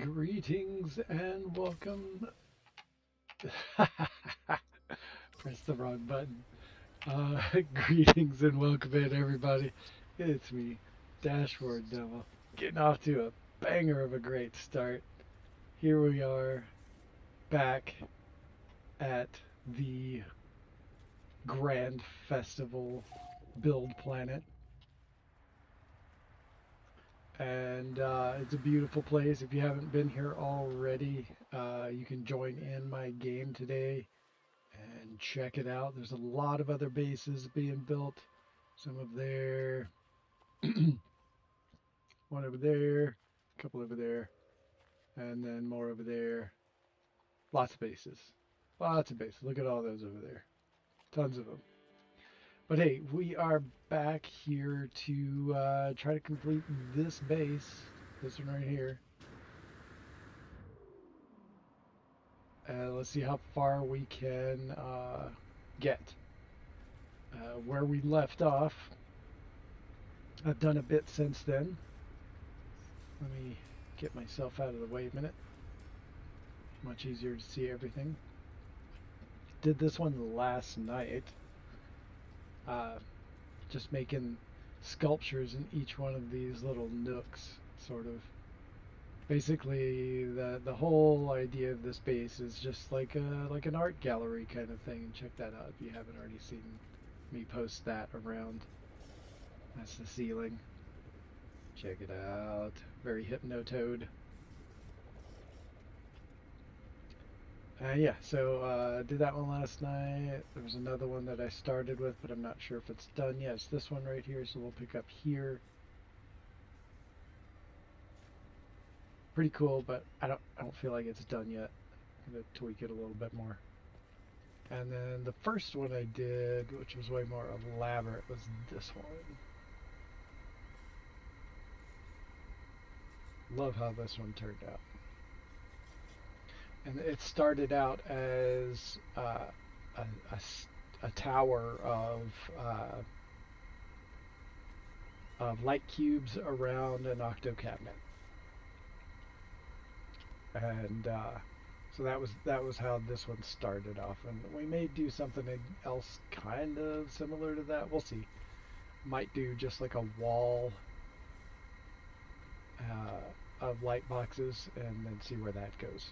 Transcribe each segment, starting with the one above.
Greetings and welcome. Press the wrong button. Uh, Greetings and welcome in, everybody. It's me, Dashboard Devil, getting off to a banger of a great start. Here we are back at the Grand Festival Build Planet. And it's a beautiful place. If you haven't been here already, you can join in my game today and check it out. There's a lot of other bases being built. Some over there, one over there, a couple over there, and then more over there. Lots of bases. Lots of bases. Look at all those over there. Tons of them. But hey, we are back here to try to complete this base. This one right here. Let's see how far we can get. Where we left off, I've done a bit since then. Let me get myself out of the way a minute. Much easier to see everything. Did this one last night. Just making sculptures in each one of these little nooks, sort of. Basically, the whole idea of this base is just like an art gallery kind of thing. Check that out if you haven't already seen me post that around. That's the ceiling. Check it out. Very hypnotoad. Yeah, so did that one last night. There was another one that I started with, but I'm not sure if it's done yet. It's this one right here, so we'll pick up here. Pretty cool, but I don't feel like it's done yet. I'm gonna tweak it a little bit more. And then the first one I did, which was way more elaborate, was this one. Love how this one turned out. And it started out as a tower of light cubes around an octo cabinet, and so that was how this one started off. And we may do something else kind of similar to that. We'll see. Might do just like a wall of light boxes, and then see where that goes.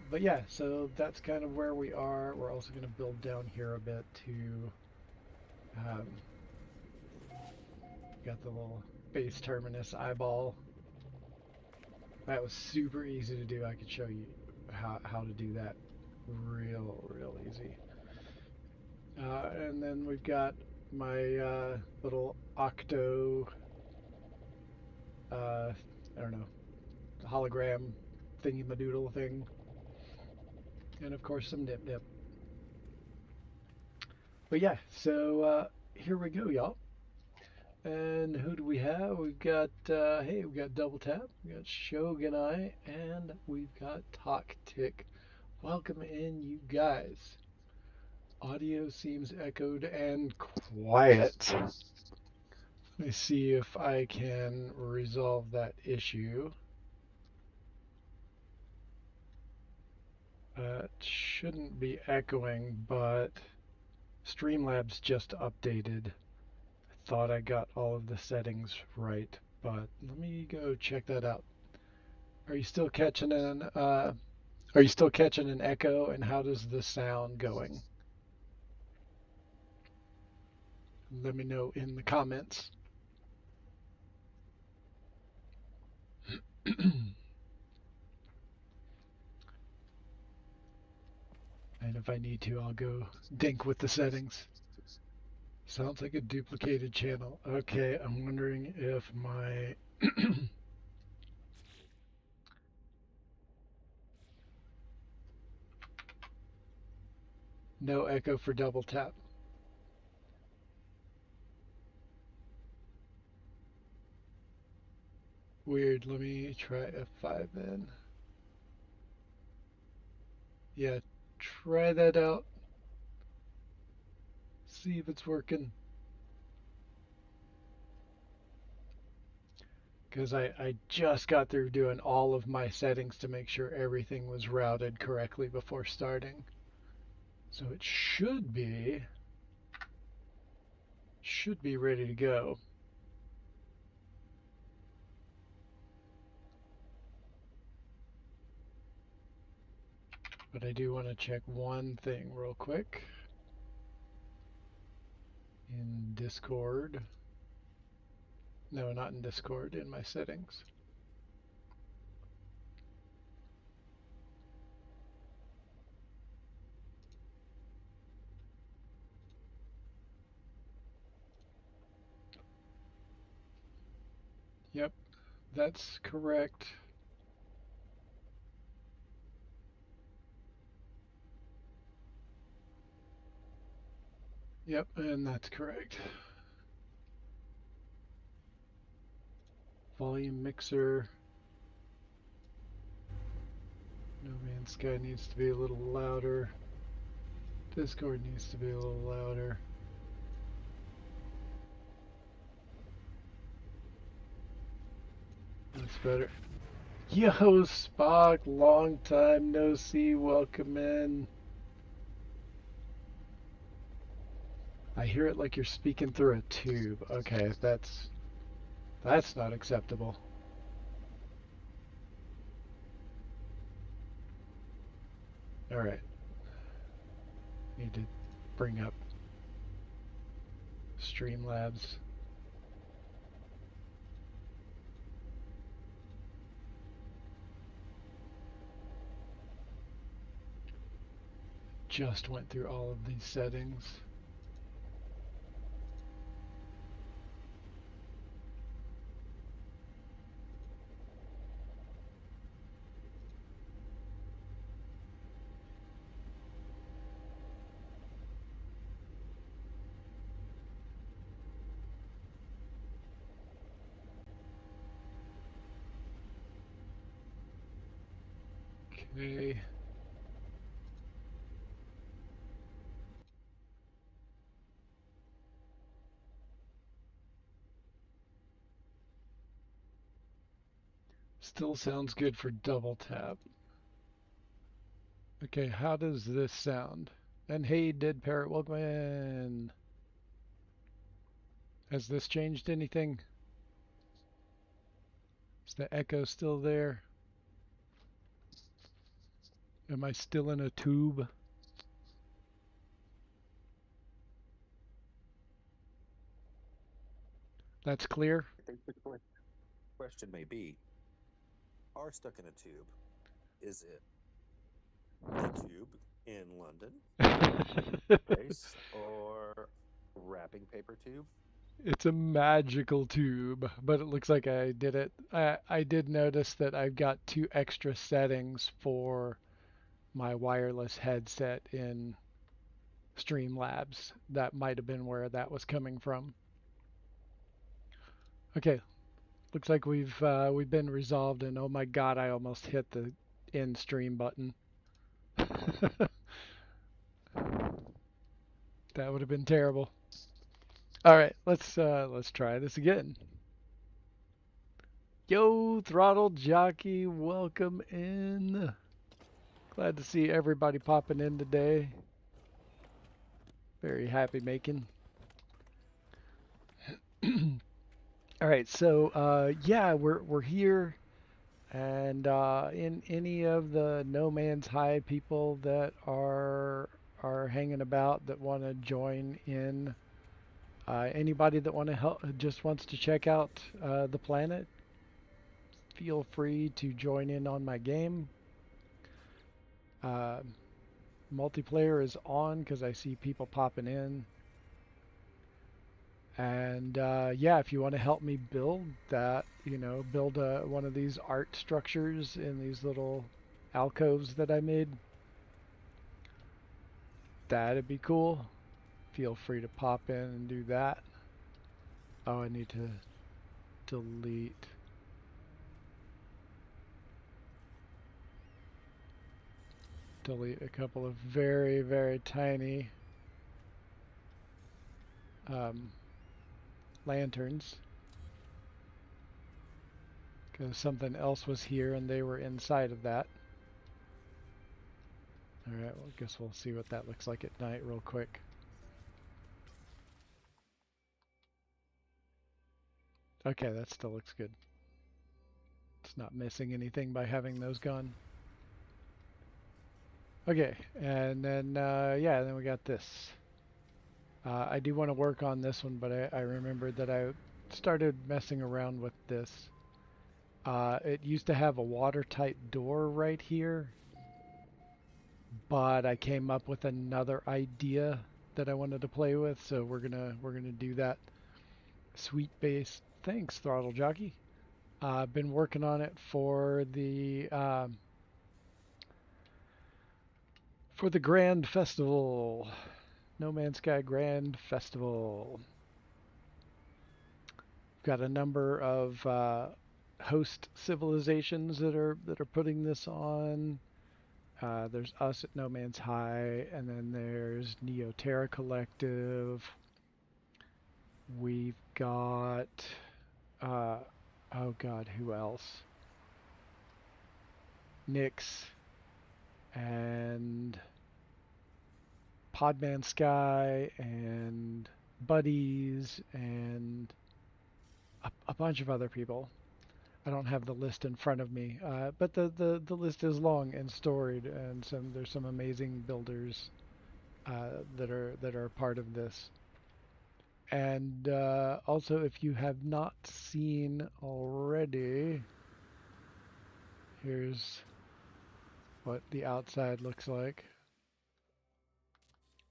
But yeah, so that's kind of where we are. We're also going to build down here a bit to um, got the little base terminus eyeball. That was super easy to do. I could show you how to do that real easy. And then we've got my little octo, I don't know, hologram thingy madoodle thing. And of course some nip nip. But yeah, so here we go, y'all. And who do we have? We've got, hey, we've got Double Tap, we got Shogunai, and we've got Talk Tick. Welcome in, you guys. Audio seems echoed and quiet. Let me see if I can resolve that issue. It shouldn't be echoing, but Streamlabs just updated. I thought I got all of the settings right, but let me go check that out. Are you still catching an echo, and how does the sound going? Let me know in the comments. And if I need to, I'll go dink with the settings. Sounds like a duplicated channel. Okay, I'm wondering if my no echo for Double Tap. Weird. Let me try F5 then. Yeah, try that out. See if it's working. because I just got through doing all of my settings to make sure everything was routed correctly before starting. So it should be ready to go. But I do want to check one thing real quick in Discord. No, not in Discord, in my settings. Yep, that's correct. Yep, and that's correct. Volume mixer. No Man's Sky needs to be a little louder. Discord needs to be a little louder. That's better. Yo, Spock, long time no see. Welcome in. I hear it like you're speaking through a tube. Okay, that's not acceptable. All right. Need to bring up Streamlabs. Just went through all of these settings. Okay. Still sounds good for double tap. Okay, how does this sound? And hey, Dead Parrot, welcome in. Has this changed anything? Is the echo still there? Am I still in a tube? That's clear? I think the question may be, are stuck in a tube. Is it the tube in London, space, or wrapping paper tube? It's a magical tube, but it looks like I did it. I did notice that I've got 2 extra settings for my wireless headset in Streamlabs. That might have been where that was coming from. Okay, looks like we've been resolved, and oh my god, I almost hit the end stream button. That would have been terrible. All right, let's try this again. Yo, Throttle Jockey, welcome in. Glad to see everybody popping in today. Very happy making. All right, so yeah, we're here, and in any of the No Man's High people that are hanging about that want to join in, anybody that want to help just wants to check out the planet, feel free to join in on my game. Uh, Multiplayer is on because I see people popping in. And yeah, if you want to help me build that, build one of these art structures in these little alcoves that I made, that'd be cool. Feel free to pop in and do that. Oh, I need to delete. Delete a couple of very, very tiny lanterns. because something else was here and they were inside of that. Alright, well, I guess we'll see what that looks like at night real quick. Okay, that still looks good. It's not missing anything by having those gone. Okay, and then, yeah, then we got this. I do want to work on this one, but I remembered that I started messing around with this. It used to have a watertight door right here, but I came up with another idea that I wanted to play with, so we're gonna do that. Sweet bass. Thanks, Throttle Jockey. I've been working on it for the Grand Festival, No Man's Sky Grand Festival. Got a number of host civilizations that are putting this on. There's us at No Man's High, and then there's Neoterra Collective. We've got uh, oh god, who else? Nyx and Podman Sky and Buddies and a bunch of other people. I don't have the list in front of me, but the list is long and storied, and there's some amazing builders that are part of this. And also, if you have not seen already, here's what the outside looks like.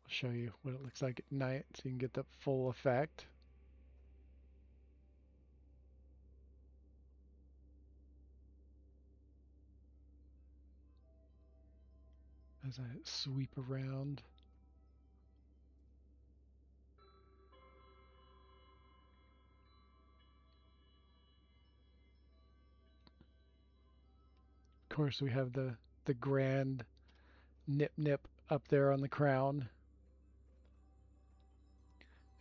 I'll show you what it looks like at night so you can get the full effect. As I sweep around. Of course, we have the grand nip nip up there on the crown.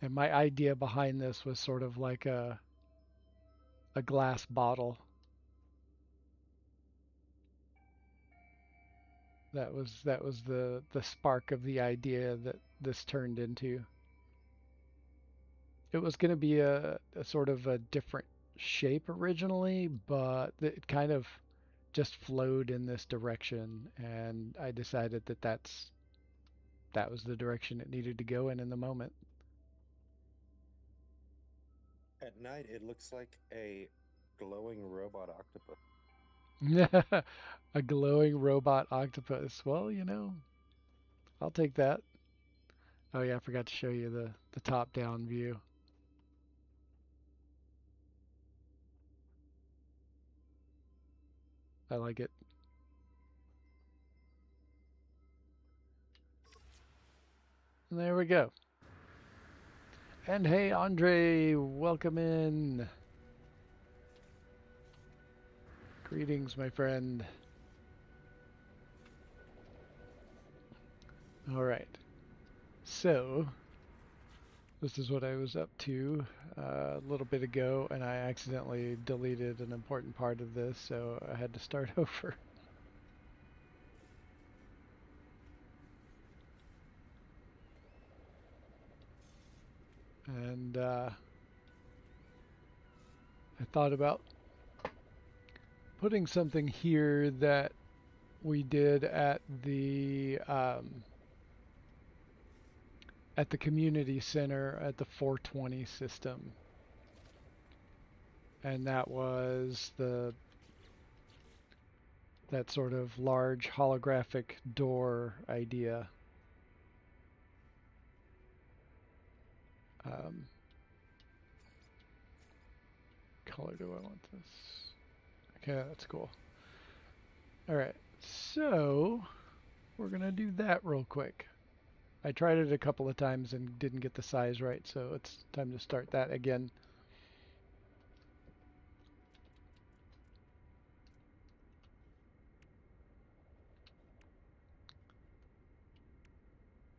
And my idea behind this was sort of like a glass bottle. That was the spark of the idea that this turned into. It was going to be a sort of a different shape originally, but it kind of just flowed in this direction, and I decided that was the direction it needed to go in the moment. At night, it looks like a glowing robot octopus. A glowing robot octopus. Well, I'll take that. Oh yeah, I forgot to show you the top-down view. I like it. And there we go. And hey, Andre, welcome in. Greetings, my friend. All right. So, this is what I was up to a little bit ago, and I accidentally deleted an important part of this, so I had to start over. And I thought about putting something here that we did at the community center at the 420 system, and that was that sort of large holographic door idea. Um, color do I want this? Okay, that's cool. All right, so we're gonna do that real quick. I tried it a couple of times and didn't get the size right, so it's time to start that again.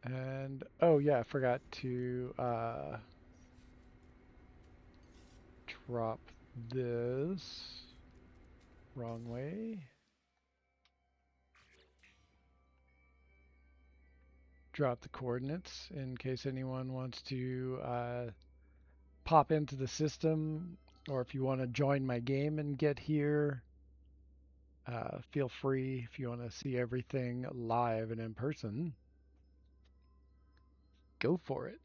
And oh yeah, I forgot to drop this. Wrong way. Drop the coordinates in case anyone wants to pop into the system, or if you want to join my game and get here, feel free. If you want to see everything live and in person, go for it.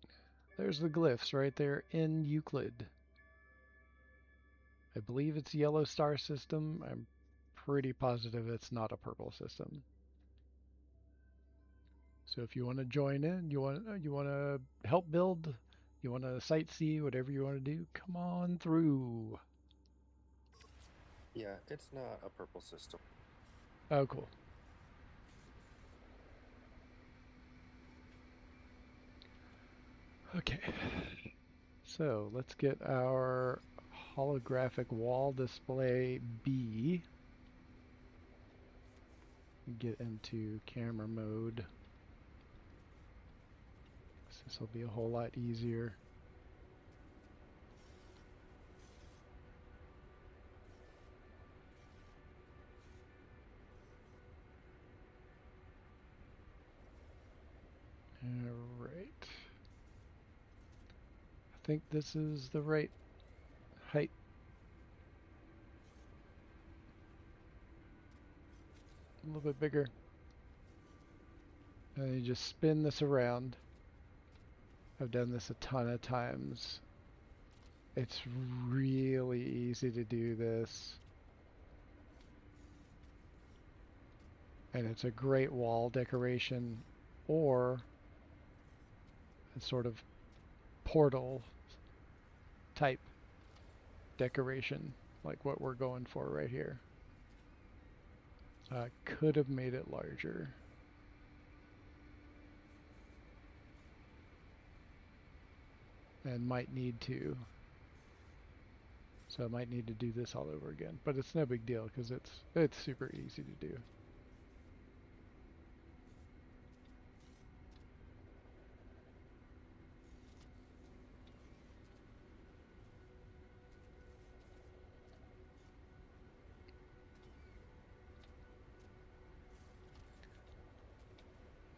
There's the glyphs right there in Euclid. I believe it's yellow star system. I'm pretty positive it's not a purple system. So if you want to join in, you want to help build, you want to sightsee, whatever you want to do, come on through. Yeah, it's not a purple system. Oh, cool. Okay. So let's get our holographic wall display B. Get into camera mode. This will be a whole lot easier. All right. I think this is the right height. A little bit bigger. And you just spin this around. I've done this a ton of times. It's really easy to do this. And it's a great wall decoration or a sort of portal type decoration like what we're going for right here. Could have made it larger. And might need to. So I might need to do this all over again. But it's no big deal because it's super easy to do.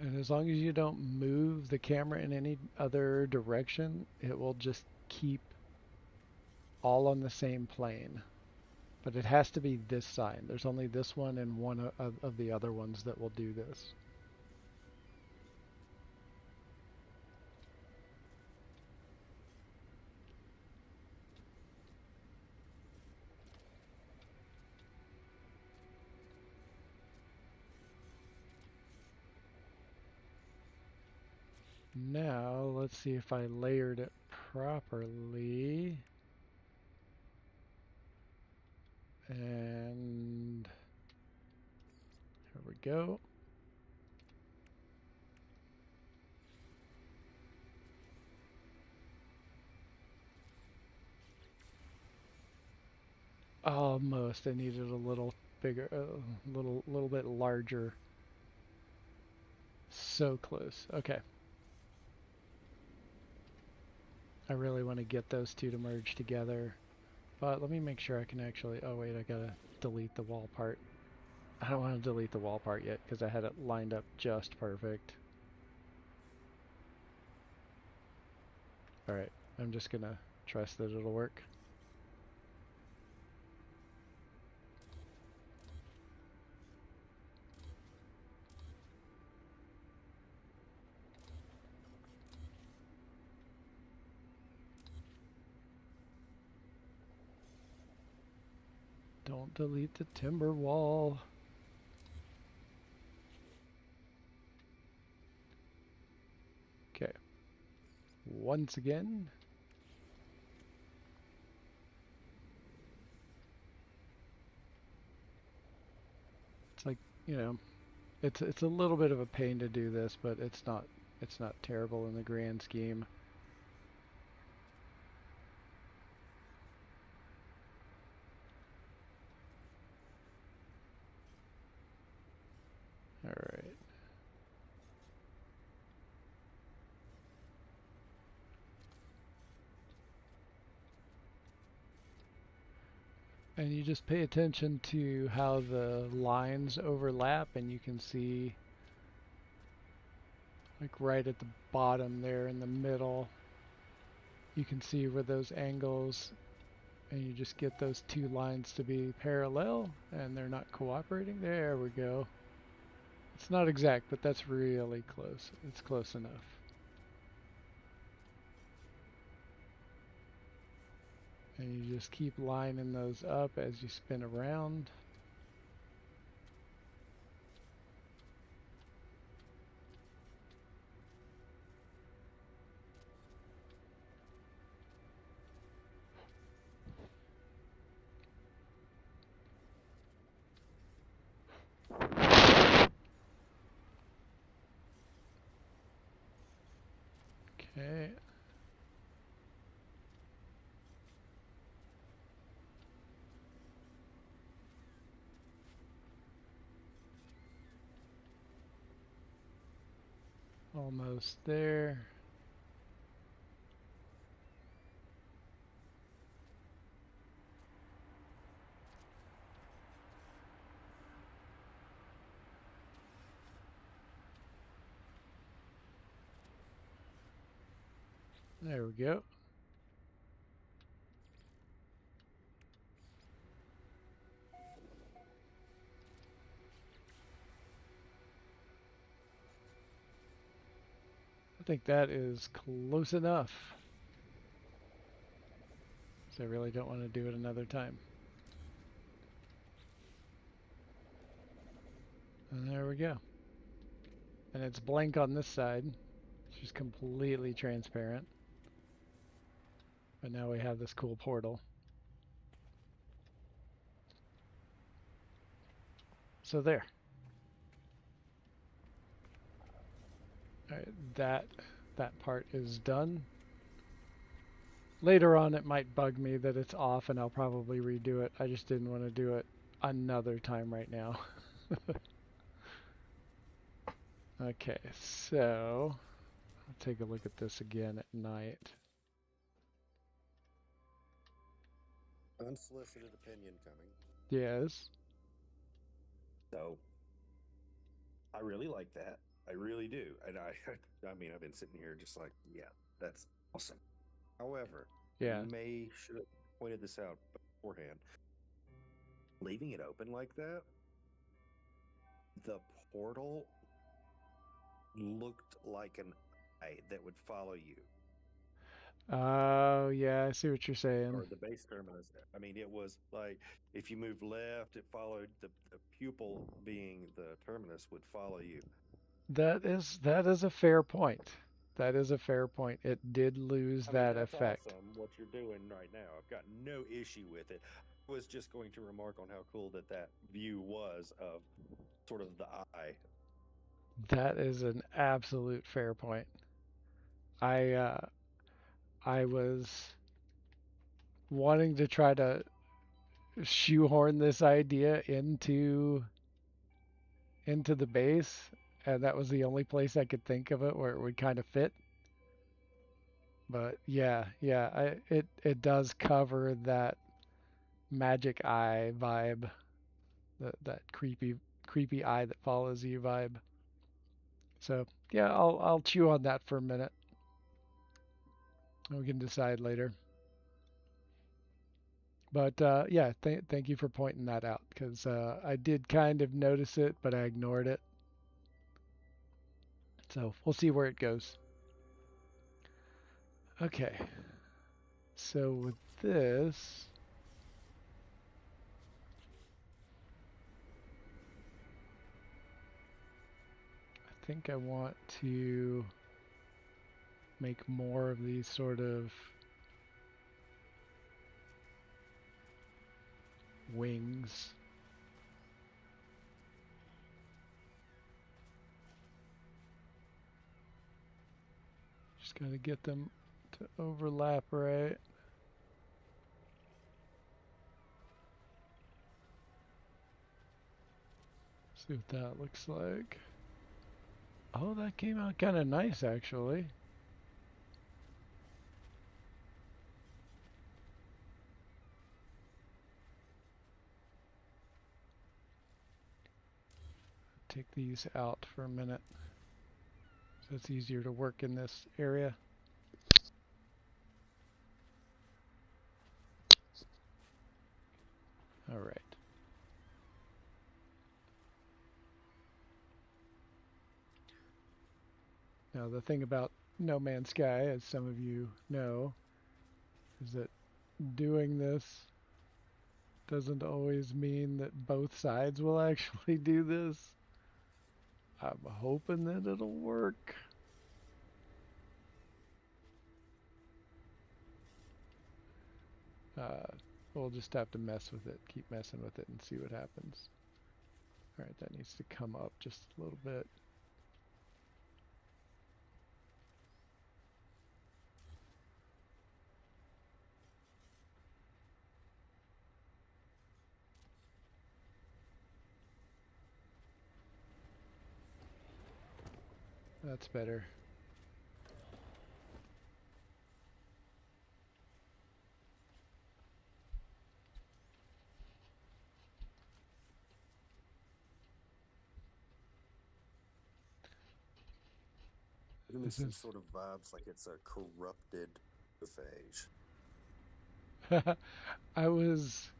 And as long as you don't move the camera in any other direction, it will just keep all on the same plane. But it has to be this sign. There's only this one and one of the other ones that will do this. Now, let's see if I layered it properly. And here we go. Almost. I needed a little bigger, a little bit larger. So close. Okay. I really want to get those two to merge together. But let me make sure I can actually... Oh wait, I gotta delete the wall part. I don't want to delete the wall part yet because I had it lined up just perfect. Alright, I'm just gonna trust that it'll work. Don't delete the timber wall. Okay. Once again. It's like, you know, it's a little bit of a pain to do this, but it's not terrible in the grand scheme. All right. And you just pay attention to how the lines overlap, and you can see, like right at the bottom there in the middle, you can see where those angles, and you just get those two lines to be parallel and they're not cooperating. There we go. It's not exact, but that's really close. It's close enough. And you just keep lining those up as you spin around. Okay. Almost there. There we go. I think that is close enough. So I really don't want to do it another time. And there we go. And it's blank on this side. It's just completely transparent. But now we have this cool portal. So there. All right, that part is done. Later on, it might bug me that it's off, and I'll probably redo it. I just didn't want to do it another time right now. Okay, so I'll take a look at this again at night. Unsolicited opinion coming. Yes. So I really like that. I really do. And I mean, I've been sitting here just like, yeah, that's awesome. However, Yeah. should have pointed this out beforehand. Leaving it open like that, the portal looked like an eye that would follow you. Oh, yeah, I see what you're saying. Or the base terminus. I mean, it was like if you moved left, it followed the pupil being the terminus would follow you. That is a fair point. That is a fair point. It did lose I mean, that that's effect. awesome what you're doing right now. I've got no issue with it. I was just going to remark on how cool that view was of sort of the eye. That is an absolute fair point. I uh, I was wanting to try to shoehorn this idea into the base, and that was the only place I could think of it where it would kind of fit. But it does cover that magic eye vibe, that creepy eye that follows you vibe. So yeah, I'll chew on that for a minute. We can decide later. But yeah, thank you for pointing that out because I did kind of notice it, but I ignored it. So we'll see where it goes. Okay. So with this, I think I want to make more of these sort of wings. Just gotta get them to overlap right. See what that looks like. Oh, that came out kind of nice actually. take these out for a minute so it's easier to work in this area. All right. Now the thing about No Man's Sky, as some of you know, is that doing this doesn't always mean that both sides will actually do this. I'm hoping that it'll work. Uh, we'll just have to mess with it, keep messing with it and see what happens. All right, that needs to come up just a little bit. That's better. Give me This some is sort of vibes like it's a corrupted phage. I was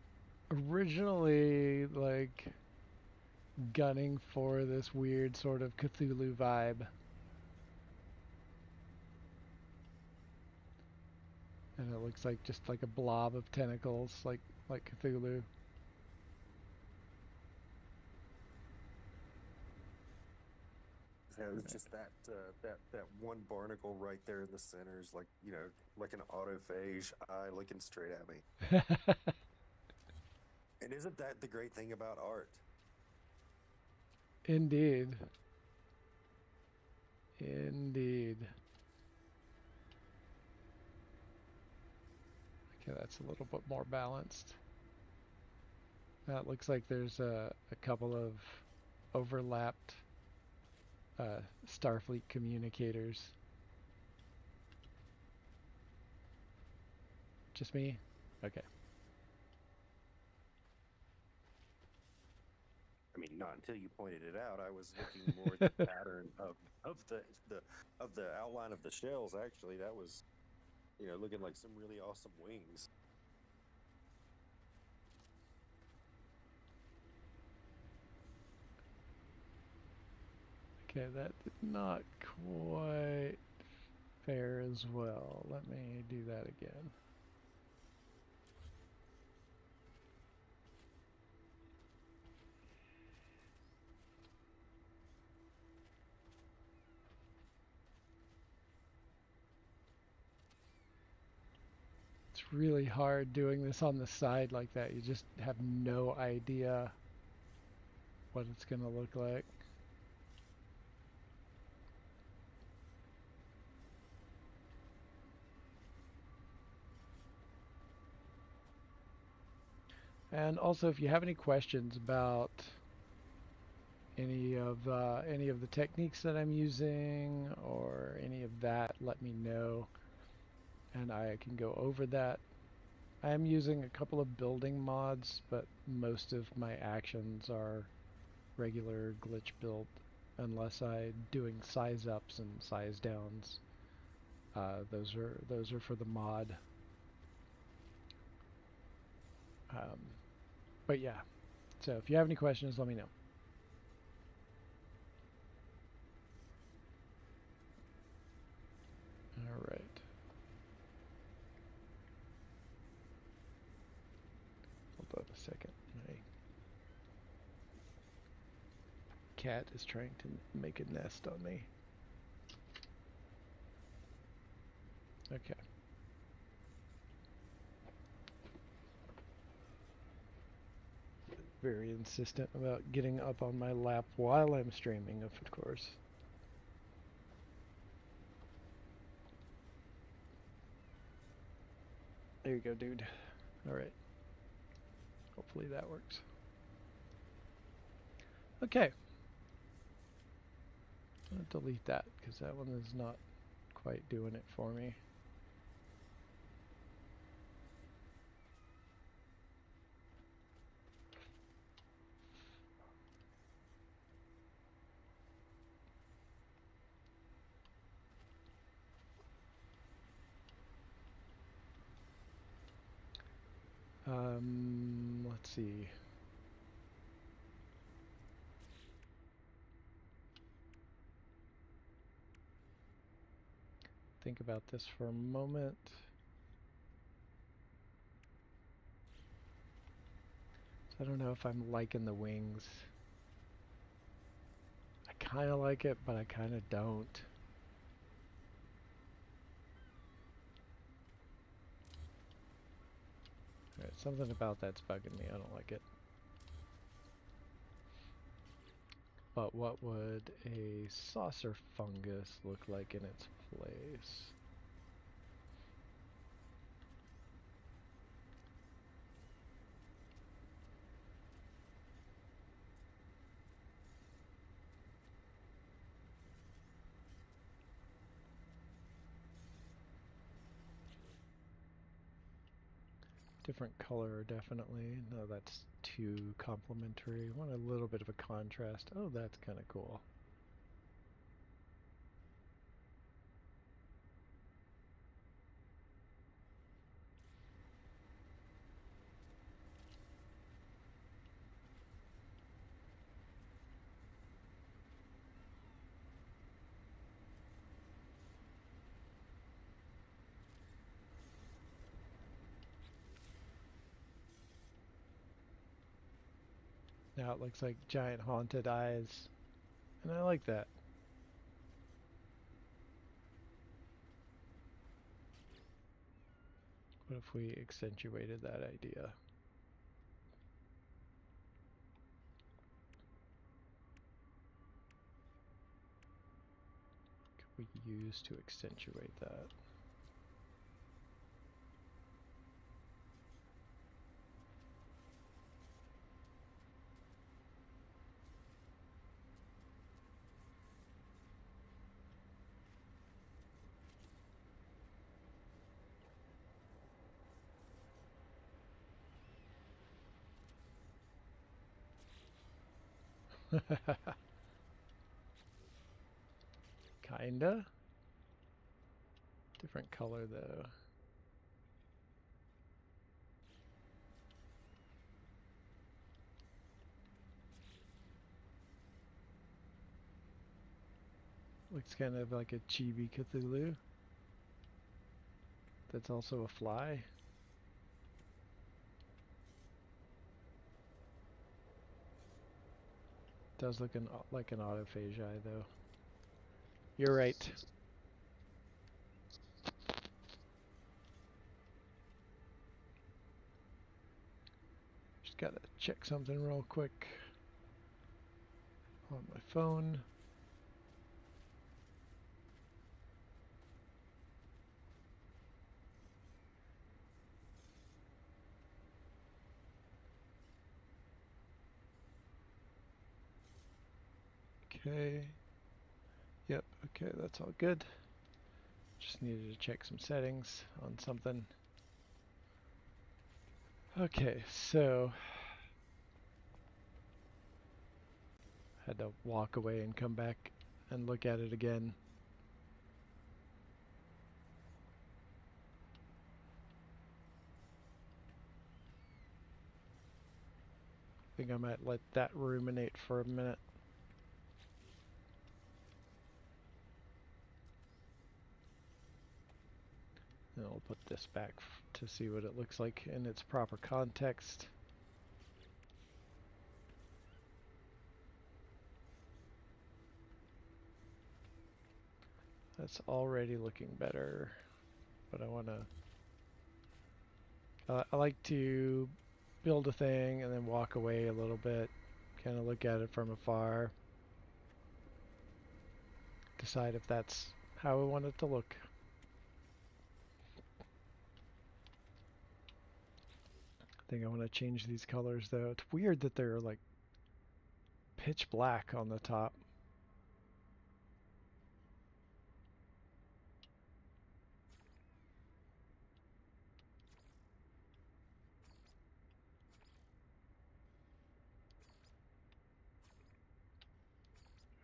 originally like gunning for this weird sort of Cthulhu vibe. And it looks like just like a blob of tentacles, like Cthulhu. Yeah, it's just that one barnacle right there in the center is like like an autophage eye looking straight at me. And isn't that the great thing about art? Indeed. Indeed. Okay, that's a little bit more balanced. That looks like there's a couple of overlapped Starfleet communicators. Just me? Okay. I mean, not until you pointed it out. I was looking more at the pattern of of the outline of the shells. Actually, that was looking like some really awesome wings. Okay, that did not quite fare as well. Let me do that again. It's really hard doing this on the side like that. You just have no idea what it's going to look like. And also, if you have any questions about any of the techniques that I'm using or any of that, let me know, and I can go over that. I am using a couple of building mods, but most of my actions are regular glitch build, unless I'm doing size ups and size downs. Those are for the mod. Um, but yeah, so if you have any questions, let me know. All right. Hold on a second. My cat is trying to make a nest on me. Okay. Very insistent about getting up on my lap while I'm streaming, of course. There you go, dude. All right. Hopefully that works. Okay. I'll delete that because that one is not quite doing it for me. Let's see. Think about this for a moment. I don't know if I'm liking the wings. I kind of like it, but I kind of don't. Alright, something about that's bugging me. I don't like it. But what would a saucer fungus look like in its place? Different color, definitely. No, that's too complementary. Want a little bit of a contrast. Oh, that's kind of cool. Now it looks like giant haunted eyes. And I like that. What if we accentuated that idea? Could we use to accentuate that? Kinda. Different color though. Looks kind of like a chibi Cthulhu. That's also a fly. Does look like an autophagy though. You're right. Just gotta check something real quick on my phone. Okay. Yep, okay, that's all good. Just needed to check some settings on something. Okay, so had to walk away and come back and look at it again. I think I might let that ruminate for a minute. And I'll put this back to see what it looks like in its proper context. That's already looking better, but I want to I like to build a thing and then walk away a little bit, kind of look at it from afar, decide if that's how I want it to look. I think I want to change these colors though. It's weird that they're like pitch black on the top.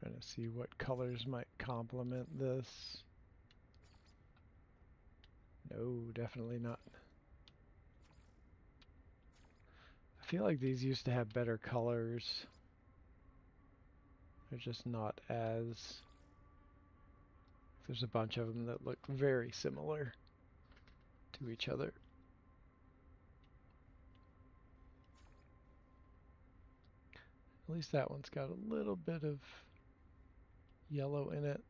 Trying to see what colors might complement this. No, definitely not. feel like these used to have better colors. They're just not as... There's a bunch of them that look very similar to each other. At least that one's got a little bit of yellow in it.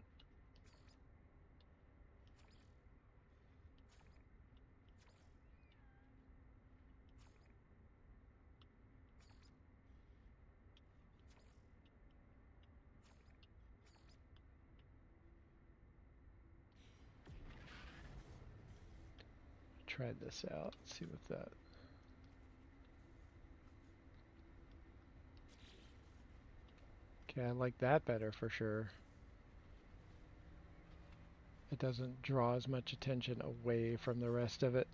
Try this out, see what that... Okay, I like that better for sure. It doesn't draw as much attention away from the rest of it.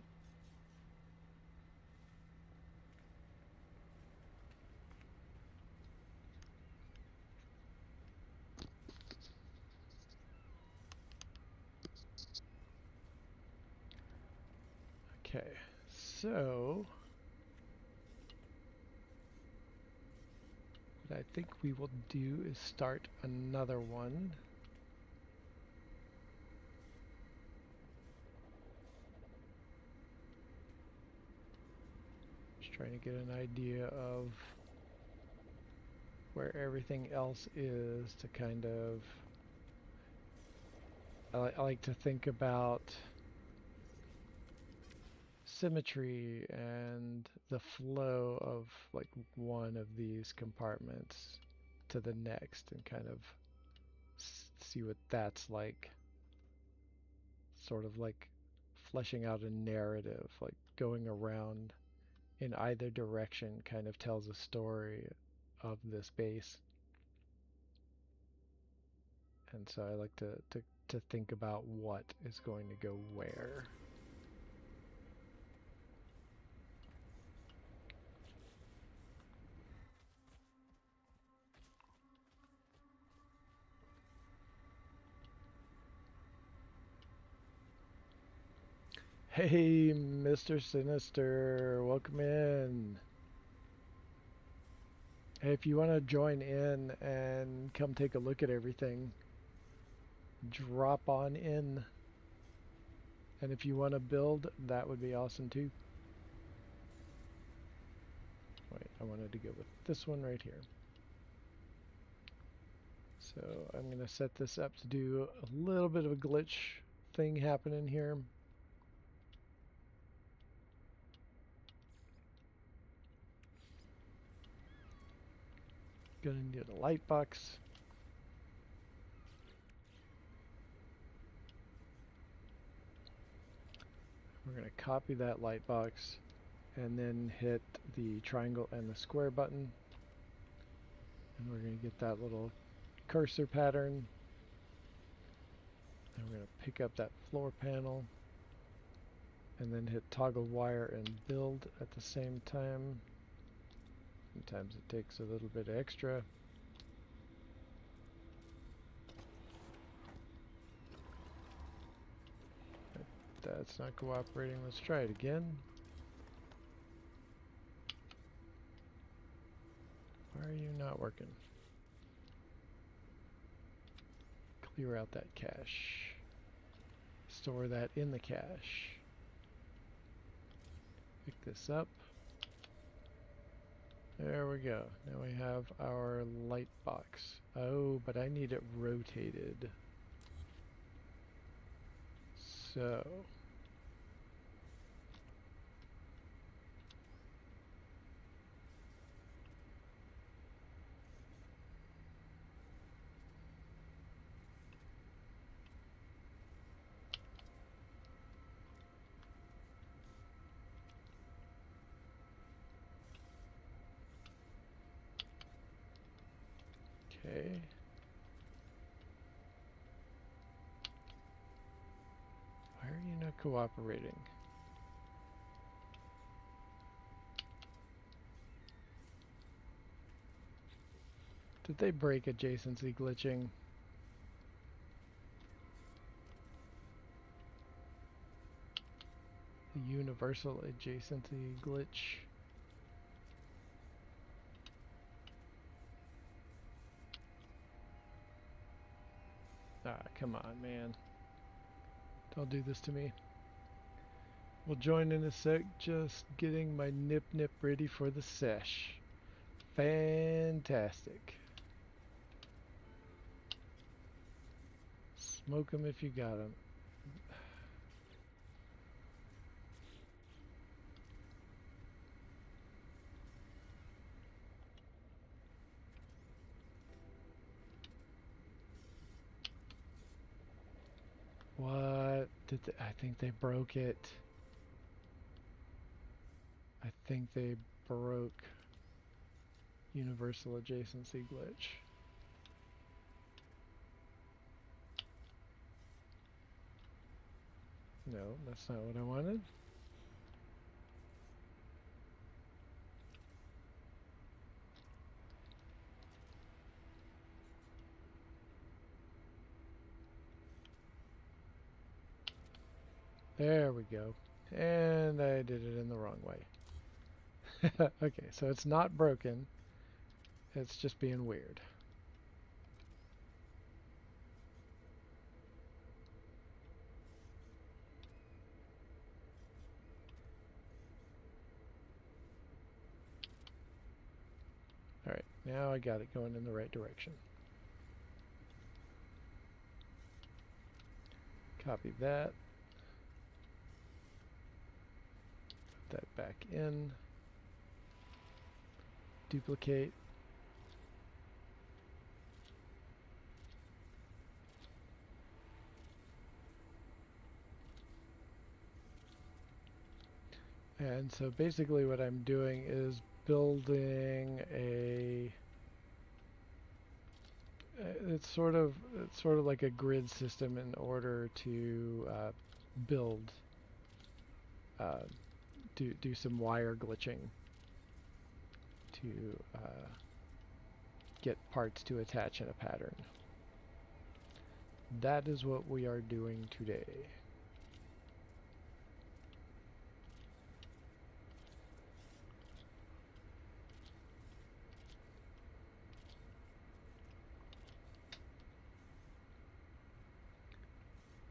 Okay, so what I think we will do is start another one. Just trying to get an idea of where everything else is to kind of... I like to think about symmetry and the flow of like one of these compartments to the next and kind of see what that's like. Sort of like fleshing out a narrative, like going around in either direction kind of tells a story of this base. And so I like to think about what is going to go where. Hey, Mr. Sinister, welcome in. Hey, if you want to join in and come take a look at everything, drop on in. And if you want to build, that would be awesome too. Wait, I wanted to go with this one right here. So I'm going to set this up to do a little bit of a glitch thing happening here. Gonna need a light box. We're gonna copy that light box and then hit the triangle and the square button. And we're gonna get that little cursor pattern. And we're gonna pick up that floor panel and then hit toggle wire and build at the same time. Sometimes it takes a little bit extra. That's not cooperating. Let's try it again. Why are you not working? Clear out that cache. Store that in the cache. Pick this up. There we go. Now we have our light box. Oh, but I need it rotated. So... Okay. Why are you not cooperating? Did they break adjacency glitching? The universal adjacency glitch. Ah, come on, man. Don't do this to me. We'll join in a sec, just getting my nip nip ready for the sesh. Fantastic. Smoke 'em if you got 'em. What? I think they broke it. I think they broke universal adjacency glitch. No, that's not what I wanted. There we go. And I did it in the wrong way. Okay, so it's not broken. It's just being weird. Alright, now I got it going in the right direction. Copy that. Put that back in. Duplicate. And so basically what I'm doing is building a it's sort of like a grid system in order to build do some wire glitching to get parts to attach in a pattern. That is what we are doing today.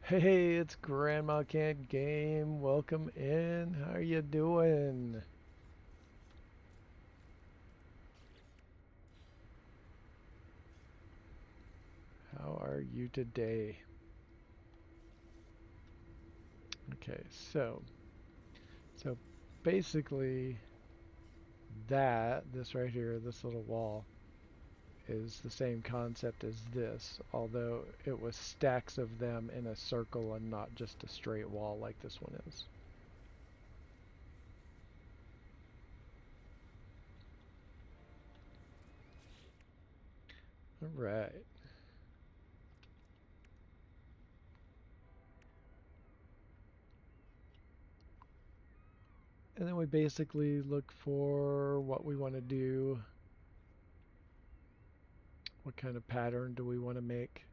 Hey, it's Grandma Can't Game. Welcome in. How are you doing? How are you today? Okay, so basically this right here, this little wall, is the same concept as this, although it was stacks of them in a circle and not just a straight wall like this one is. All right. And then we basically look for what we want to do. What kind of pattern do we want to make?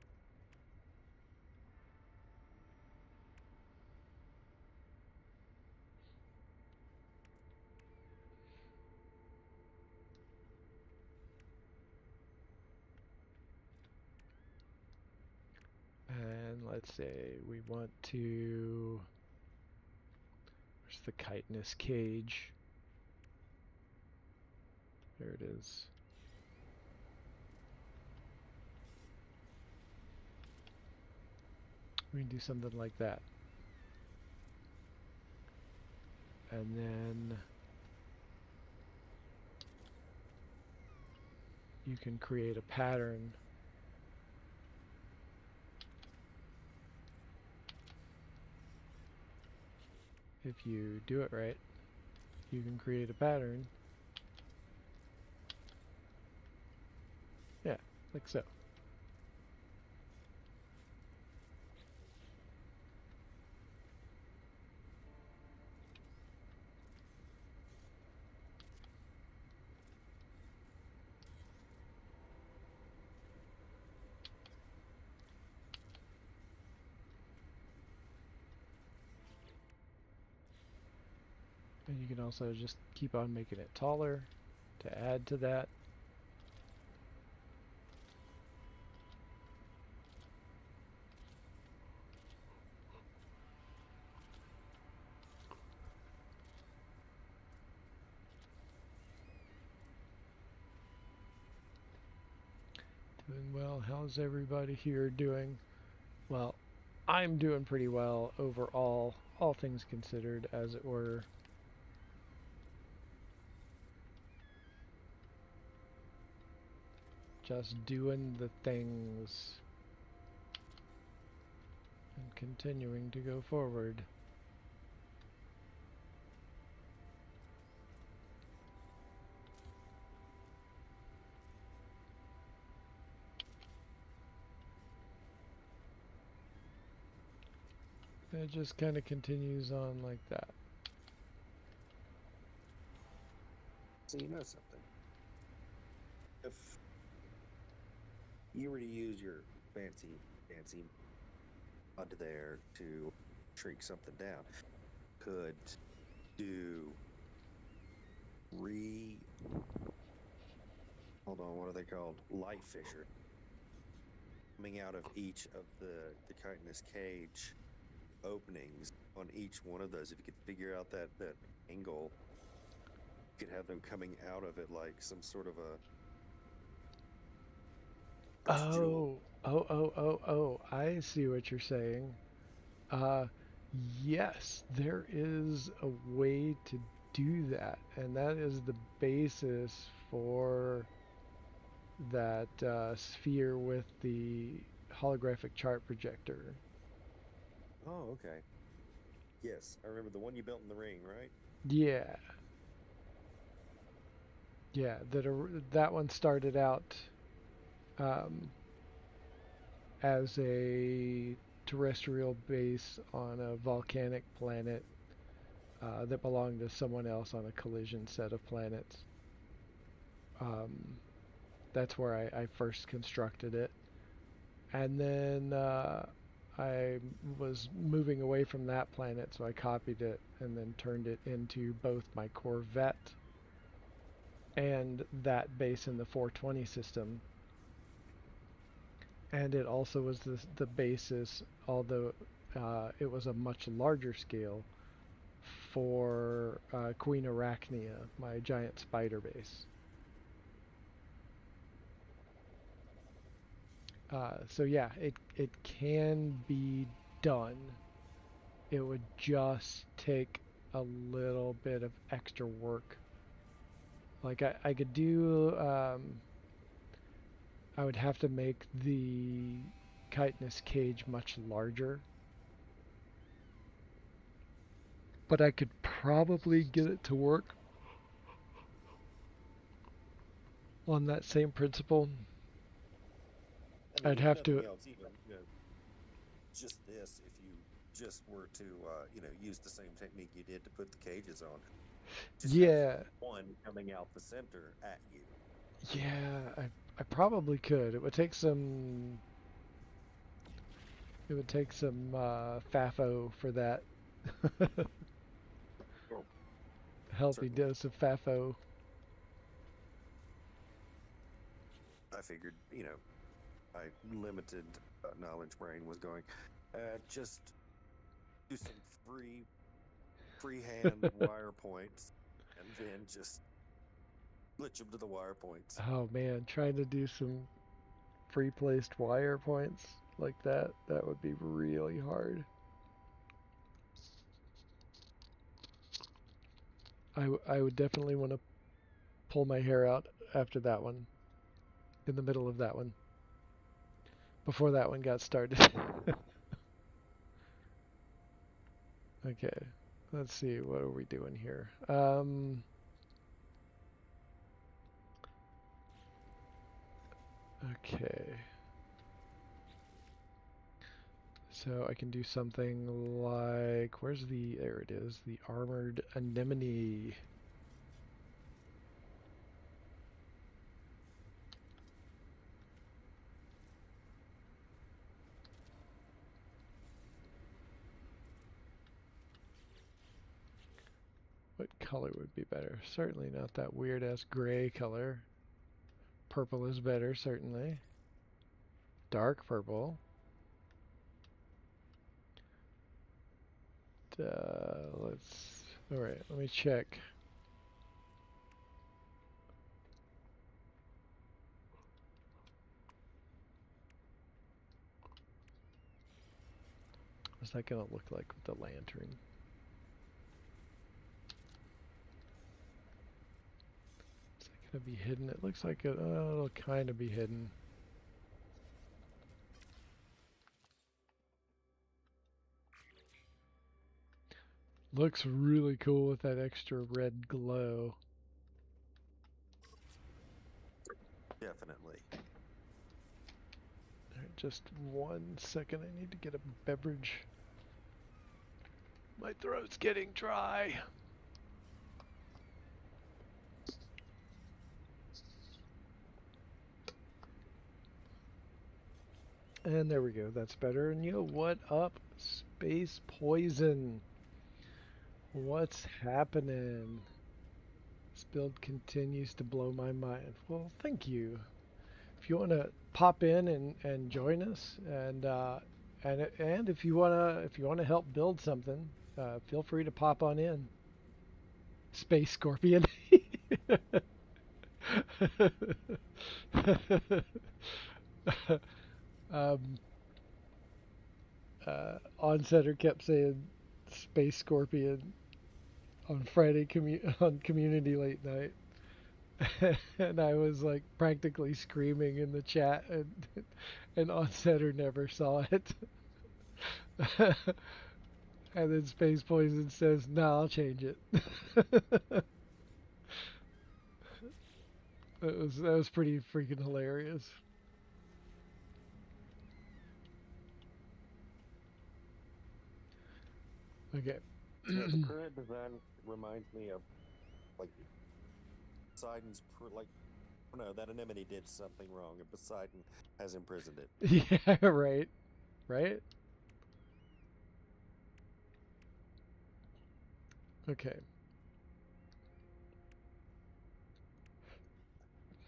And let's say we want to, where's the chitinous cage? There it is. We can do something like that. And then you can create a pattern. If you do it right, you can create a pattern. Yeah, like so. And you can also just keep on making it taller to add to that. Doing well. How's everybody here doing? Well, I'm doing pretty well overall, all things considered, as it were. Just doing the things and continuing to go forward. It just kind of continues on like that. So you know something. If you were to use your fancy onto there to shrink something down, could do hold on, what are they called? Light fissure coming out of each of the chitinous cage openings on each one of those. If you could figure out that angle, you could have them coming out of it like some sort of a jewel. Oh, I see what you're saying. Uh, yes, there is a way to do that, and that is the basis for that sphere with the holographic chart projector. Oh, okay. Yes, I remember the one you built in the ring, right? Yeah, yeah. That one started out um, as a terrestrial base on a volcanic planet that belonged to someone else on a collision set of planets. Um, that's where I first constructed it. And then I was moving away from that planet, so I copied it and then turned it into both my Corvette and that base in the 420 system. And it also was the basis, although it was a much larger scale, for Queen Arachnia, my giant spider base. So yeah, it can be done. It would just take a little bit of extra work. Like I could do, I would have to make the chitinous cage much larger, but I could probably get it to work on that same principle. I mean, I'd if have to, nothing else, even just this, if you just were to use the same technique you did to put the cages on, just have yeah, one coming out the center at you. yeah, I probably could. It would take some FAFO for that. Well, Healthy certainly, dose of FAFO. I figured, my limited knowledge brain was going, just do some freehand wire points, and then just glitch them to the wire points. Oh man, trying to do some free placed wire points like that would be really hard. I would definitely want to pull my hair out after that one, in the middle of that one, before that one got started. Okay, let's see, what are we doing here? Okay, so I can do something like, there it is, the armored anemone. What color would be better? Certainly not that weird ass gray color. Purple is better, certainly. Dark purple. Alright, let me check. What's that gonna look like with the lantern? Is that gonna be hidden? It looks like it'll kind of be hidden. Looks really cool with that extra red glow. Definitely. All right, just 1 second. I need to get a beverage. My throat's getting dry. And there we go. That's better. And yo, what up, Space Poison? What's happening? This build continues to blow my mind. Well, thank you. If you want to pop in and join us, and if you wanna help build something, feel free to pop on in. Space Scorpion. um, Onsetter kept saying Space Scorpion on on Community Late Night. And I was like practically screaming in the chat, and Onsetter never saw it. And then Space Poison says, "Nah, I'll change it." That was pretty freaking hilarious. Okay. The current design reminds me of like Poseidon's like, oh no, that anemone did something wrong, and Poseidon has imprisoned it. Yeah, right. Right? Okay.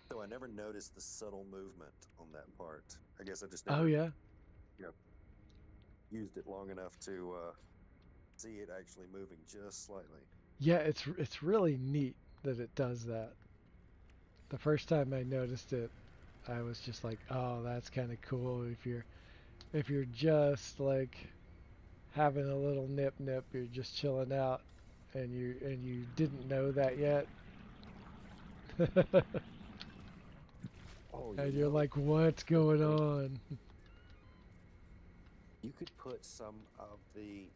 So I never noticed the subtle movement on that part. I guess I just Oh never, yeah. you know, used it long enough to see it actually moving just slightly. Yeah, it's really neat that it does that. The first time I noticed it, I was just like, "Oh, that's kind of cool." If you're just like having a little nip, you're just chilling out, and you didn't know that yet, Oh, and you're like, "What's the going thing on?" you could put some of the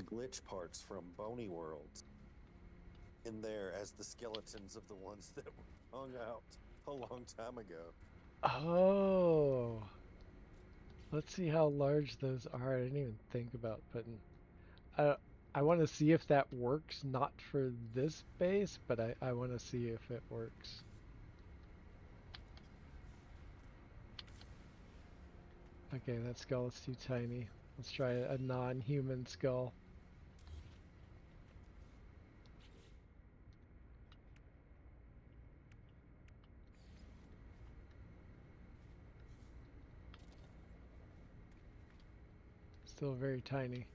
glitch parts from Bony World in there as the skeletons of the ones that were hung out a long time ago. Oh, let's see how large those are. I didn't even think about putting. I I want to see if that works. Not for this base, but I want to see if it works. Okay, that skull is too tiny. Let's try a non-human skull. Still very tiny.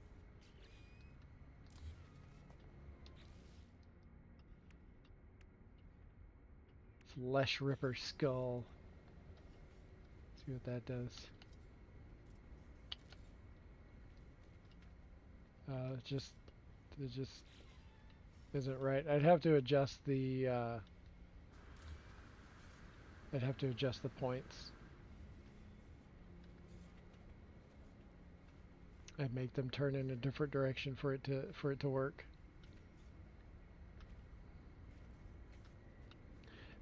Flesh Ripper skull. See what that does. Just it just isn't right. I'd have to adjust the points. I'd make them turn in a different direction for it to work.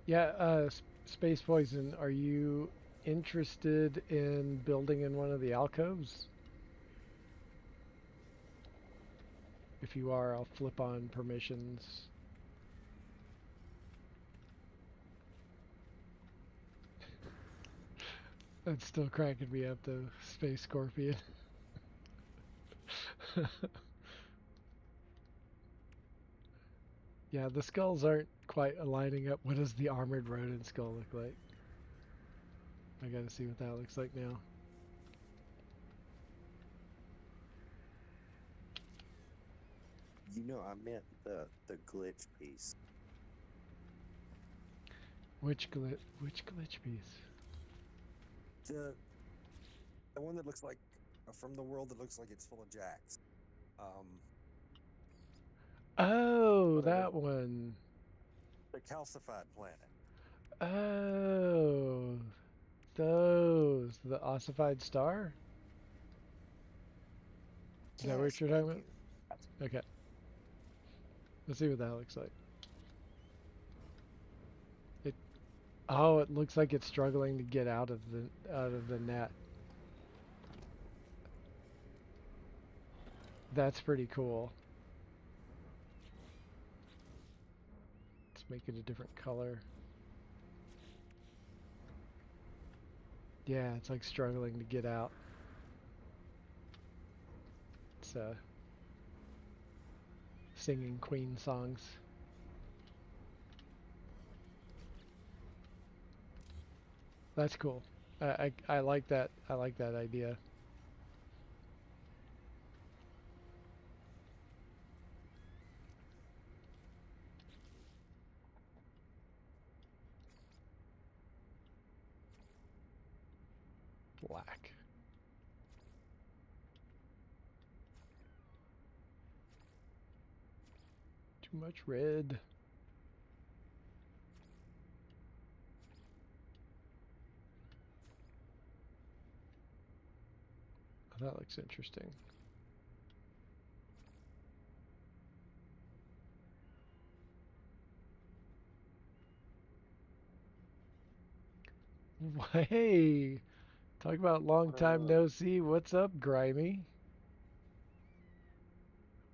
Yeah, Space Poison, are you interested in building in one of the alcoves? If you are, I'll flip on permissions. That's still cracking me up though, Space Scorpion. Yeah, the skulls aren't quite aligning up. What does the armored rodent skull look like? I gotta see what that looks like now. You know, I meant the glitch piece. Which glitch piece? The the one that looks like from the world that looks like it's full of jacks. Um, Oh, what are that they? one. The calcified planet. Oh, those. The ossified star? Is that what Yes, you're talking thank about? you. Okay, let's see what that looks like. It. Oh, it looks like it's struggling to get out of the net. That's pretty cool. Let's make it a different color. Yeah, it's like struggling to get out. It's singing Queen songs. That's cool. I like that. I like that idea. Black. Too much red. Oh, that looks interesting. Hey, talk about long What time up? no see. What's up, Grimy?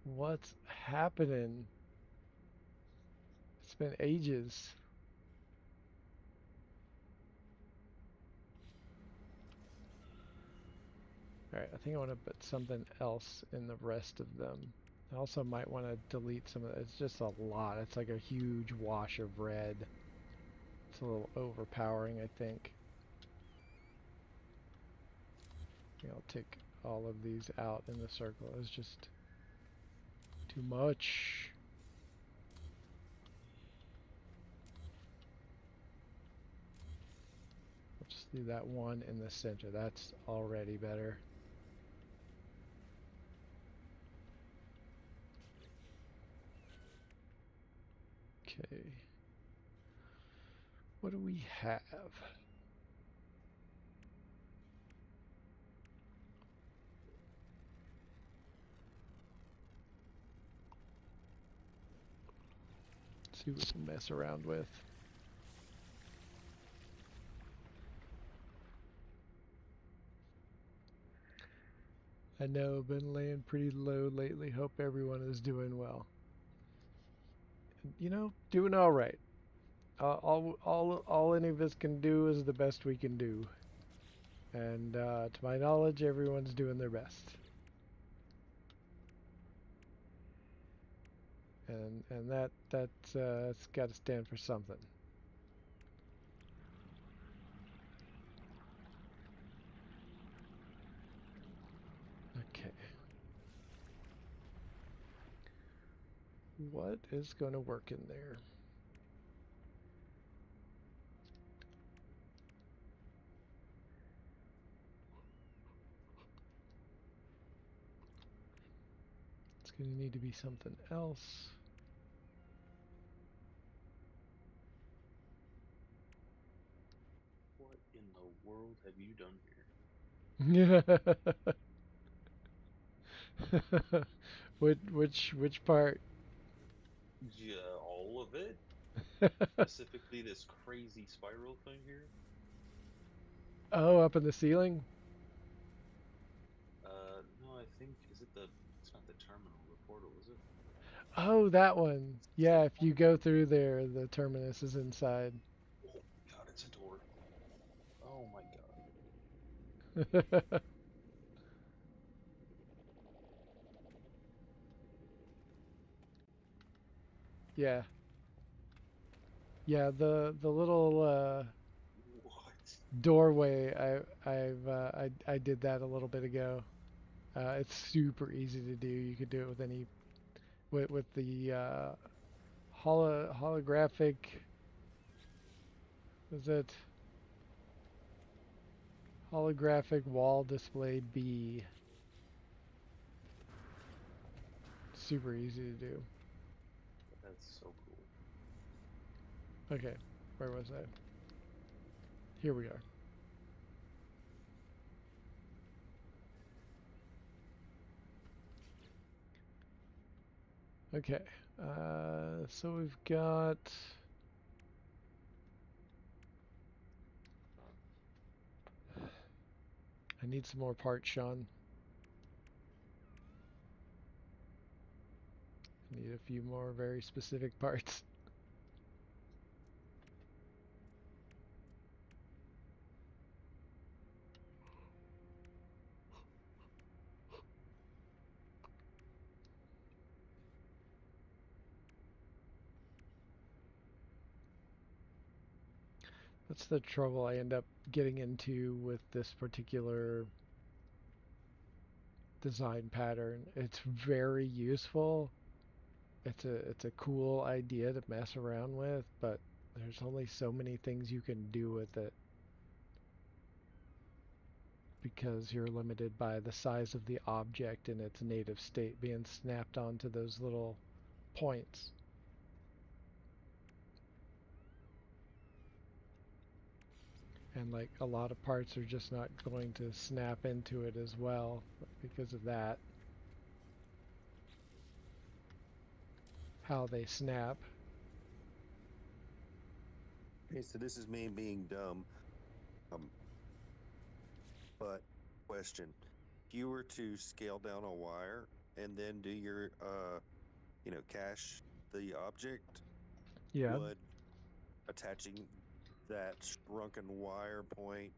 What's happening? It's been ages. Alright, I think I want to put something else in the rest of them. I also might want to delete some of it. It's just a lot. It's like a huge wash of red. It's a little overpowering, I think. I'll take all of these out in the circle. It's just too much. We'll just do that one in the center. That's already better. Okay. What do we have? Let's see what we can mess around with. I know I've been laying pretty low lately. Hope everyone is doing well. Doing all right. All any of us can do is the best we can do. And to my knowledge, everyone's doing their best. And that's got to stand for something. Okay. What is going to work in there? It's going to need to be something else. What in the world have you done here? Yeah. which part? Yeah, all of it? Specifically this crazy spiral thing here? Oh, up in the ceiling? No, I think, it's not the terminal, the portal, is it? Oh, that one. Is Yeah, it if you that? go through there, the terminus is inside. Oh my god, it's a door. Oh my god. Yeah. Yeah, the little What? doorway I did that a little bit ago. It's super easy to do. You could do it with any with the holographic, is it holographic wall display B? super easy to do. That's so cool. Okay, where was I? Here we are. Okay, so we've got... I need some more parts, Sean. I need a few more very specific parts. That's the trouble I end up getting into with this particular design pattern. It's very useful. It's a cool idea to mess around with, but there's only so many things you can do with it because you're limited by the size of the object in its native state being snapped onto those little points. And like a lot of parts are just not going to snap into it as well because of that. How they snap. Okay, so this is me being dumb. Um, but question: if you were to scale down a wire and then do your, cache the object, Yeah, would attaching that shrunken wire point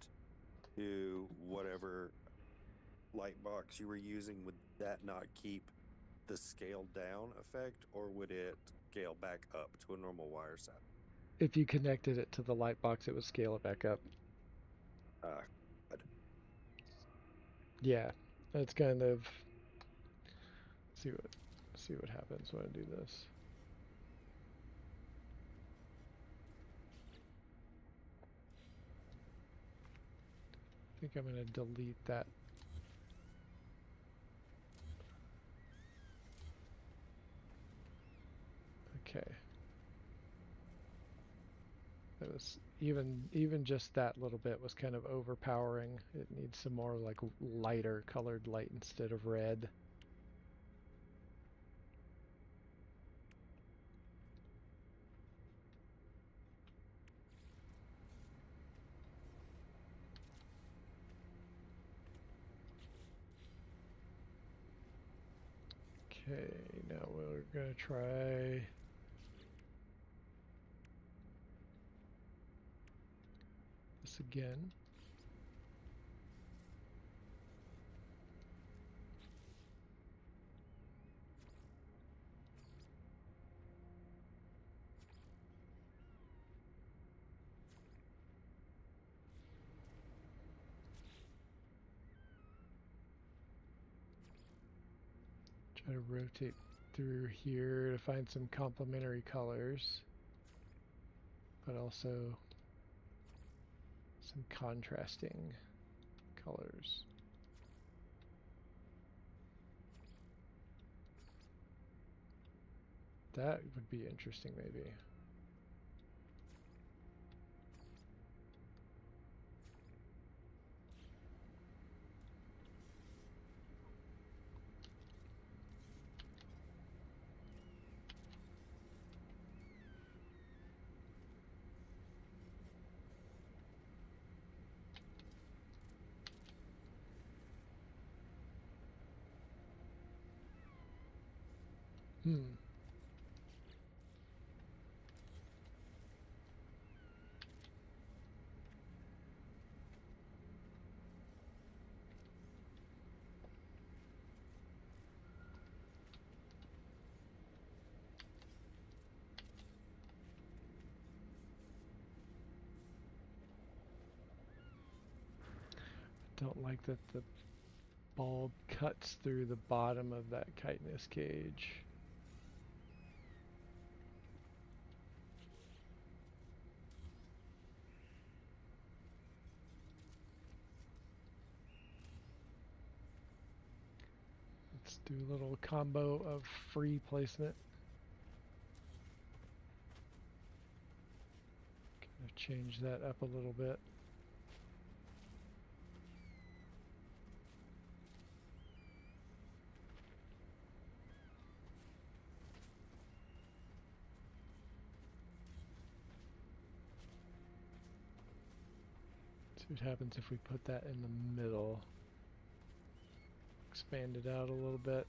to whatever light box you were using, would that not keep the scale down effect, or would it scale back up to a normal wire size? if you connected it to the light box, it would scale it back up. Uh, I'd- Yeah, that's kind of see what happens when I do this. I think I'm going to delete that. Okay. That was even just that little bit was kind of overpowering. It needs some more like lighter colored light instead of red. Okay, now we're gonna try this again. Try to rotate through here to find some complementary colors, but also some contrasting colors. That would be interesting, maybe. Hmm. Don't like that the bulb cuts through the bottom of that chitinous cage. It's Do a little combo of free placement. Kind of change that up a little bit. See what happens if we put that in the middle. Expand it out a little bit.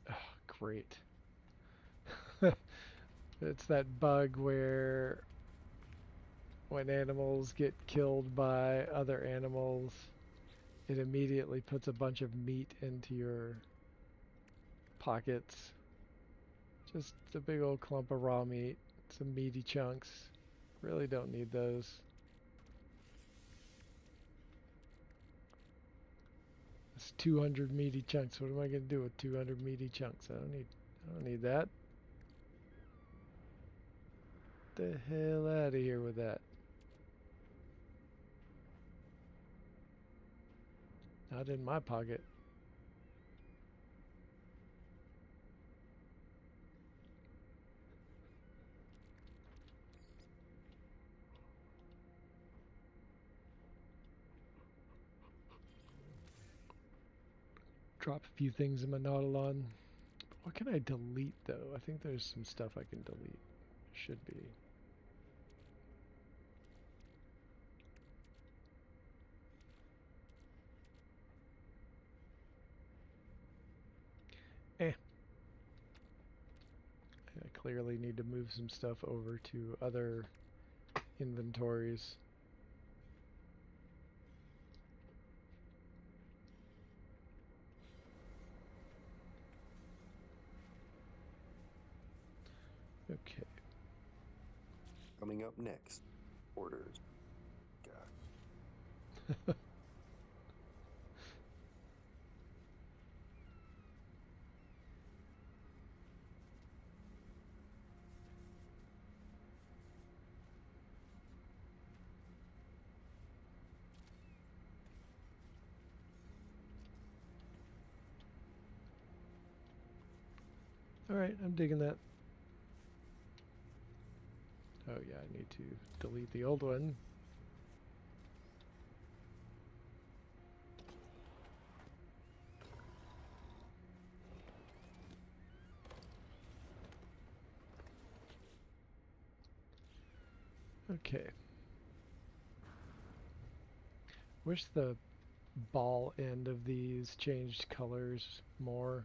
Oh, great. It's that bug where when animals get killed by other animals, it immediately puts a bunch of meat into your pockets. Just a big old clump of raw meat, some meaty chunks. Really don't need those. It's 200 meaty chunks. What am I gonna do with 200 meaty chunks? I don't need that. Get the hell out of here with that. Not in my pocket. Drop a few things in my Nautilon. What can I delete though? I think there's some stuff I can delete. Should be. Eh. I clearly need to move some stuff over to other inventories. Okay. Coming up next, orders. God. Alright, I'm digging that. Oh yeah, I need to delete the old one. Okay. Wish the ball end of these changed colors more.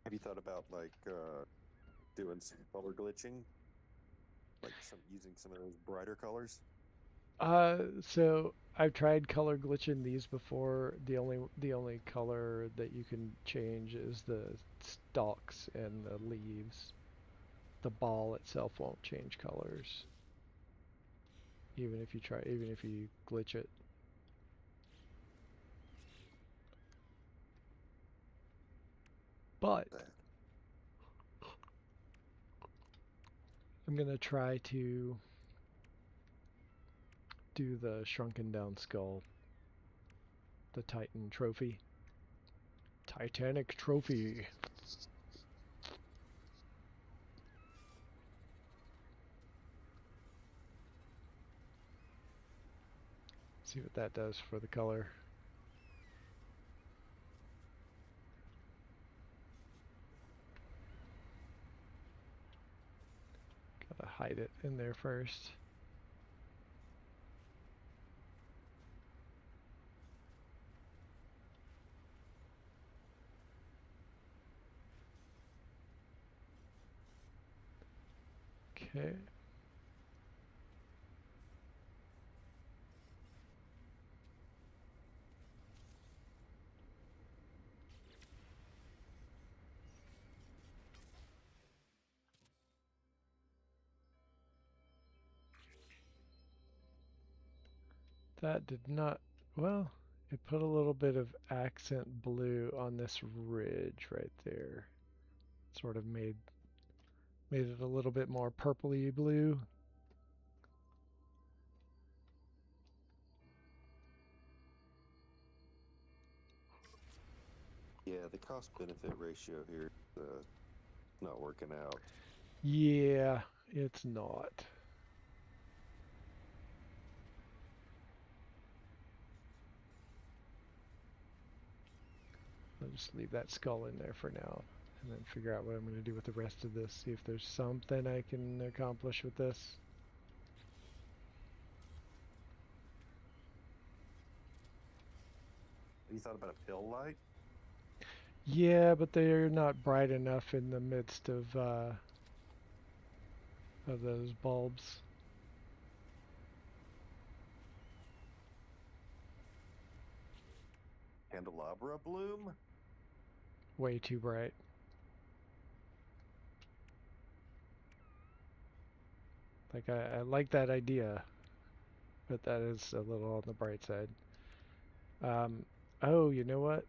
Have you thought about like doing some color glitching, like using some of those brighter colors? So I've tried color glitching these before. The only color that you can change is the stalks and the leaves. The ball itself won't change colors, even if you glitch it. But I'm gonna try to do the shrunken down skull, the Titan trophy. Titanic trophy. See what that does for the color. Gotta hide it in there first. Okay. That did not, well, It put a little bit of accent blue on this ridge right there. Sort of made it a little bit more purpley blue. Yeah, the cost benefit ratio here is not working out. Yeah, it's not. I'll just leave that skull in there for now and then figure out what I'm going to do with the rest of this. See if there's something I can accomplish with this. Have you thought about a pill light? Yeah, but they're not bright enough in the midst of those bulbs. Candelabra bloom? Way too bright. Like, I like that idea, but that is a little on the bright side. Oh, you know what?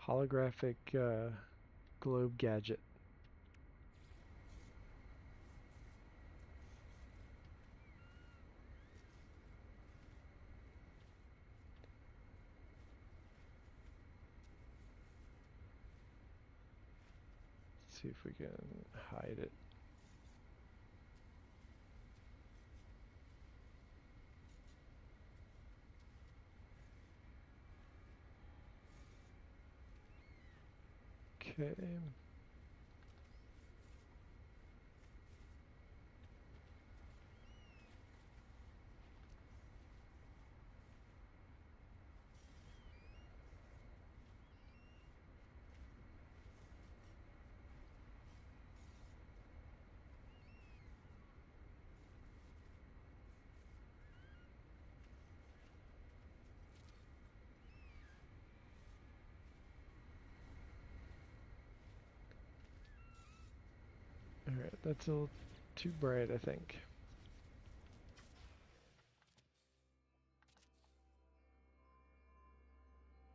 Holographic globe gadget. Let's see if we can hide it. Okay. Alright, that's a little too bright, I think.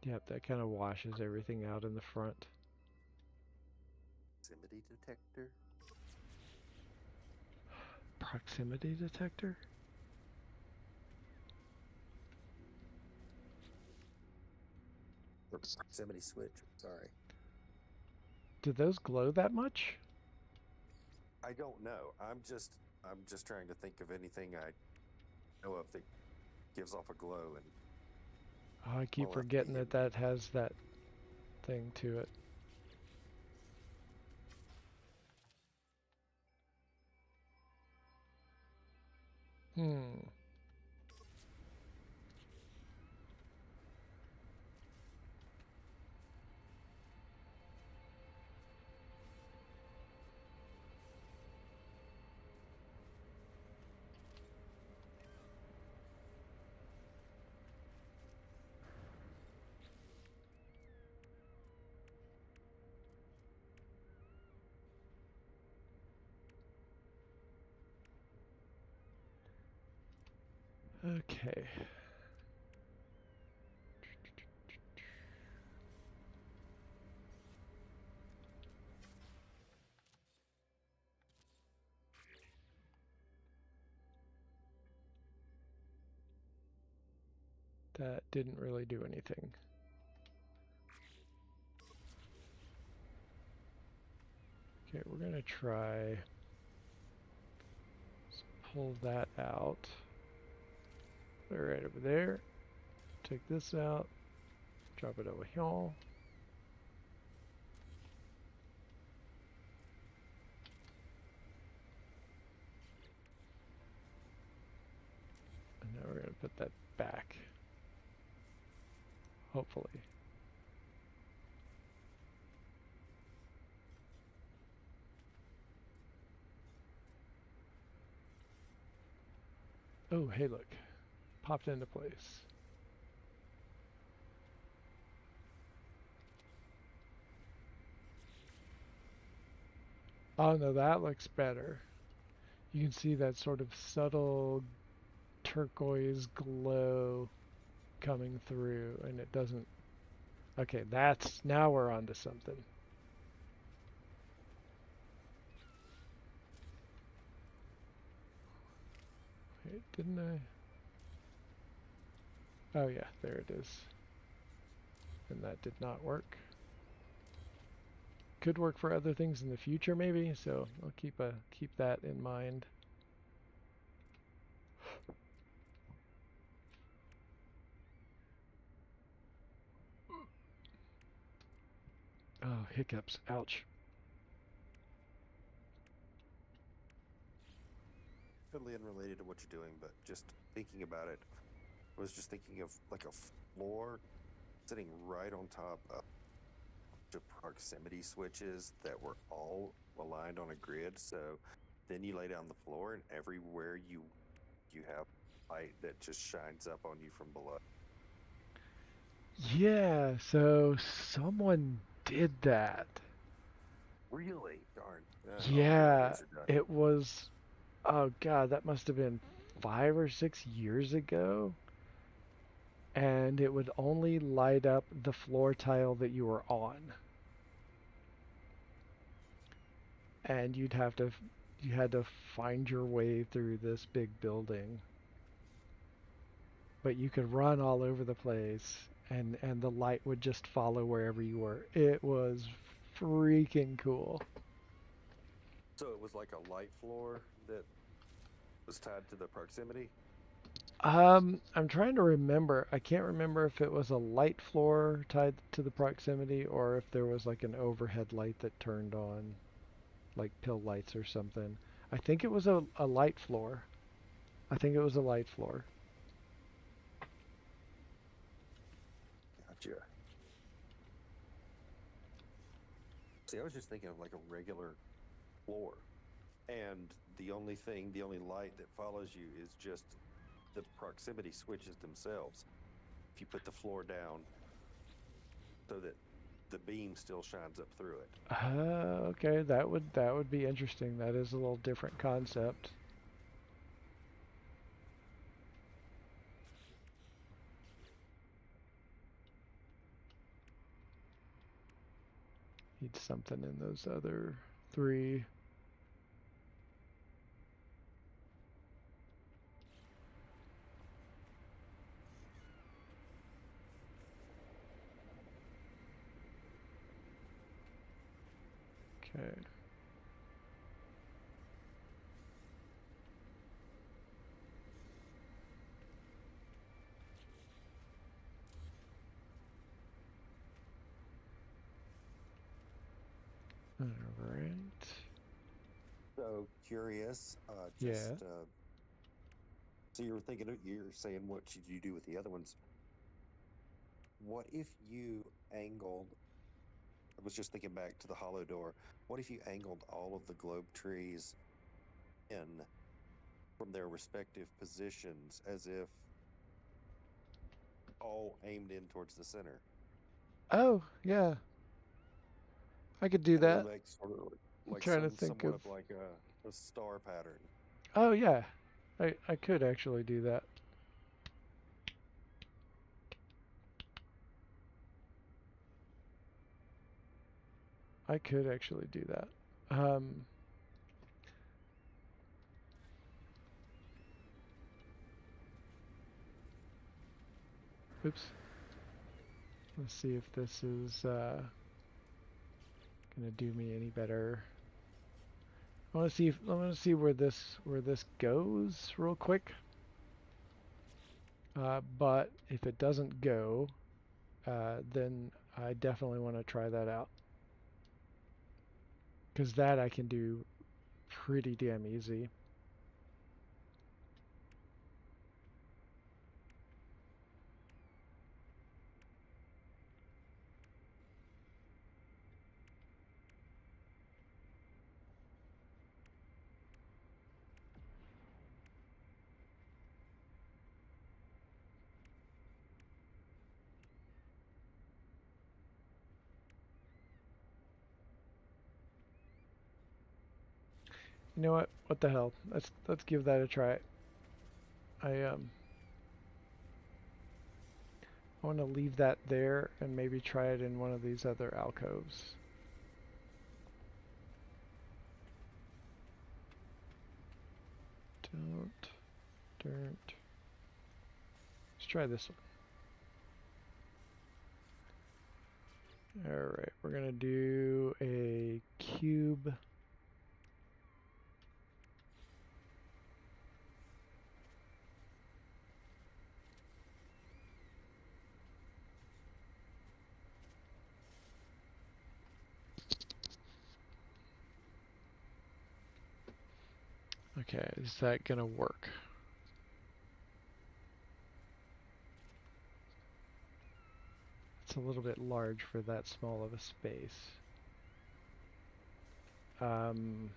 Yep, that kind of washes everything out in the front. Proximity detector? Proximity detector? Or proximity switch, sorry. Do those glow that much? I don't know. I'm just trying to think of anything I know of that gives off a glow, and Oh, I keep well enough to be forgetting that hidden. that has that thing to it. Hmm. Okay. That didn't really do anything. Okay, we're gonna try. Let's pull that out. Put it right over there. Take this out. Drop it over here. And now we're gonna put that back. Hopefully. Oh, hey, look. Popped into place. Oh, no, that looks better. You can see that sort of subtle turquoise glow coming through, and it doesn't. Okay, now we're onto something. Wait, didn't I? Oh yeah, there it is. And that did not work. Could work for other things in the future, maybe. So I'll keep that in mind. Oh, hiccups! Ouch. Totally unrelated to what you're doing, but just thinking about it, I was just thinking of like a floor sitting right on top of the proximity switches that were all aligned on a grid. So then you lay down the floor, and everywhere you have light that just shines up on you from below. Yeah, so someone did that. Really? Darn. All the good Yeah, ideas are done. it was. Oh god, that must have been 5 or 6 years ago. And it would only light up the floor tile that you were on. And you had to find your way through this big building. But you could run all over the place, and the light would just follow wherever you were. It was freaking cool. So it was like a light floor that was tied to the proximity. I'm trying to remember. I can't remember if it was a light floor tied to the proximity or if there was like an overhead light that turned on, like pill lights or something. I think it was a light floor. I think it was a light floor. Gotcha. See, I was just thinking of like a regular floor, and the only light that follows you is just the proximity switches themselves. If you put the floor down so that the beam still shines up through it. Okay, that would be interesting. That is a little different concept. Need something in those other three. Okay. All right. So curious, Yeah. so you're saying what should you do with the other ones? What if you angled? I was just thinking back to the hollow door. What if you angled all of the globe trees in from their respective positions as if all aimed in towards the center? Oh, yeah. I could do And it would that. make sort of I'm like trying to think somewhat of. of like a star pattern. Oh, yeah. I could actually do that. I could actually do that. Um, oops. Let's see if this is gonna do me any better. I want to see where this goes real quick. But if it doesn't go, then I definitely want to try that out. Because that I can do pretty damn easy. You know what? What the hell? Let's give that a try. I want to leave that there and maybe try it in one of these other alcoves. Don't. Let's try this one. Alright, we're gonna do a cube. Okay, is that gonna work? It's a little bit large for that small of a space. Do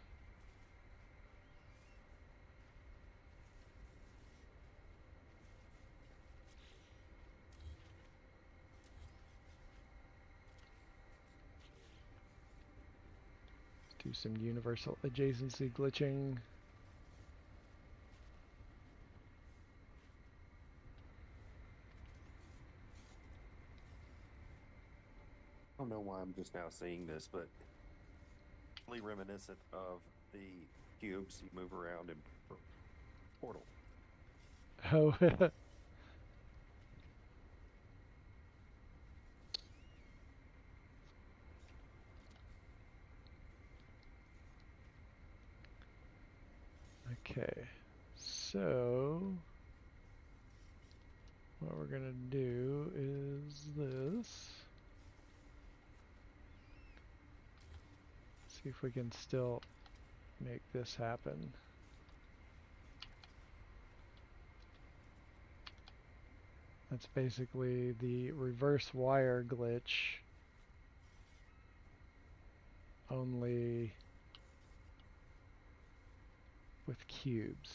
some universal adjacency glitching. I don't know why I'm just now seeing this, but really reminiscent of the cubes you move around in Portal. Oh, okay. So, what we're gonna do is this. See if we can still make this happen. That's basically the reverse wire glitch, only with cubes.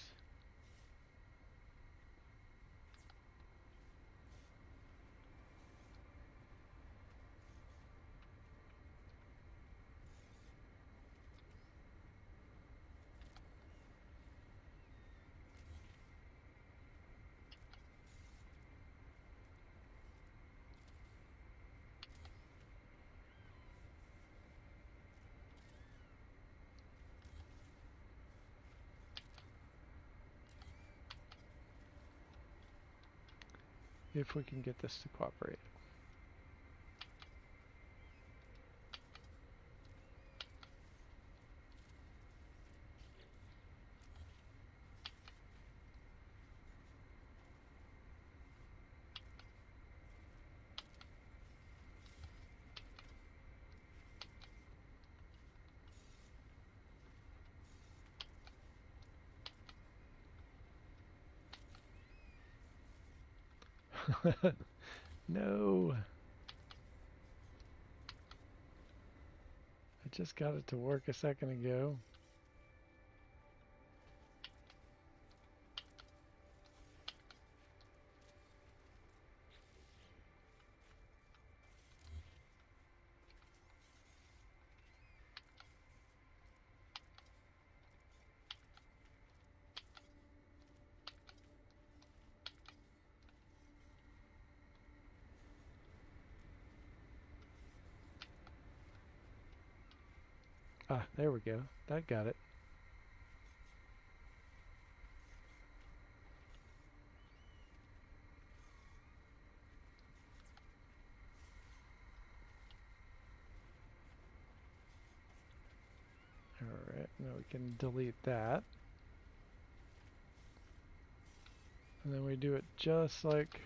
If we can get this to cooperate. No! I just got it to work a second ago. Ah, there we go. That got it. Alright, now we can delete that. And then we do it just like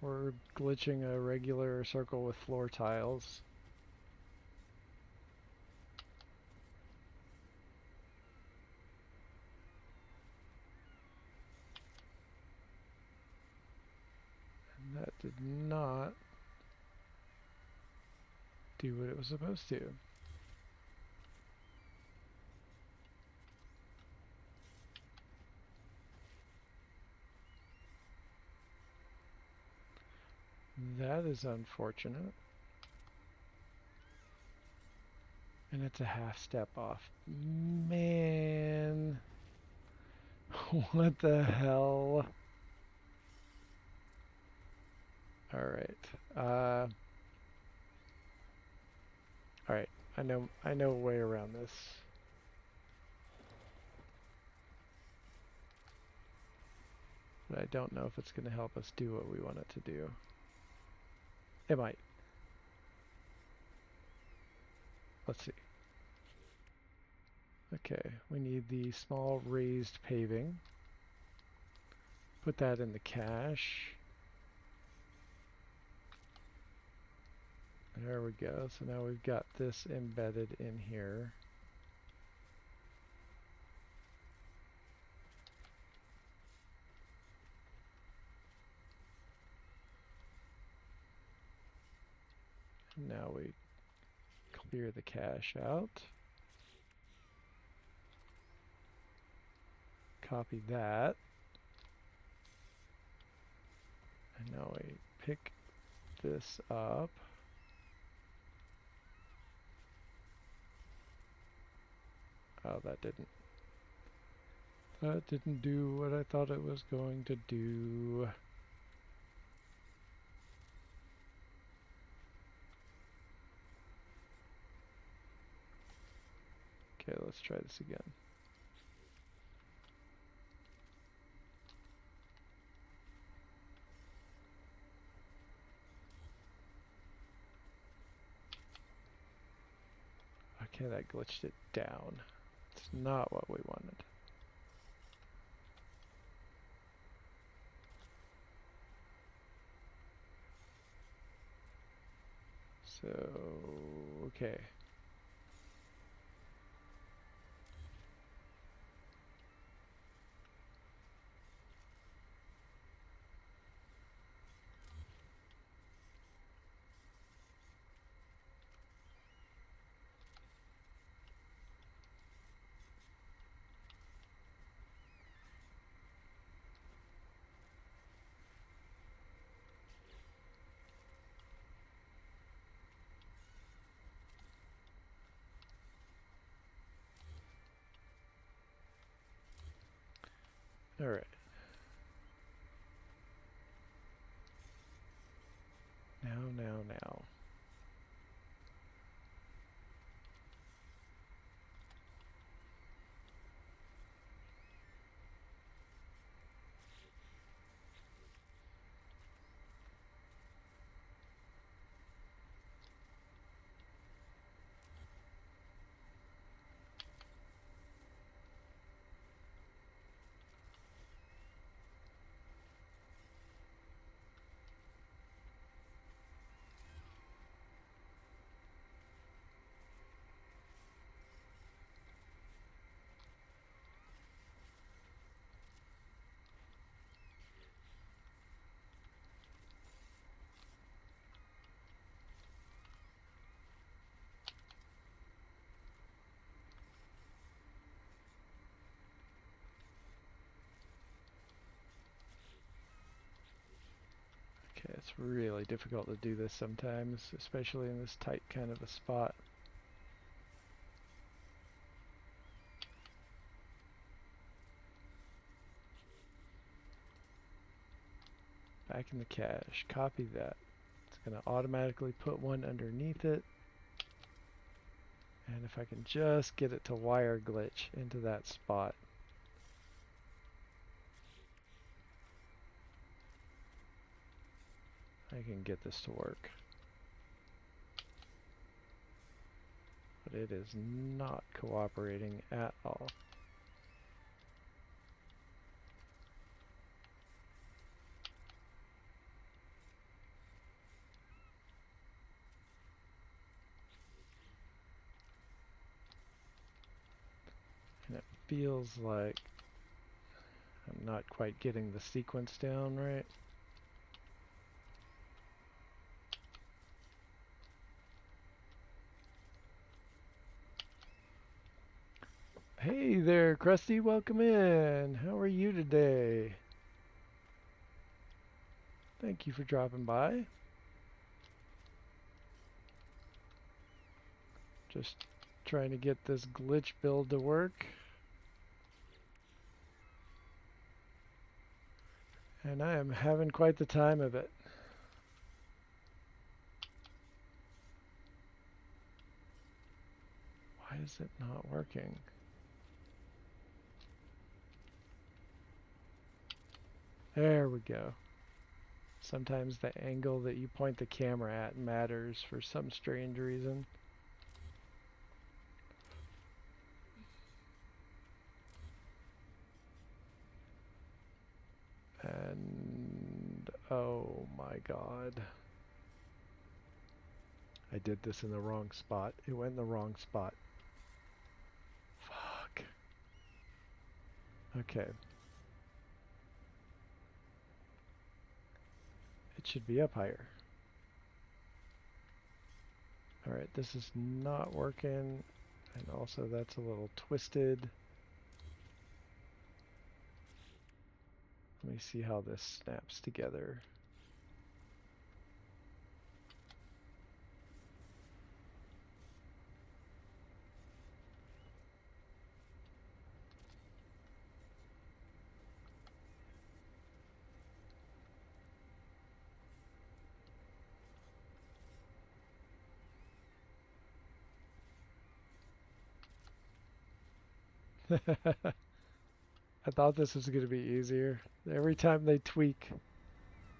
we're glitching a regular circle with floor tiles. And that did not do what it was supposed to. That is unfortunate. And it's a half step off. Man. What the hell? Alright. Alright. I know a way around this. But I don't know if it's going to help us do what we want it to do. It might. Let's see. Okay, we need the small raised paving. Put that in the cache. There we go. So now we've got this embedded in here. Now we clear the cache out. Copy that. And now we pick this up. Oh, that didn't do what I thought it was going to do. Okay, let's try this again. Okay, that glitched it down. It's not what we wanted. So, okay. All right. Now. Okay, it's really difficult to do this sometimes, especially in this tight kind of a spot. Back in the cache, copy that. It's going to automatically put one underneath it. And if I can just get it to wire glitch into that spot. I can get this to work. But it is not cooperating at all. And it feels like I'm not quite getting the sequence down right. Hey there, Krusty, welcome in. How are you today? Thank you for dropping by. Just trying to get this glitch build to work. And I am having quite the time of it. Why is it not working? There we go. Sometimes the angle that you point the camera at matters for some strange reason. And oh my god. I did this in the wrong spot. It went in the wrong spot. Fuck. Okay. It should be up higher. Alright, this is not working. And also that's a little twisted. Let me see how this snaps together. I thought this was going to be easier. Every time they tweak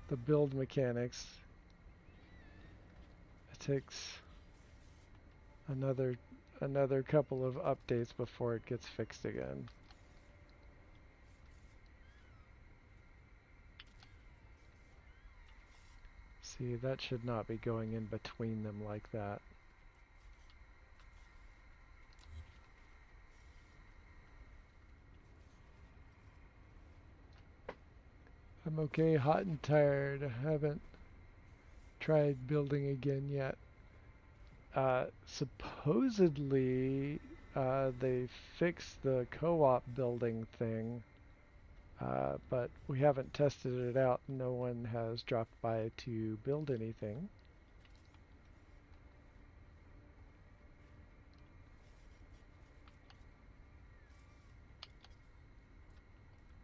the build mechanics, it takes another couple of updates before it gets fixed again. See, that should not be going in between them like that. I'm okay, hot and tired. I haven't tried building again yet. Supposedly, they fixed the co-op building thing, but we haven't tested it out. No one has dropped by to build anything.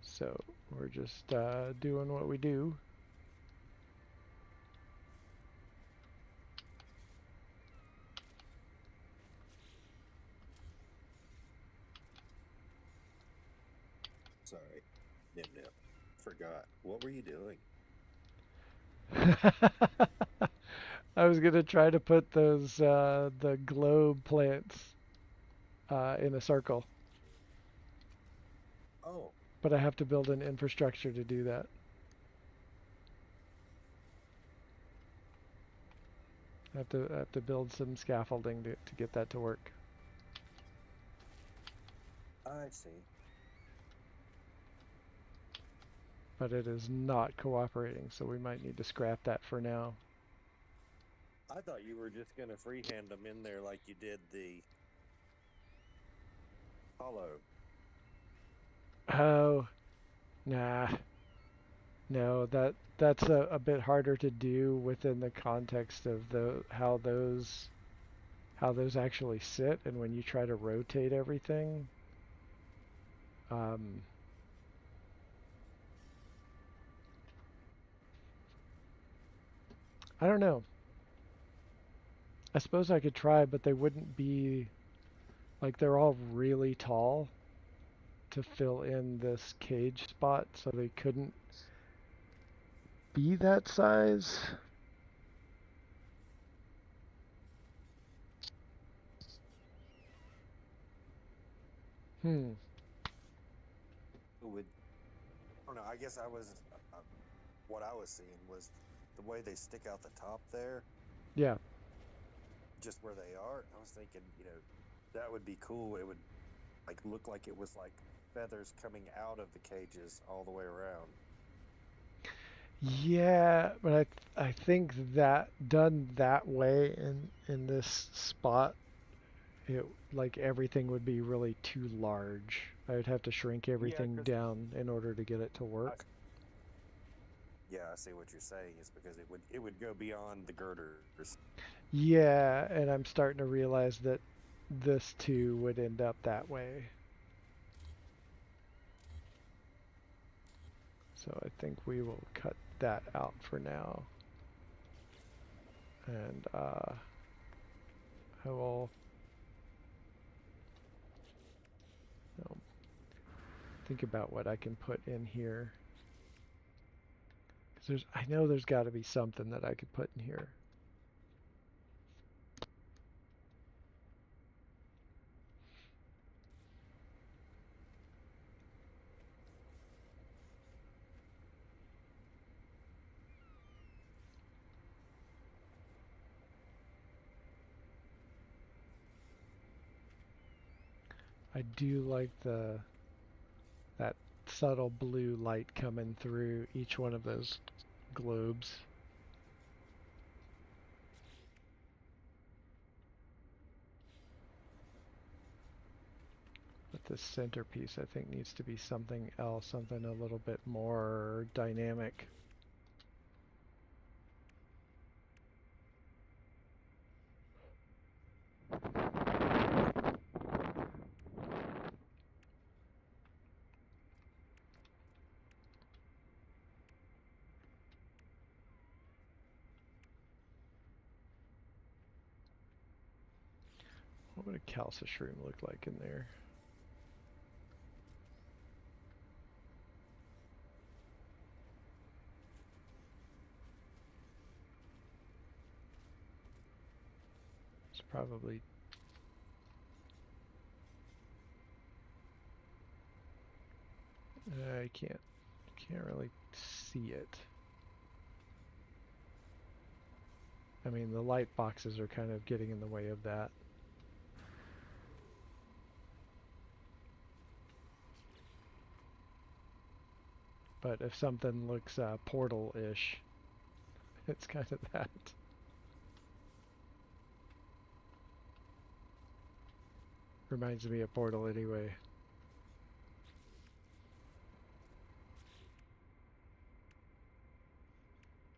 So we're just doing what we do. Sorry, Nip Nip. Forgot. What were you doing? I was gonna try to put those the globe plants in a circle, Oh, but I have to build an infrastructure to do that. I have to build some scaffolding to get that to work. I see. But it is not cooperating, so we might need to scrap that for now. I thought you were just gonna freehand them in there like you did the hollow. Oh, nah. No, that's a bit harder to do within the context of how those actually sit, and when you try to rotate everything, um, I don't know. I suppose I could try, but they wouldn't be like they're all really tall to fill in this cage spot, so they couldn't be that size. Hmm. Would I don't know. I guess I was what I was seeing was the way they stick out the top there, Yeah. just where they are. I was thinking, that would be cool. It would look like it was like feathers coming out of the cages all the way around. Yeah, but I think that done that way in this spot, it like everything would be really too large. I would have to shrink Yeah, everything 'cause down in order to get it to I, work. yeah, I see what you're saying. Is because it would go beyond the girders. Yeah, and I'm starting to realize that this too would end up that way. So I think we will cut that out for now. And I will think about what I can put in here. Because I know there's got to be something that I could put in here. I do like that subtle blue light coming through each one of those globes. But this centerpiece I think needs to be something else, something a little bit more dynamic. What would a calcishroom look like in there? It's probably I can't really see it. I mean, the light boxes are kind of getting in the way of that. But if something looks portal-ish, it's kind of that. Reminds me of Portal anyway.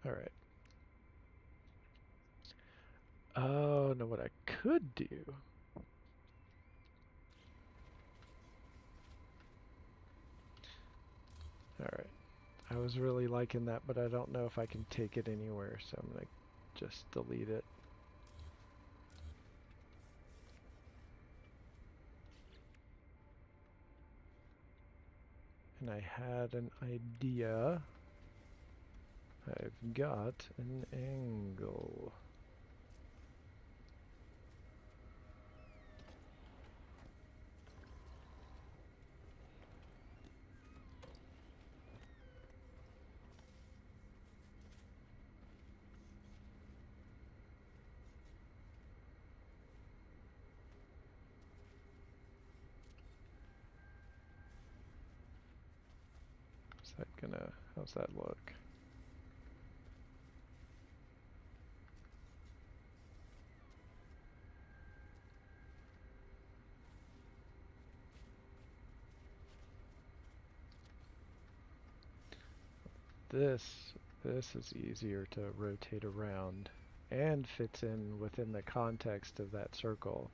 Alright. Oh, no, what I could do. Alright. I was really liking that, but I don't know if I can take it anywhere, so I'm going to just delete it. And I had an idea. I've got an angle. How's that look? This is easier to rotate around and fits in within the context of that circle.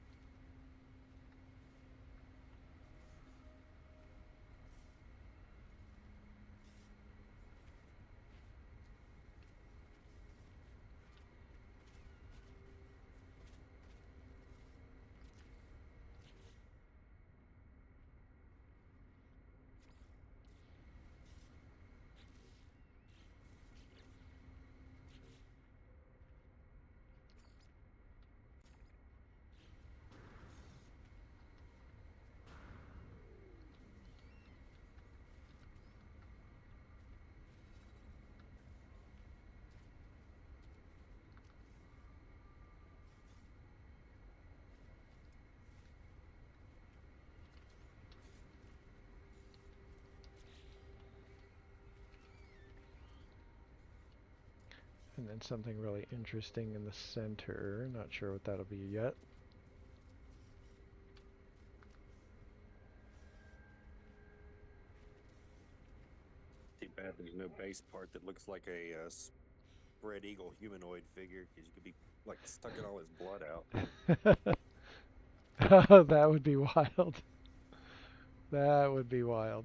And then something really interesting in the center. Not sure what that'll be yet. Too bad there's no base part that looks like a spread eagle humanoid figure, because you could be like sucking all his blood out. Oh, that would be wild. That would be wild.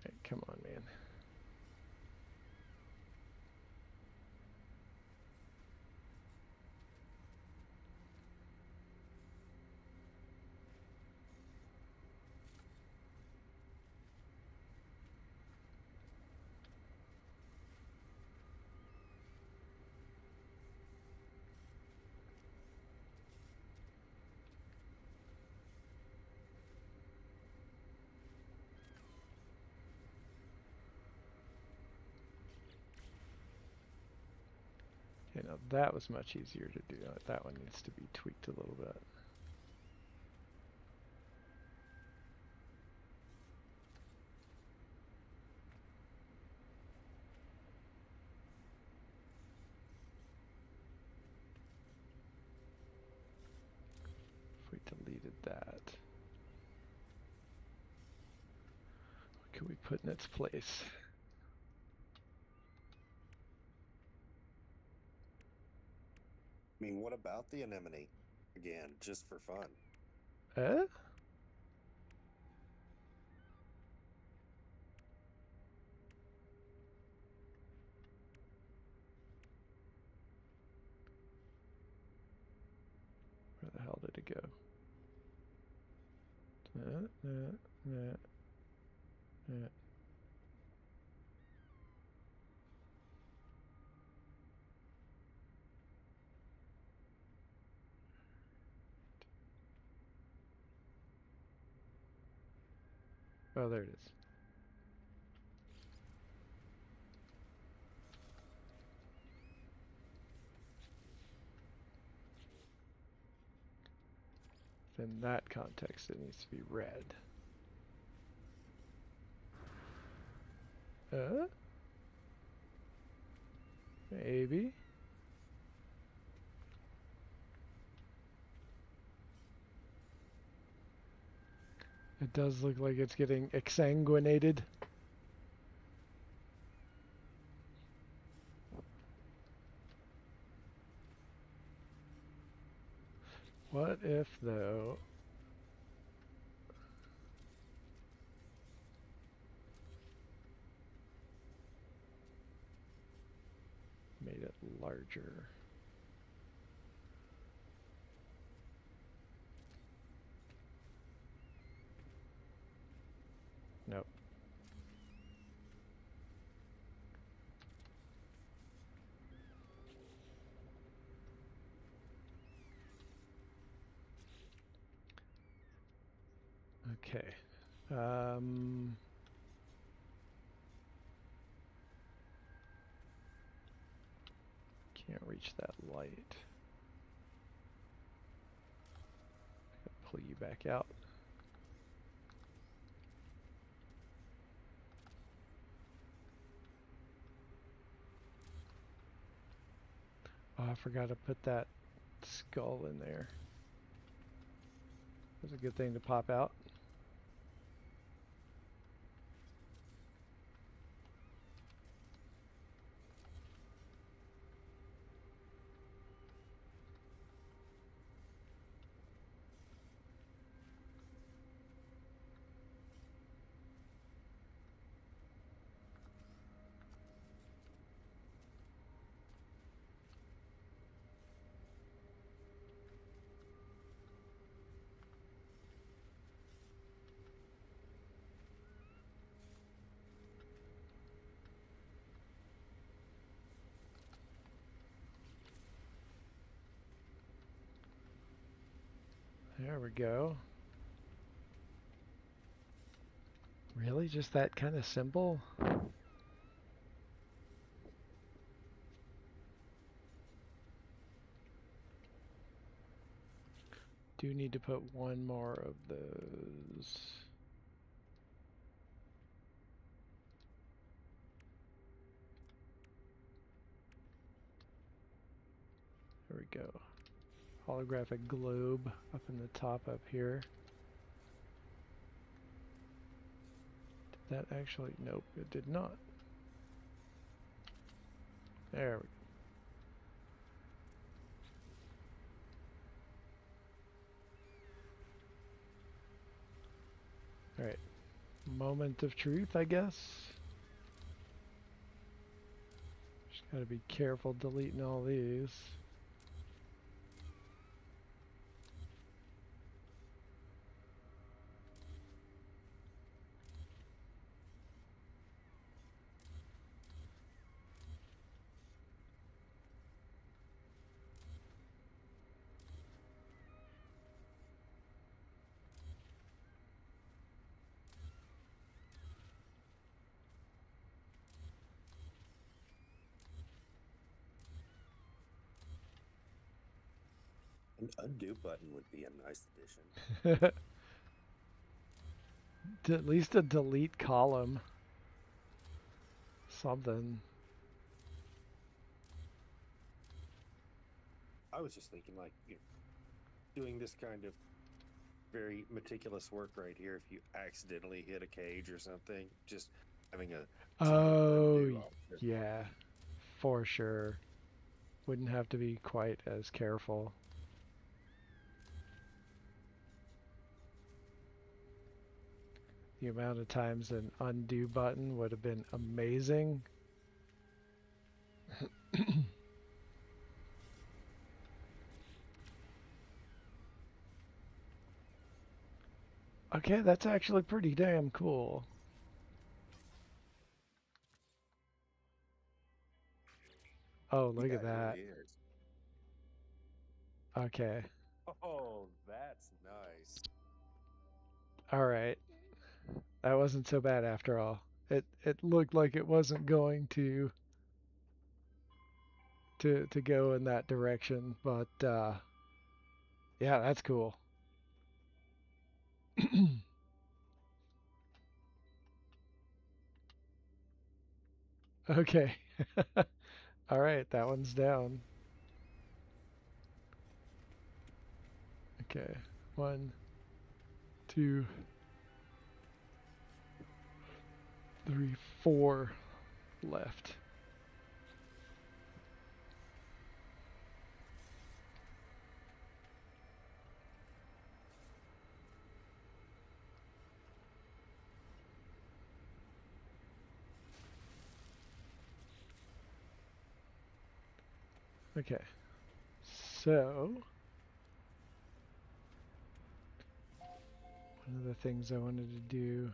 Hey, come on, man. Okay, now that was much easier to do. That one needs to be tweaked a little bit. If we deleted that, what could we put in its place? I mean, what about the anemone? Again, just for fun. Eh? Where the hell did it go? Oh, there it is. In that context, it needs to be red. Maybe. It does look like it's getting exsanguinated. What if, though, made it larger? Nope. Okay. Can't reach that light. Pull you back out. Oh, I forgot to put that skull in there. That's a good thing to pop out. There we go. Really? Just that kind of simple? Do need to put one more of those. we go. Holographic globe up in the top up here. Did that actually? Nope, it did not. There we go. Alright. Moment of truth, I guess. Just gotta be careful deleting all these. An undo button would be a nice addition. At least a delete column. Something. I was just thinking, like, doing this kind of very meticulous work right here. If you accidentally hit a cage or something, just having a Oh, option. yeah. For sure. Wouldn't have to be quite as careful. The amount of times an undo button would have been amazing. Okay, that's actually pretty damn cool. Oh, look at It that. really is. Okay. Oh, that's nice. All right. That wasn't so bad after all. It looked like it wasn't going to go in that direction, but yeah, that's cool. Okay. All right, that one's down. Okay. 1, 2, 3, 4 left. Okay. So, one of the things I wanted to do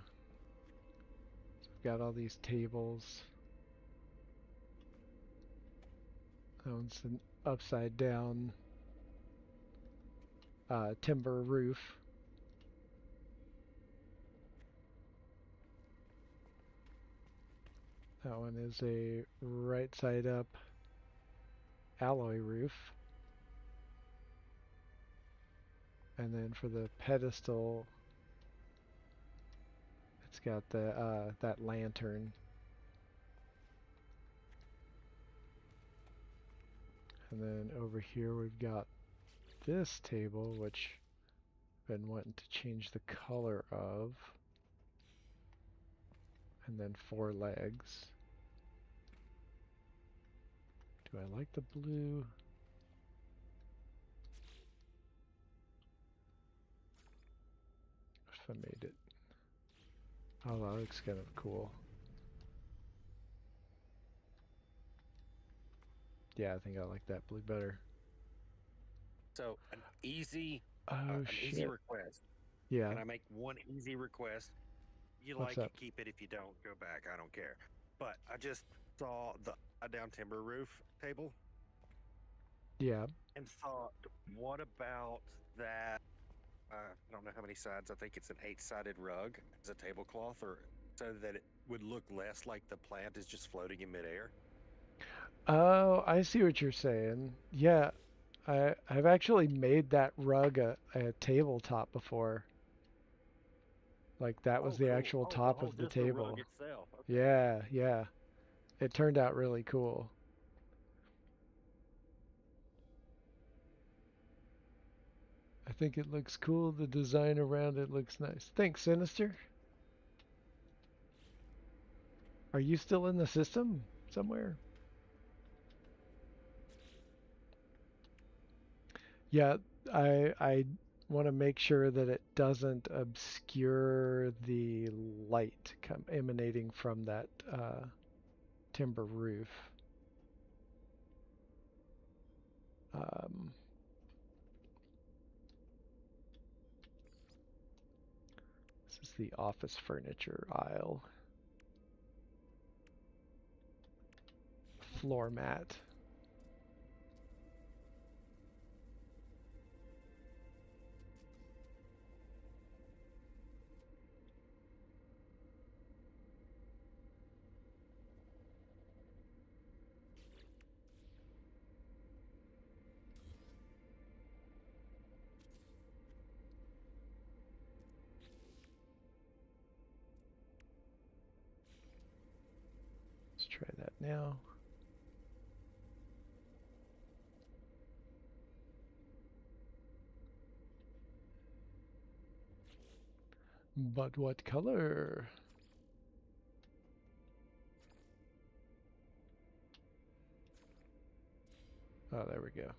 is I've got all these tables. That one's an upside down timber roof. That one is a right side up alloy roof. And then for the pedestal, it's got the that lantern. And then over here we've got this table, which I've been wanting to change the color of. And then 4 legs. Do I like the blue? If I made it. Oh, that looks kind of cool. Yeah, I think I like that blue better. So an easy Oh, shit. request. Yeah. Can I make one easy request? You What's like up? it, keep it. If you don't, go back. I don't care. But I just saw the down timber roof table Yeah. and thought, what about that? I don't know how many sides. I think it's an 8-sided rug as a tablecloth, or so that it would look less like the plant is just floating in midair. Oh, I see what you're saying. Yeah, I've actually made that rug a tabletop before. Like that was Oh, the cool. actual Oh, the top whole of the just the rug table. itself. Okay. Yeah, yeah. It turned out really cool. think it looks cool. The design around it looks nice. Thanks, Sinister. Are you still in the system somewhere? Yeah, I want to make sure that it doesn't obscure the light emanating from that timber roof. Um, this is the office furniture aisle. Floor mat. Let's try that now. But what color? Oh, there we go.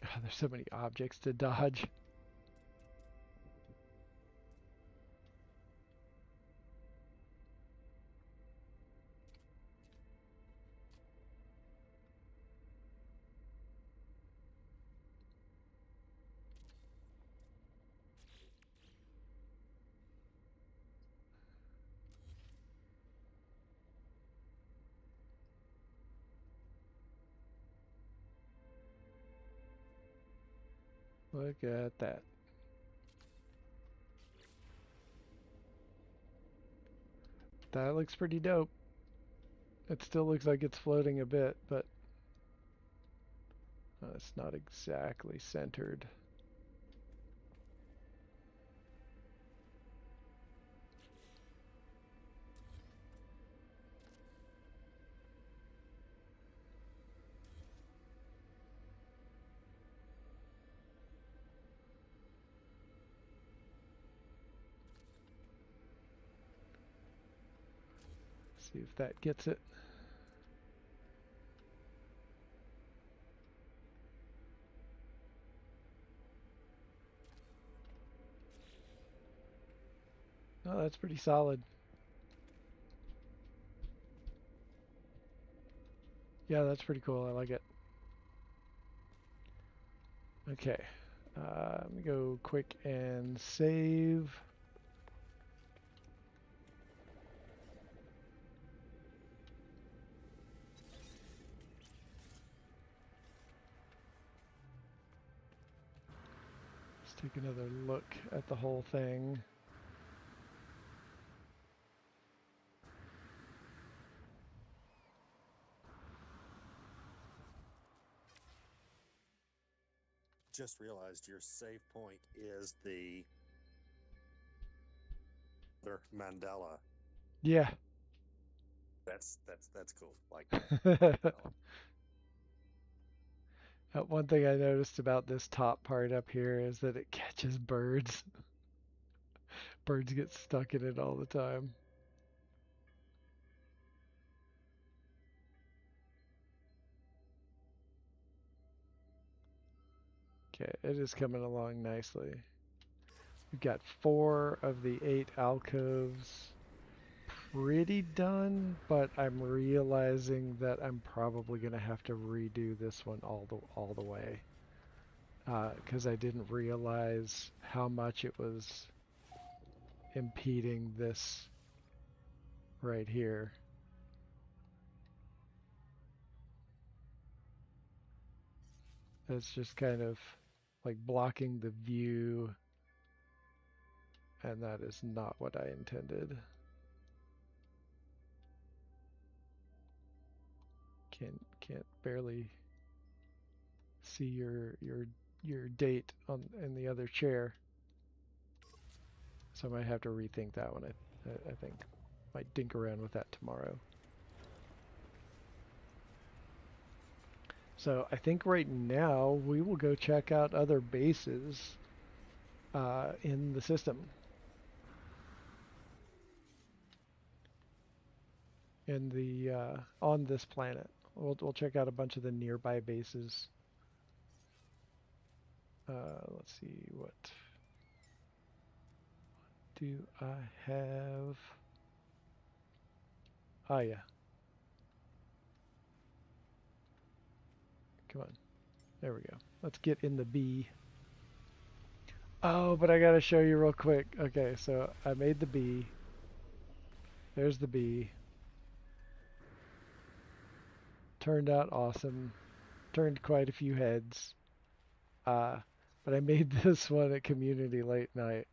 Oh, there's so many objects to dodge. Look at that. That looks pretty dope. It still looks like it's floating a bit, but it's not exactly centered. See if that gets it. Oh, that's pretty solid. Yeah, that's pretty cool. I like it. Okay. Let me go quick and save. Let's take another look at the whole thing. Just realized your save point is the mandala. Yeah. That's cool. Like that. One thing I noticed about this top part up here is that it catches birds. Birds get stuck in it all the time. Okay, it is coming along nicely. We've got 4 of the 8 alcoves pretty done, but I'm realizing that I'm probably going to have to redo this one all the way. Because I didn't realize how much it was impeding this right here. It's just kind of like blocking the view, and that is not what I intended. Can't barely see your date on in the other chair. So I might have to rethink that one. I think might dink around with that tomorrow. So I think right now we will go check out other bases in the system. In the on this planet. We'll check out a bunch of the nearby bases. Let's see, what do I have? Oh yeah. Come on. There we go. Let's get in the B. Oh, but I gotta show you real quick. Okay, so I made the B. There's the B. Turned out awesome. Turned quite a few heads. But I made this one at community late night.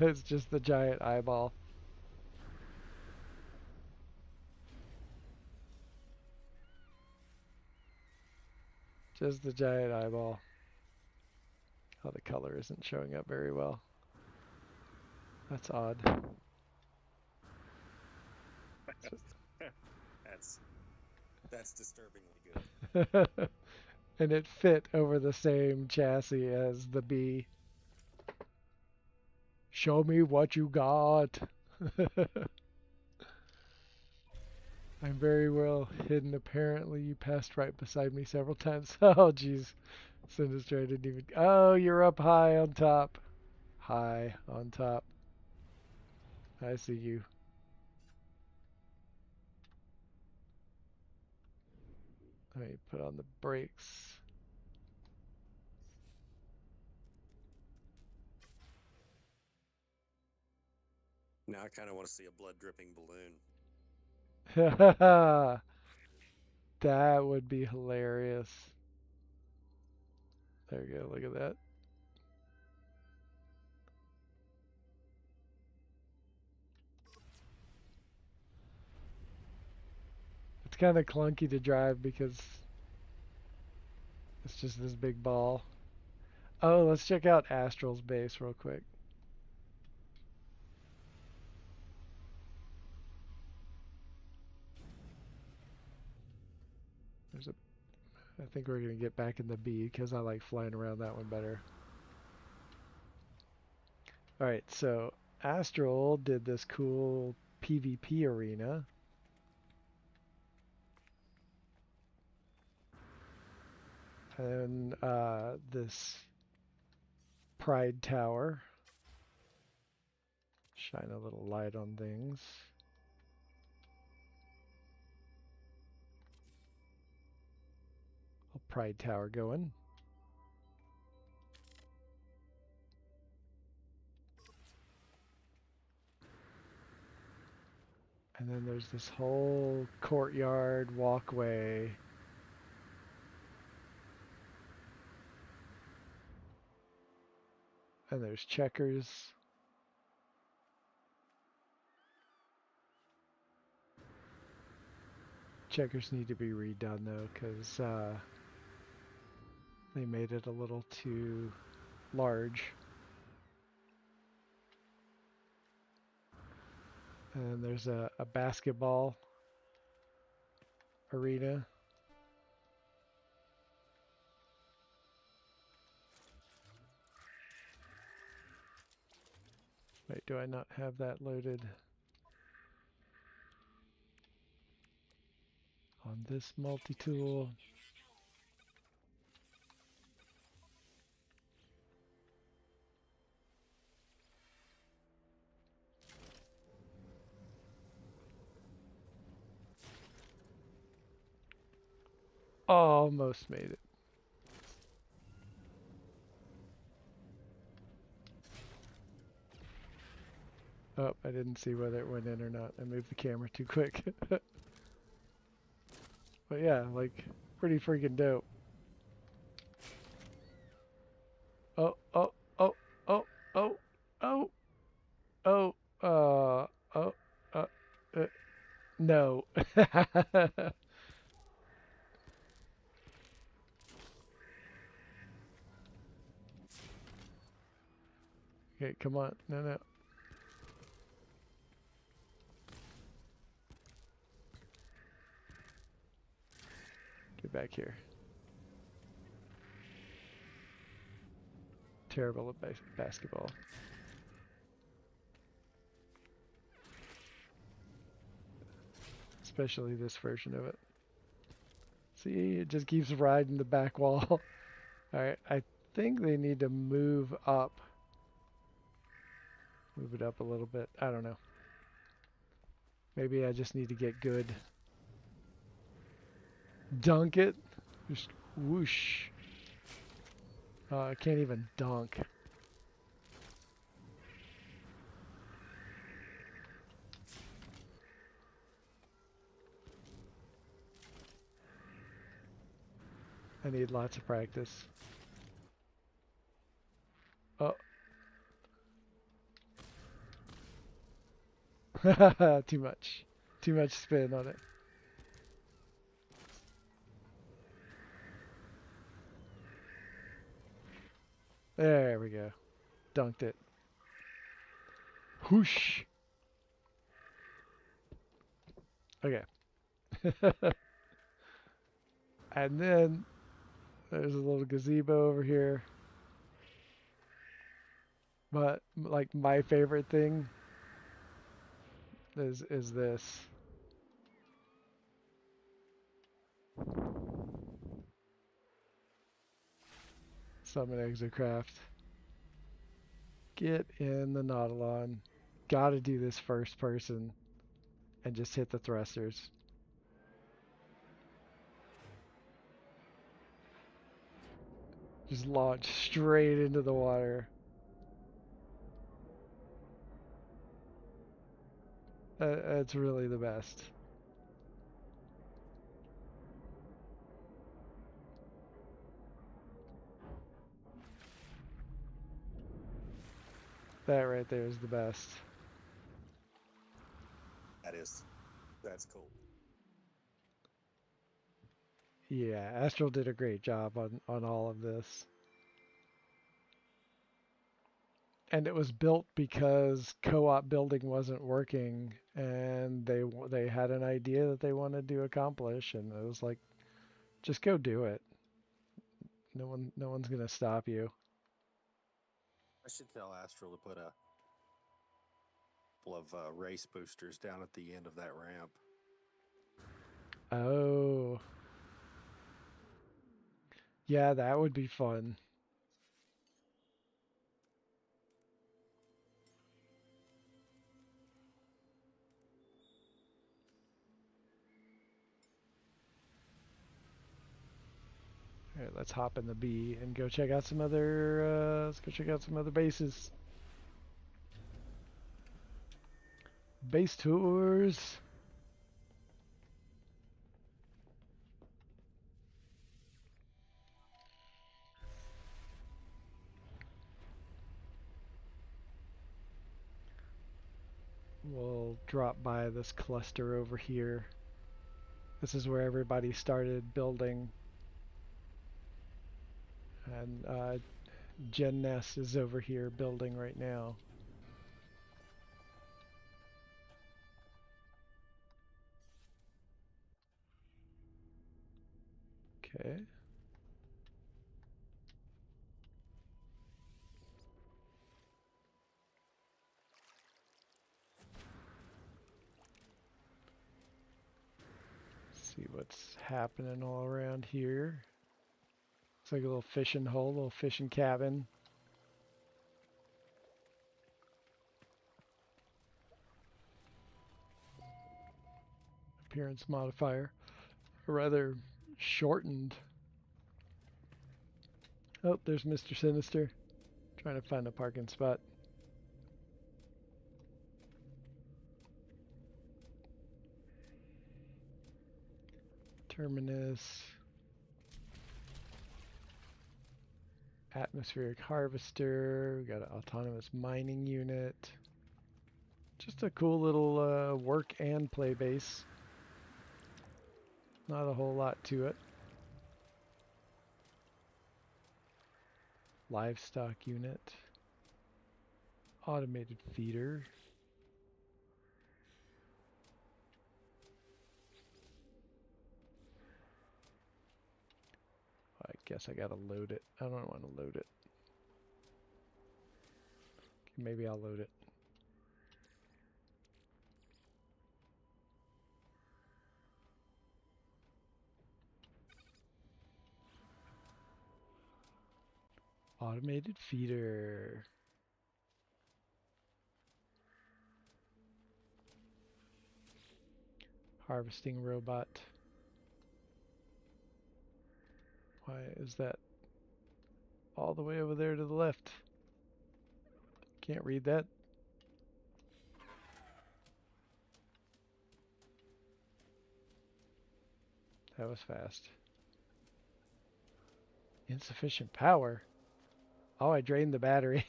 It's just the giant eyeball. Just the giant eyeball. Oh, the color isn't showing up very well. That's odd. That's disturbingly good. And it fit over the same chassis as the B. Show me what you got. I'm very well hidden. Apparently, you passed right beside me several times. Oh, jeez. Sinister, I didn't even... Oh, you're up high on top. High on top. I see you. Let me put on the brakes. Now I kind of want to see a blood dripping balloon. That would be hilarious. There we go. Look at that. It's kind of clunky to drive because it's just this big ball. Oh, let's check out Astral's base real quick. There's a... I think we're going to get back in the B because I like flying around that one better. Alright, so Astral did this cool PvP arena. And this Pride Tower. Shine a little light on things. Pride Tower going. And then there's this whole courtyard walkway. And there's checkers. Checkers need to be redone though, because they made it a little too large. And there's a basketball arena. Wait, do I not have that loaded on this multi-tool? Almost made it. Oh, I didn't see whether it went in or not. I moved the camera too quick. But yeah, like, pretty freaking dope. oh, oh, oh, oh, oh, oh, oh, oh, uh, uh, no. Okay, come on. No, no. Get back here. Terrible at basketball. Especially this version of it. See, it just keeps riding the back wall. Alright, I think they need to move up. Move it up a little bit. I don't know. Maybe I just need to get good. Dunk it. Just whoosh. I can't even dunk. I need lots of practice. Oh. Too much. Too much spin on it. There we go. Dunked it. Whoosh. Okay. And then there's a little gazebo over here. But like my favorite thing is this. Summon Exocraft. Get in the Nautilon. Gotta do this first person and just hit the thrusters. Just launch straight into the water. That's really the best. That right there is the best. That's cool. Yeah, Astral did a great job on all of this. And it was built because co-op building wasn't working, and they had an idea that they wanted to accomplish, and it was like, just go do it. No one's gonna stop you. I should tell Astral to put a couple of race boosters down at the end of that ramp. Oh. Yeah, that would be fun. All right, let's hop in the B and go check out some other. Let's go check out some other bases. Base tours. We'll drop by this cluster over here. This is where everybody started building. And Gen Ness is over here building right now. Okay. See what's happening all around here. Looks like a little fishing hole, a little fishing cabin. Appearance modifier. A rather shortened. Oh, there's Mr. Sinister. Trying to find a parking spot. Terminus. Atmospheric harvester. We got an autonomous mining unit. Just a cool little work and play base. Not a whole lot to it. Livestock unit. Automated feeder. I guess I gotta load it. I don't want to load it. Maybe I'll load it. Automated feeder. Harvesting robot. Why is that all the way over there to the left? Can't read that. That was fast. Insufficient power? Oh, I drained the battery.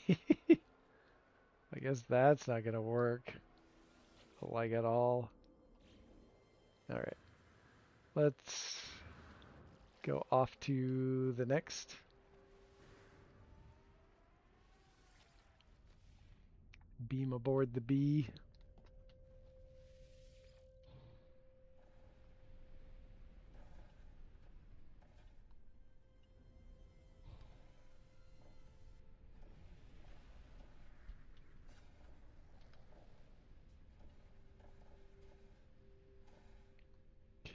I guess that's not gonna work. Like at all. Alright. Let's go off to the next. Beam aboard the bee.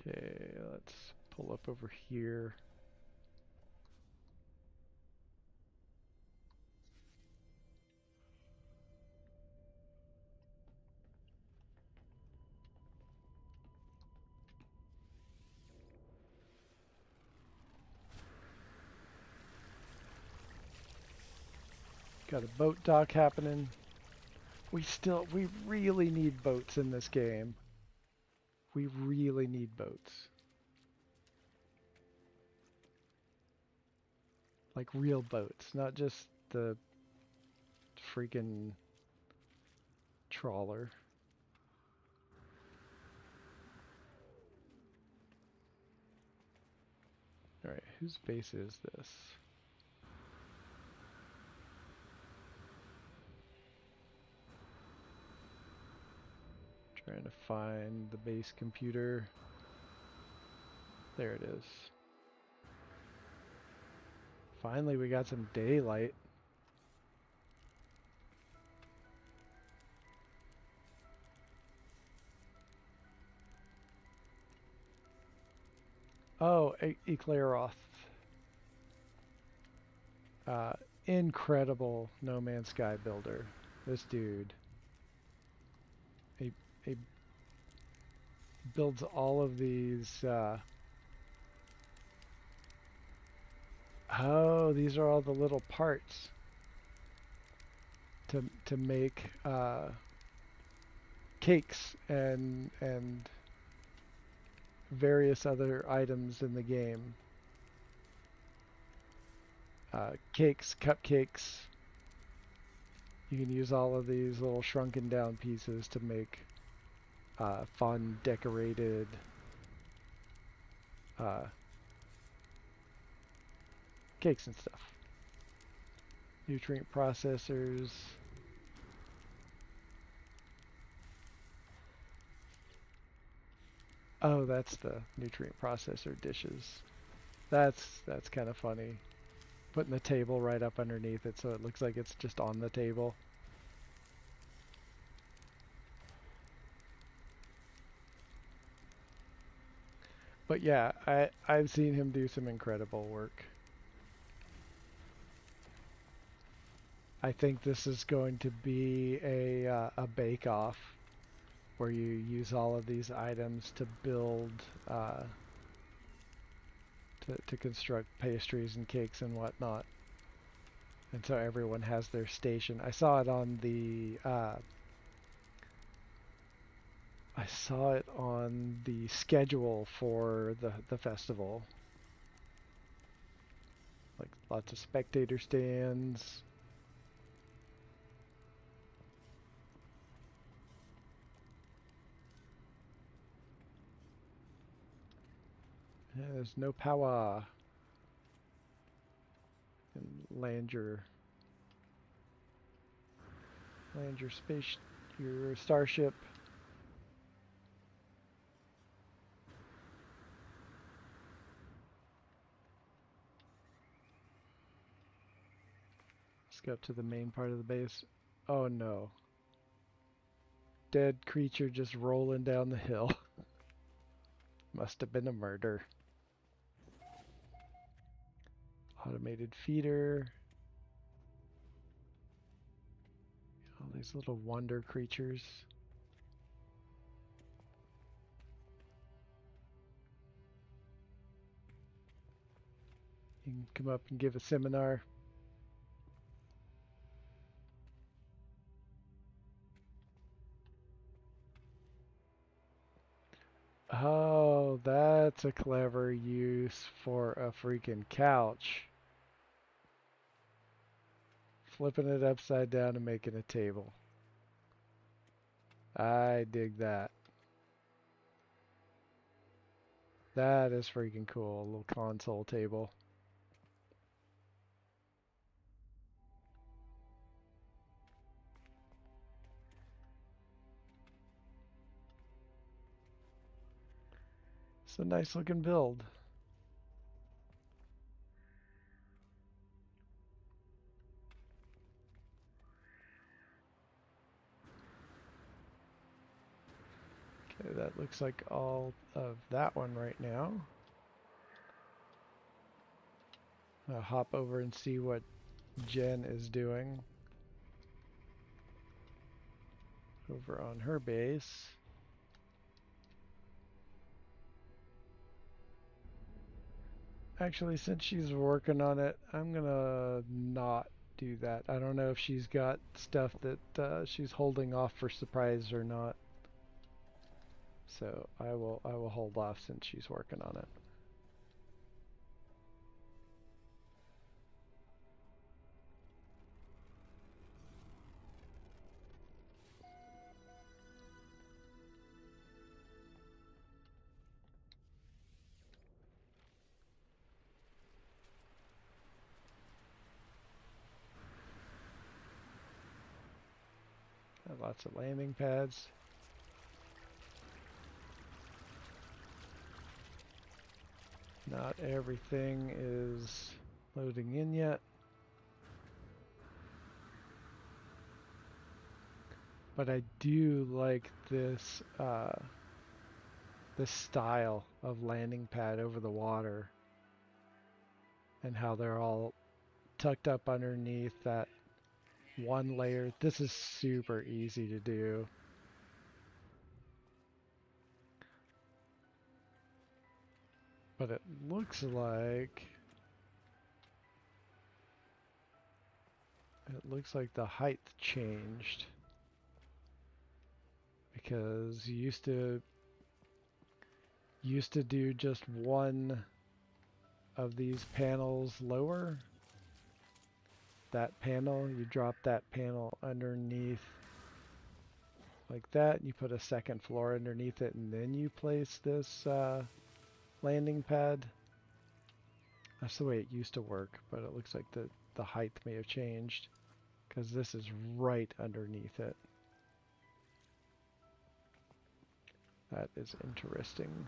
Okay, let's pull up over here. Got a boat dock happening. We really need boats in this game. We really need boats. Like real boats, not just the freaking trawler. Alright, whose base is this? Trying to find the base computer. There it is. Finally, we got some daylight. Oh, Eclairoth. Incredible No Man's Sky builder. This dude. He builds all of these. Oh, these are all the little parts to make cakes and various other items in the game. Cakes, cupcakes. You can use all of these little shrunken down pieces to make fun, decorated cakes and stuff. Nutrient processors. Oh, that's the nutrient processor dishes. That's kind of funny. Putting the table right up underneath it so it looks like it's just on the table. But yeah, I've seen him do some incredible work. I think this is going to be a bake-off where you use all of these items to build, to construct pastries and cakes and whatnot. And so everyone has their station. I saw it on the schedule for the festival. Like lots of spectator stands. Yeah, there's no power. And land your space, your starship. Let's go up to the main part of the base. Oh no. Dead creature just rolling down the hill. Must have been a murder. Automated feeder. All these little wonder creatures. You can come up and give a seminar. Oh, that's a clever use for a freaking couch. Flipping it upside down and making a table. I dig that. That is freaking cool. A little console table. It's a nice looking build. Okay, that looks like all of that one right now. I'll hop over and see what Jen is doing over on her base. Actually, since she's working on it, I'm gonna not do that. I don't know if she's got stuff that she's holding off for surprise or not. So I will hold off since she's working on it. Got lots of landing pads. Not everything is loading in yet. But I do like this this style of landing pad over the water and how they're all tucked up underneath that one layer. This is super easy to do. But it looks like the height changed because you used to do just one of these panels lower. That panel, you drop that panel underneath like that. You put a second floor underneath it, and then you place this landing pad. That's the way it used to work, but it looks like the height may have changed because this is right underneath it. That is interesting.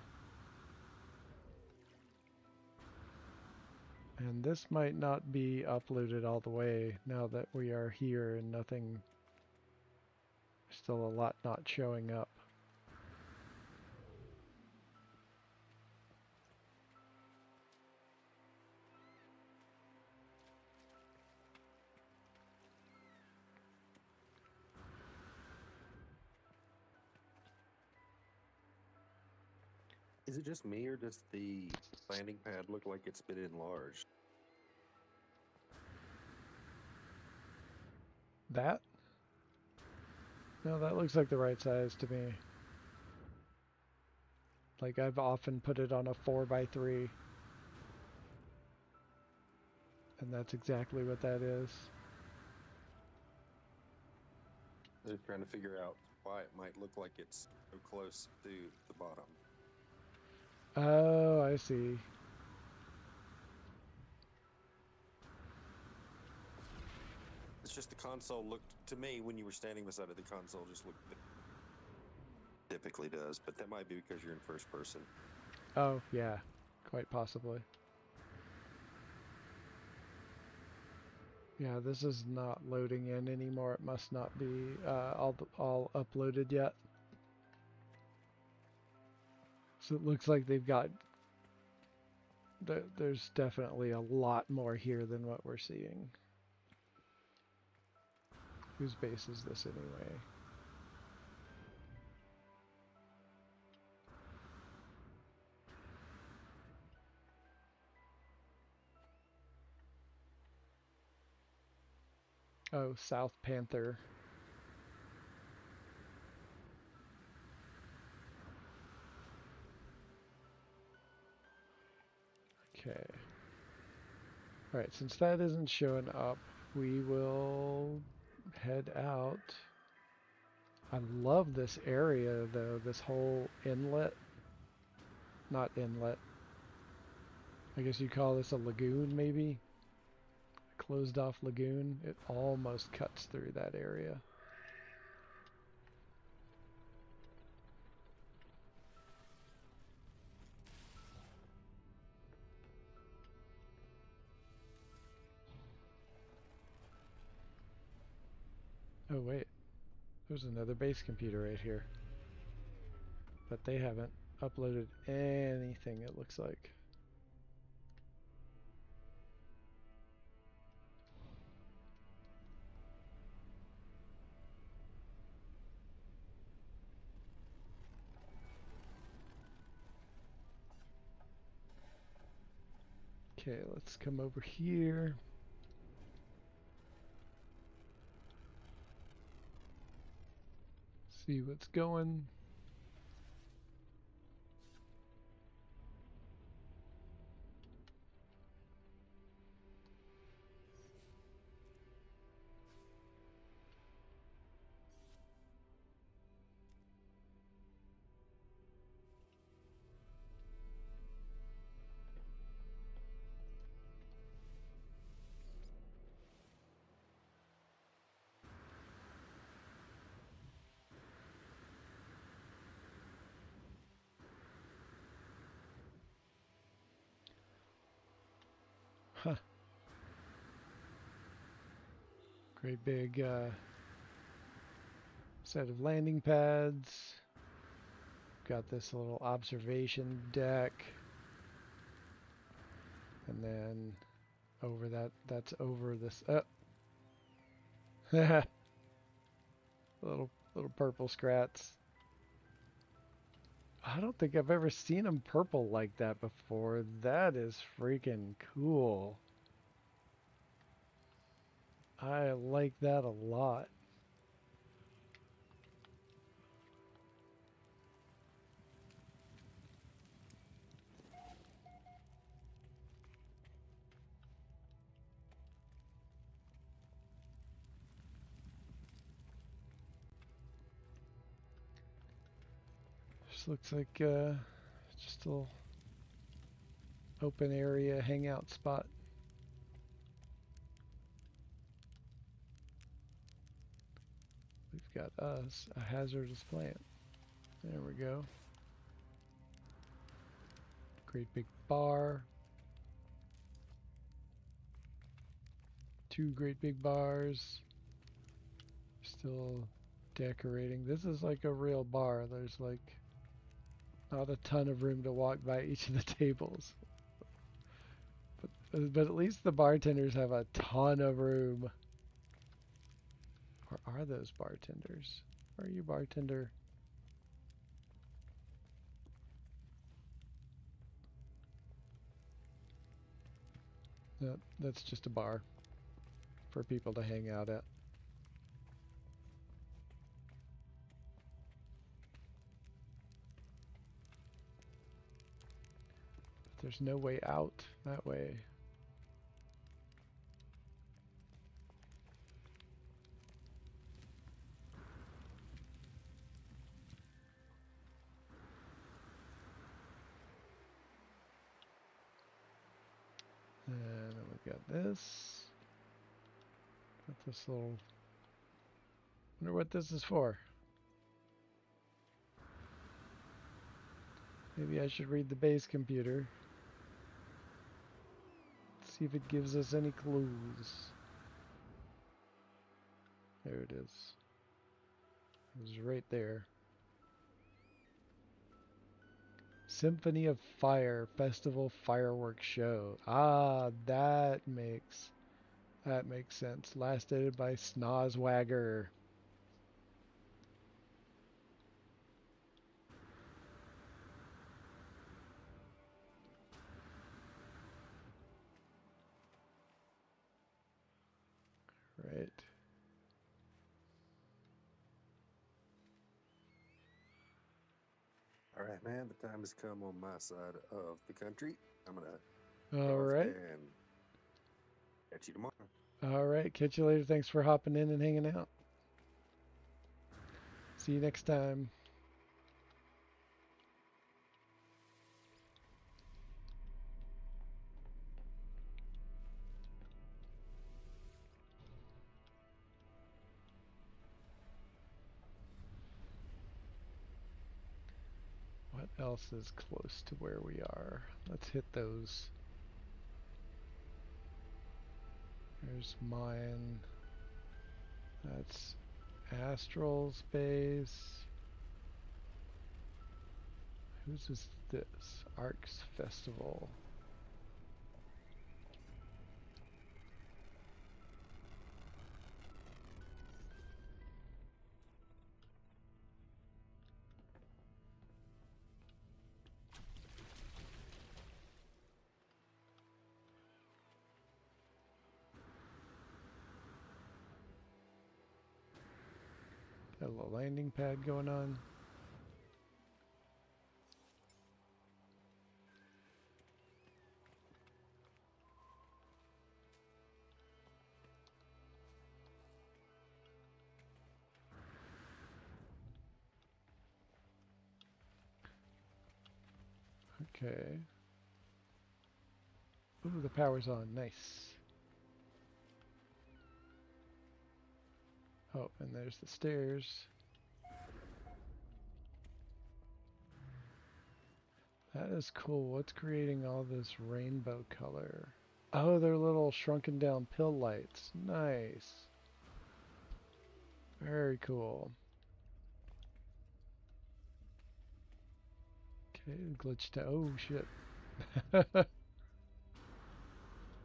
And this might not be uploaded all the way now that we are here and nothing, still a lot not showing up. Is it just me, or does the landing pad look like it's been enlarged? That? No, that looks like the right size to me. Like I've often put it on a 4x3. And that's exactly what that is. They're trying to figure out why it might look like it's so close to the bottom. Oh, I see. It's just the console looked, to me, when you were standing beside it, the console just looked typically does, but that might be because you're in first person. Oh, yeah, quite possibly. Yeah, this is not loading in anymore. It must not be all uploaded yet. So it looks like they've got there's definitely a lot more here than what we're seeing. Whose base is this anyway? Oh, South Panther. Okay. Alright, since that isn't showing up, we will head out. I love this area though, this whole inlet. Not inlet. I guess you'd call this a lagoon maybe? A closed off lagoon. It almost cuts through that area. Oh wait, there's another base computer right here. But they haven't uploaded anything, it looks like. Okay, let's come over here. See what's going. Huh. Great big set of landing pads. Got this little observation deck. And then over that's over this. Oh. little purple scrats. I don't think I've ever seen them purple like that before. That is freaking cool. I like that a lot. This looks like just a little open area hangout spot. We've got us a hazardous plant. There we go. Great big bar. Two great big bars. Still decorating. This is like a real bar. There's like not a ton of room to walk by each of the tables. But at least the bartenders have a ton of room. Or are those bartenders? Are you bartender? No, that's just a bar for people to hang out at. But there's no way out that way. And then we've got this. Got this little... Wonder what this is for. Maybe I should read the base computer. See if it gives us any clues. There it is. It was right there. Symphony of Fire Festival Fireworks Show. Ah, that makes sense. Last edited by Snozwagger. Right. All right, man. The time has come on my side of the country. I'm gonna All off right. and catch you tomorrow. All right. Catch you later. Thanks for hopping in and hanging out. See you next time. What else is close to where we are? Let's hit those. There's mine. That's Astral Space. Whose is this? Arcs Festival. Got a little landing pad going on. Okay. Ooh, the power's on. Nice. Oh, and there's the stairs. That is cool. What's creating all this rainbow color? Oh, they're little shrunken down pill lights. Nice. Very cool. Okay, glitched out. Oh, shit.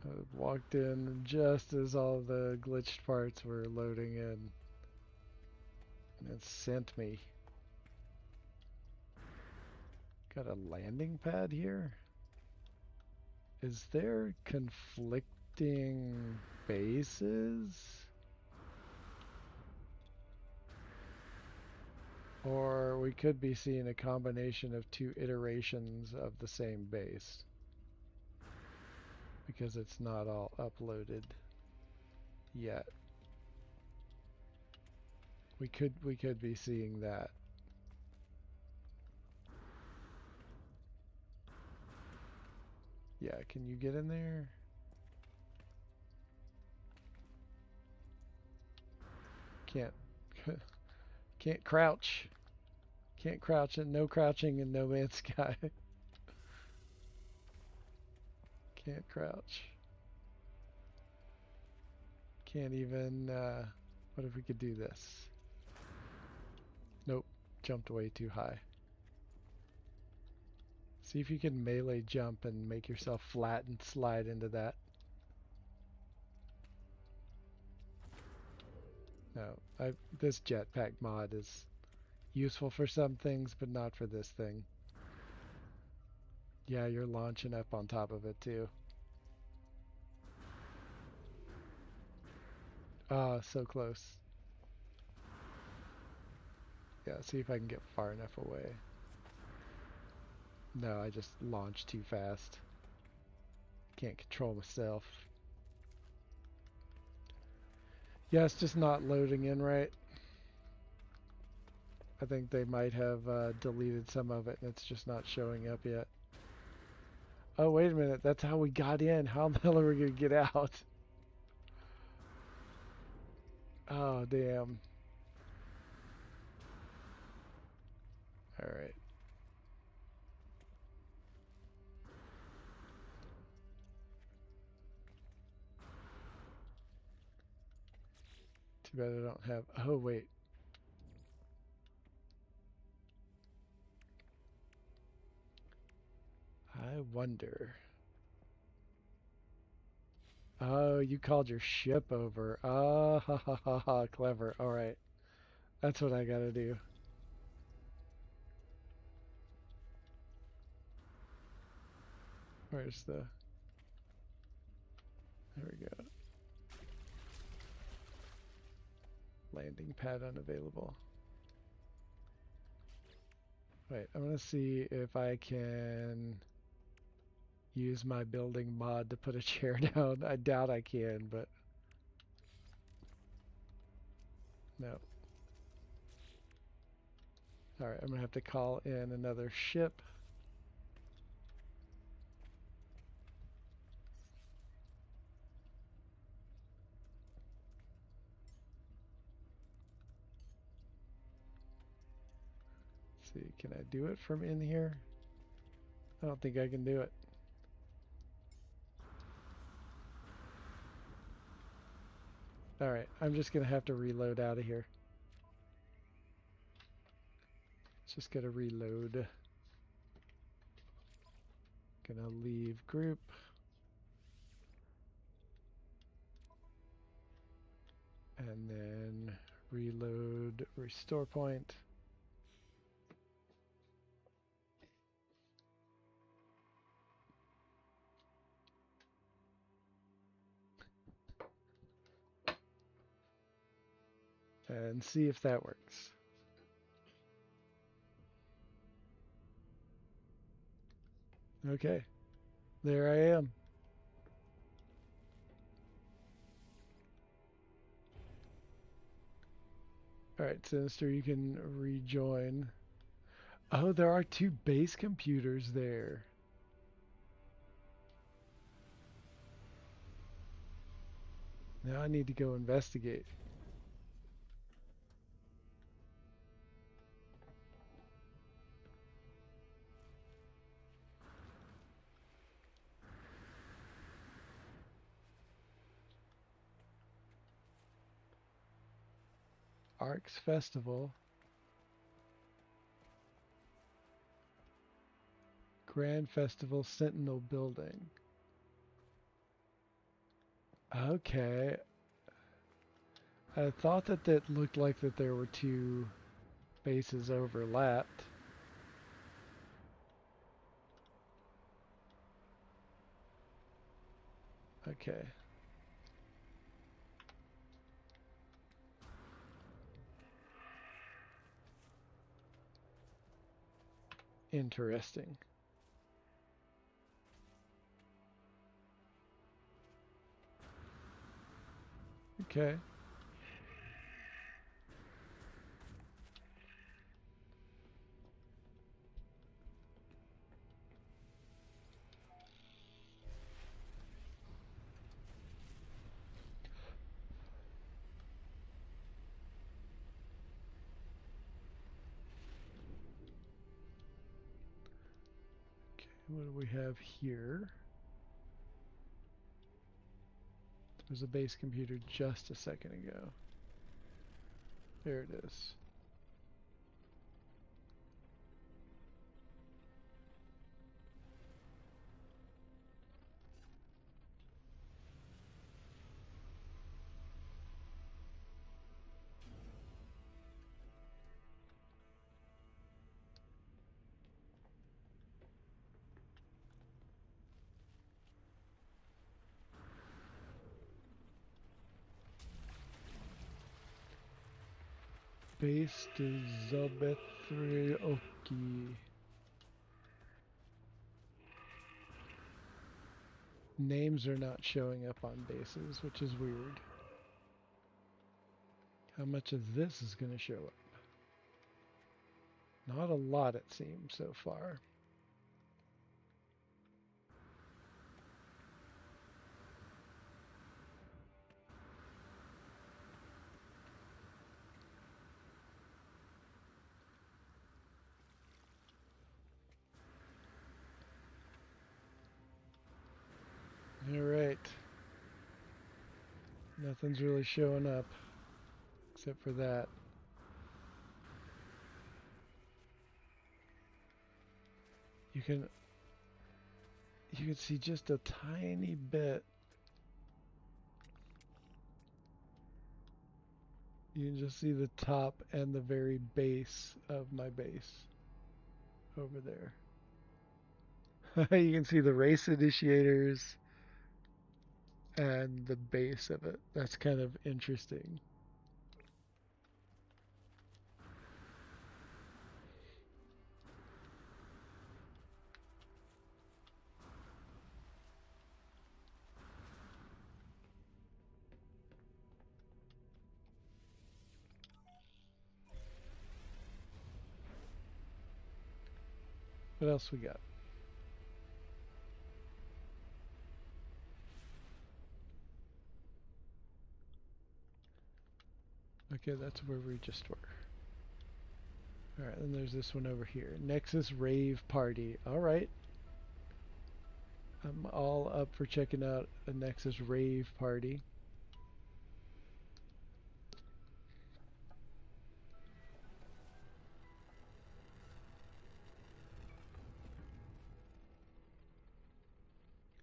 I walked in just as all the glitched parts were loading in. And it sent me. Got a landing pad here? Is there conflicting bases? Or we could be seeing a combination of two iterations of the same base. Because it's not all uploaded yet. We could be seeing that. Yeah, can you get in there? Can't can't crouch. Can't crouch and no crouching in No Man's Sky. Can't crouch. Can't even what if we could do this? Nope, jumped way too high. See if you can melee jump and make yourself flat and slide into that. No, this jetpack mod is useful for some things, but not for this thing. Yeah, you're launching up on top of it too. Ah, so close. Yeah, see if I can get far enough away. No, I just launched too fast. Can't control myself. Yeah, it's just not loading in right. I think they might have deleted some of it and it's just not showing up yet. Oh, wait a minute. That's how we got in. How the hell are we going to get out? Oh, damn. All right. Too bad I don't have... Oh, wait. I wonder... Oh, you called your ship over. Ah, ha, ha, ha, ha. Clever. All right. That's what I gotta do. Where's the... There we go. Landing pad unavailable. Wait, I'm gonna see if I can use my building mod to put a chair down. I doubt I can, but... No. Alright, I'm gonna have to call in another ship. Let's see, can I do it from in here? I don't think I can do it. Alright, I'm just gonna have to reload out of here. Just gotta reload. Gonna leave group. And then reload restore point. And see if that works. Okay, there I am. Alright, Sinister, you can rejoin. Oh, there are two base computers there. Now I need to go investigate. Arcs Festival. Grand Festival Sentinel Building. Okay. I thought that that looked like that there were two bases overlapped. Okay. Interesting. Okay. Okay, what do we have here? There was a base computer just a second ago. There it is. Base to Zobethri Oki. Names are not showing up on bases, which is weird. How much of this is going to show up? Not a lot, it seems, so far. right. Nothing's really showing up except for that. You can see just a tiny bit. You can just see the top and the very base of my base over there. You can see the race initiators and the base of it. That's kind of interesting. What else we got? Okay, that's where we just were. Alright, then there's this one over here. Nexus Rave Party. Alright. I'm all up for checking out a Nexus Rave Party.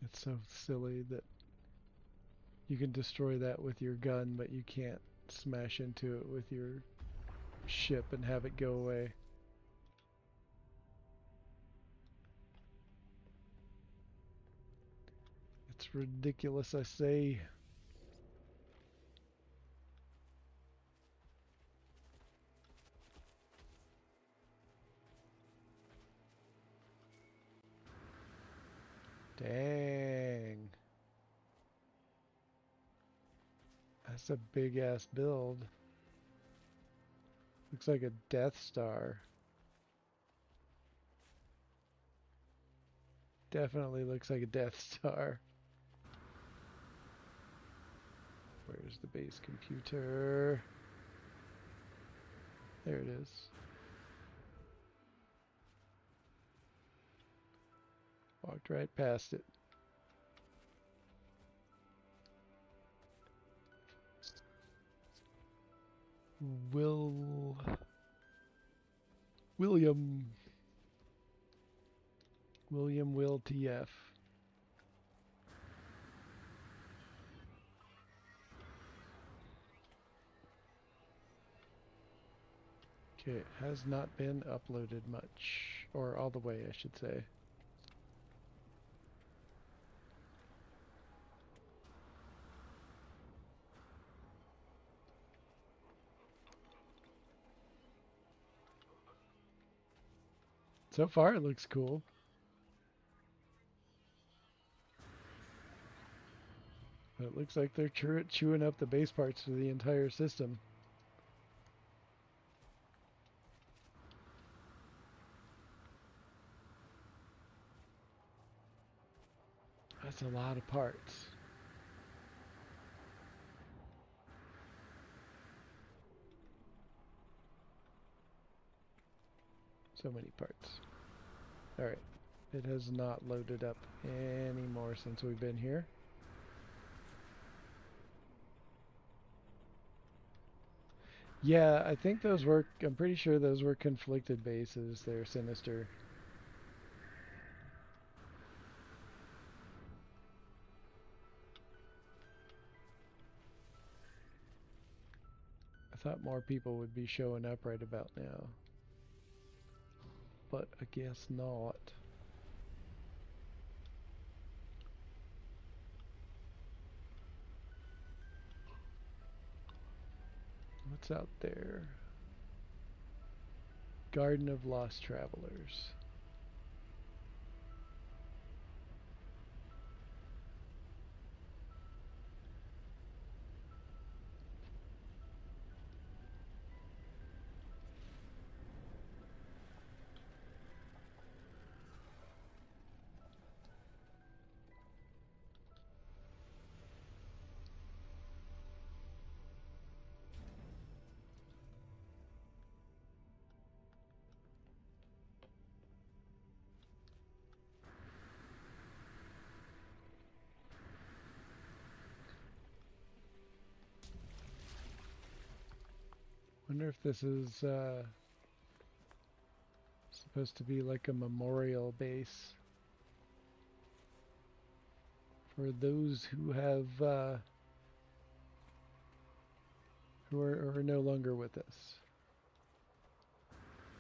It's so silly that you can destroy that with your gun, but you can't smash into it with your ship and have it go away. It's ridiculous, I say. Dang. That's a big ass build. Looks like a Death Star. Definitely looks like a Death Star. Where's the base computer? There it is. Walked right past it. William Will TF. Okay, it has not been uploaded much, or all the way, I should say. So far, it looks cool. But it looks like they're chewing up the base parts for the entire system. That's a lot of parts. So many parts. Alright. It has not loaded up anymore since we've been here. Yeah, I think those were, I'm pretty sure those were conflicted bases. They're sinister. I thought more people would be showing up right about now. But I guess not. What's out there? Garden of Lost Travelers. Wonder if this is supposed to be like a memorial base for those who have who are no longer with us.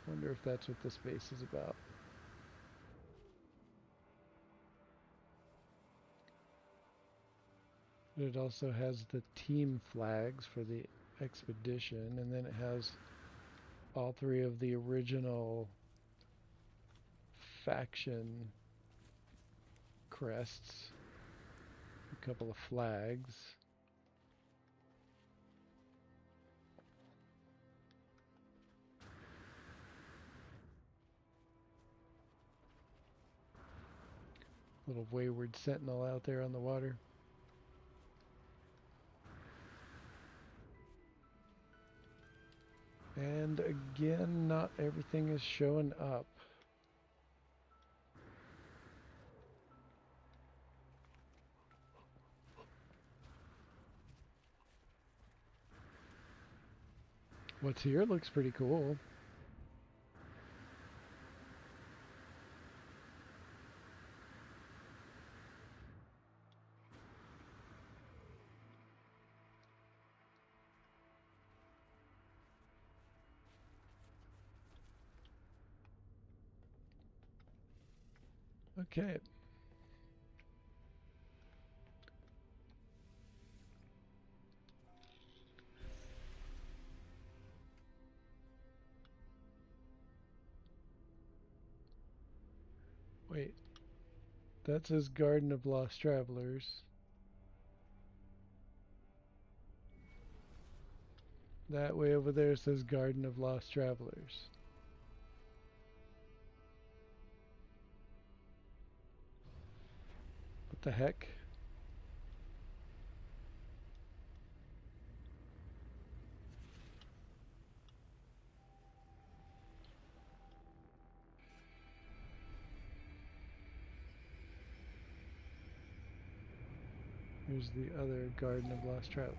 Wonder if that's what this base is about. It also has the team flags for the expedition, and then it has all three of the original faction crests, a couple of flags. Little wayward sentinel out there on the water. And again, not everything is showing up. What's here looks pretty cool. Okay. Wait. That says Garden of Lost Travelers. That way over there says Garden of Lost Travelers. What the heck? Here's the other Garden of Lost Travelers.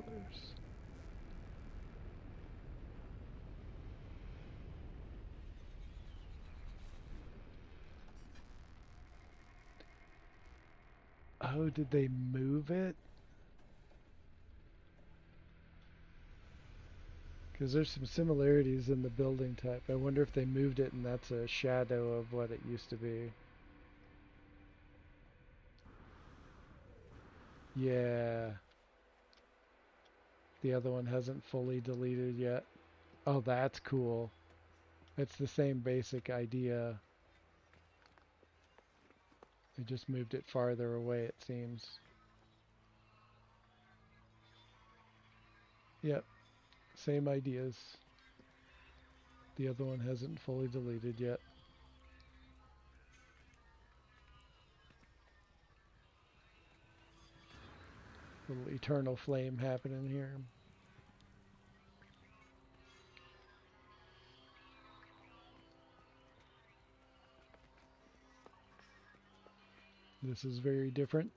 Oh, did they move it? Because there's some similarities in the building type. I wonder if they moved it and that's a shadow of what it used to be. Yeah. The other one hasn't fully deleted yet. Oh, that's cool. It's the same basic idea. They just moved it farther away, it seems. Yep, same ideas. The other one hasn't fully deleted yet. Little eternal flame happening here. This is very different.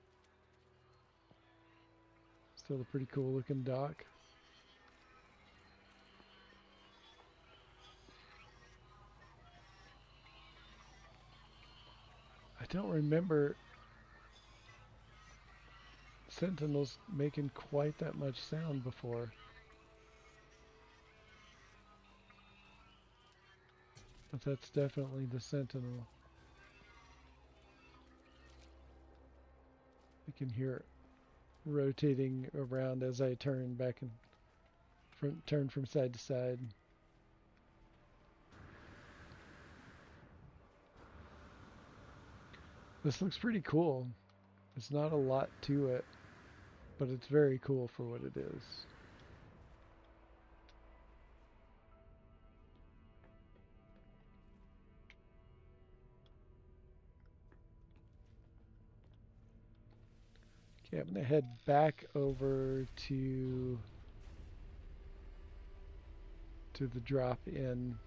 Still a pretty cool looking dock. I don't remember Sentinels making quite that much sound before. But that's definitely the Sentinel. I can hear it rotating around as I turn back and turn from side to side. This looks pretty cool. It's not a lot to it, but it's very cool for what it is. Okay, I'm gonna head back over to the drop in.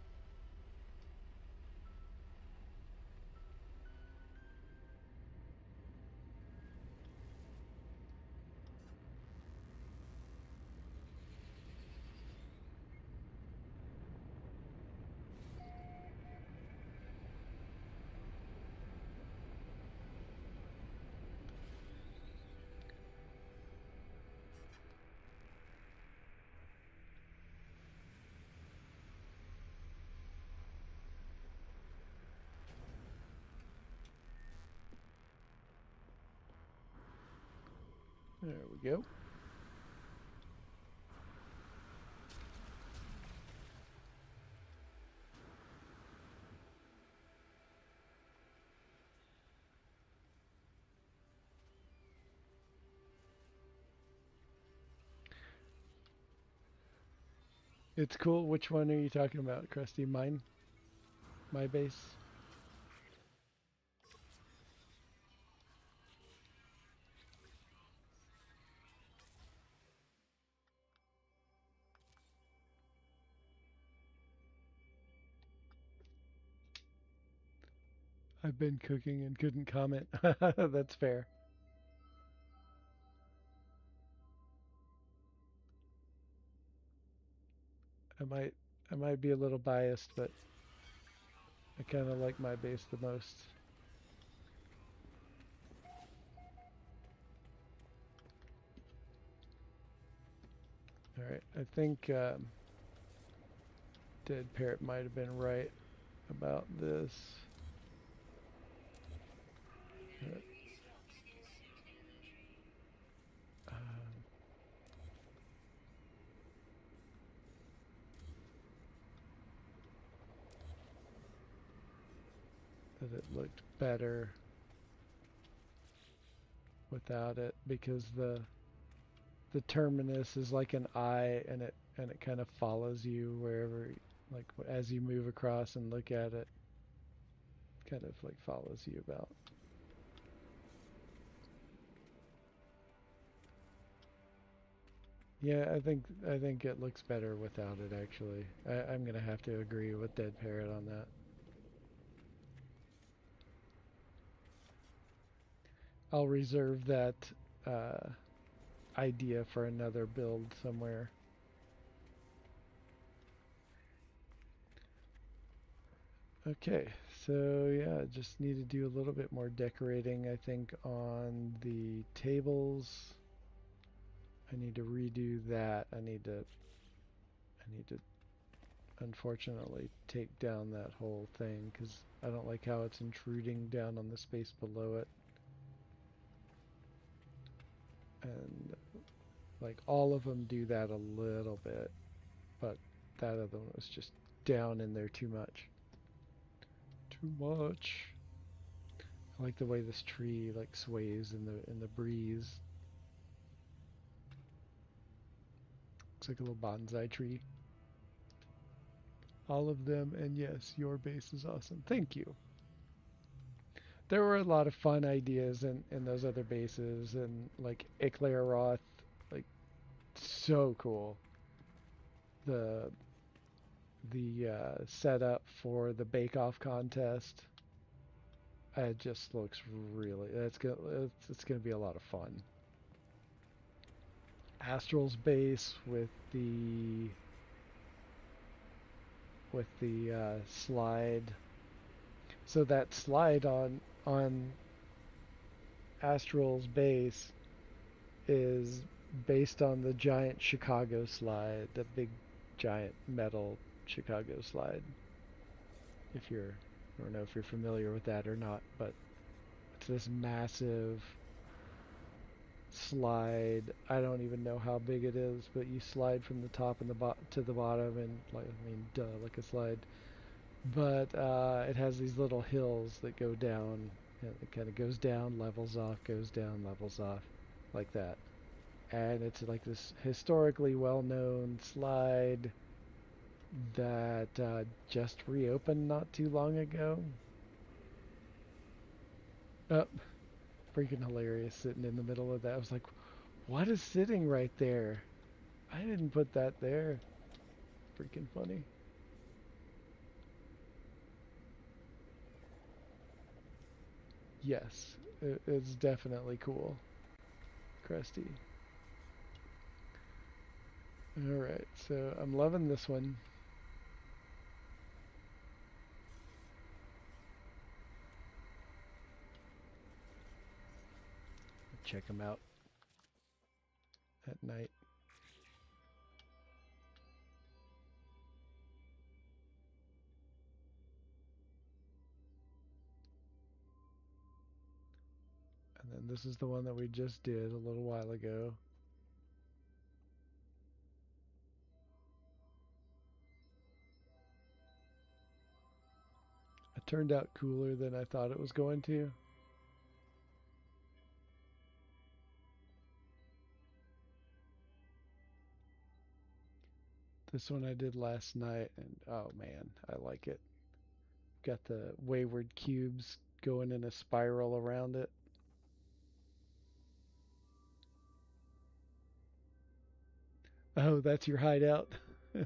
There we go. It's cool. Which one are you talking about, Krusty? Mine? My base? I've been cooking and couldn't comment. That's fair. I might I might be a little biased, but I kind of like my base the most. All right, I think Dead Parrot might have been right about this. Um, that it looked better without it because the terminus is like an eye and it kind of follows you wherever, like as you move across and look at it, kind of like follows you about. Yeah, I think it looks better without it actually. I'm gonna have to agree with Dead Parrot on that. I'll reserve that uh, idea for another build somewhere. Okay, so yeah, just need to do a little bit more decorating, I think, on the tables. I need to redo that. I need to unfortunately take down that whole thing because I don't like how it's intruding down on the space below it. And like all of them do that a little bit, but that other one was just down in there too much. Too much. I like the way this tree like sways in the breeze. Looks like a little bonsai tree. All of them, and yes, your base is awesome. Thank you. There were a lot of fun ideas in those other bases, and like Iclaroth, like so cool. The the setup for the Bake Off contest, it just looks really. It's gonna be a lot of fun. Astral's base with the slide. So that slide on Astral's base is based on the giant Chicago slide, the big giant metal Chicago slide. If you're, I don't know if you're familiar with that or not, but it's this massive slide. I don't even know how big it is, but you slide from the top and to the bottom, and like I mean, duh, like a slide. But it has these little hills that go down. It kind of goes down, levels off, goes down, levels off, like that. And it's like this historically well-known slide that just reopened not too long ago. Oh, freaking hilarious sitting in the middle of that. I was like, what is sitting right there? I didn't put that there. Freaking funny. Yes, it's definitely cool. Krusty. Alright, so I'm loving this one. Check them out at night. And And this is the one that we just did a little while ago. It turned out cooler than I thought it was going to. This one I did last night, and oh man, I like it. Got the wayward cubes going in a spiral around it. Oh, that's your hideout?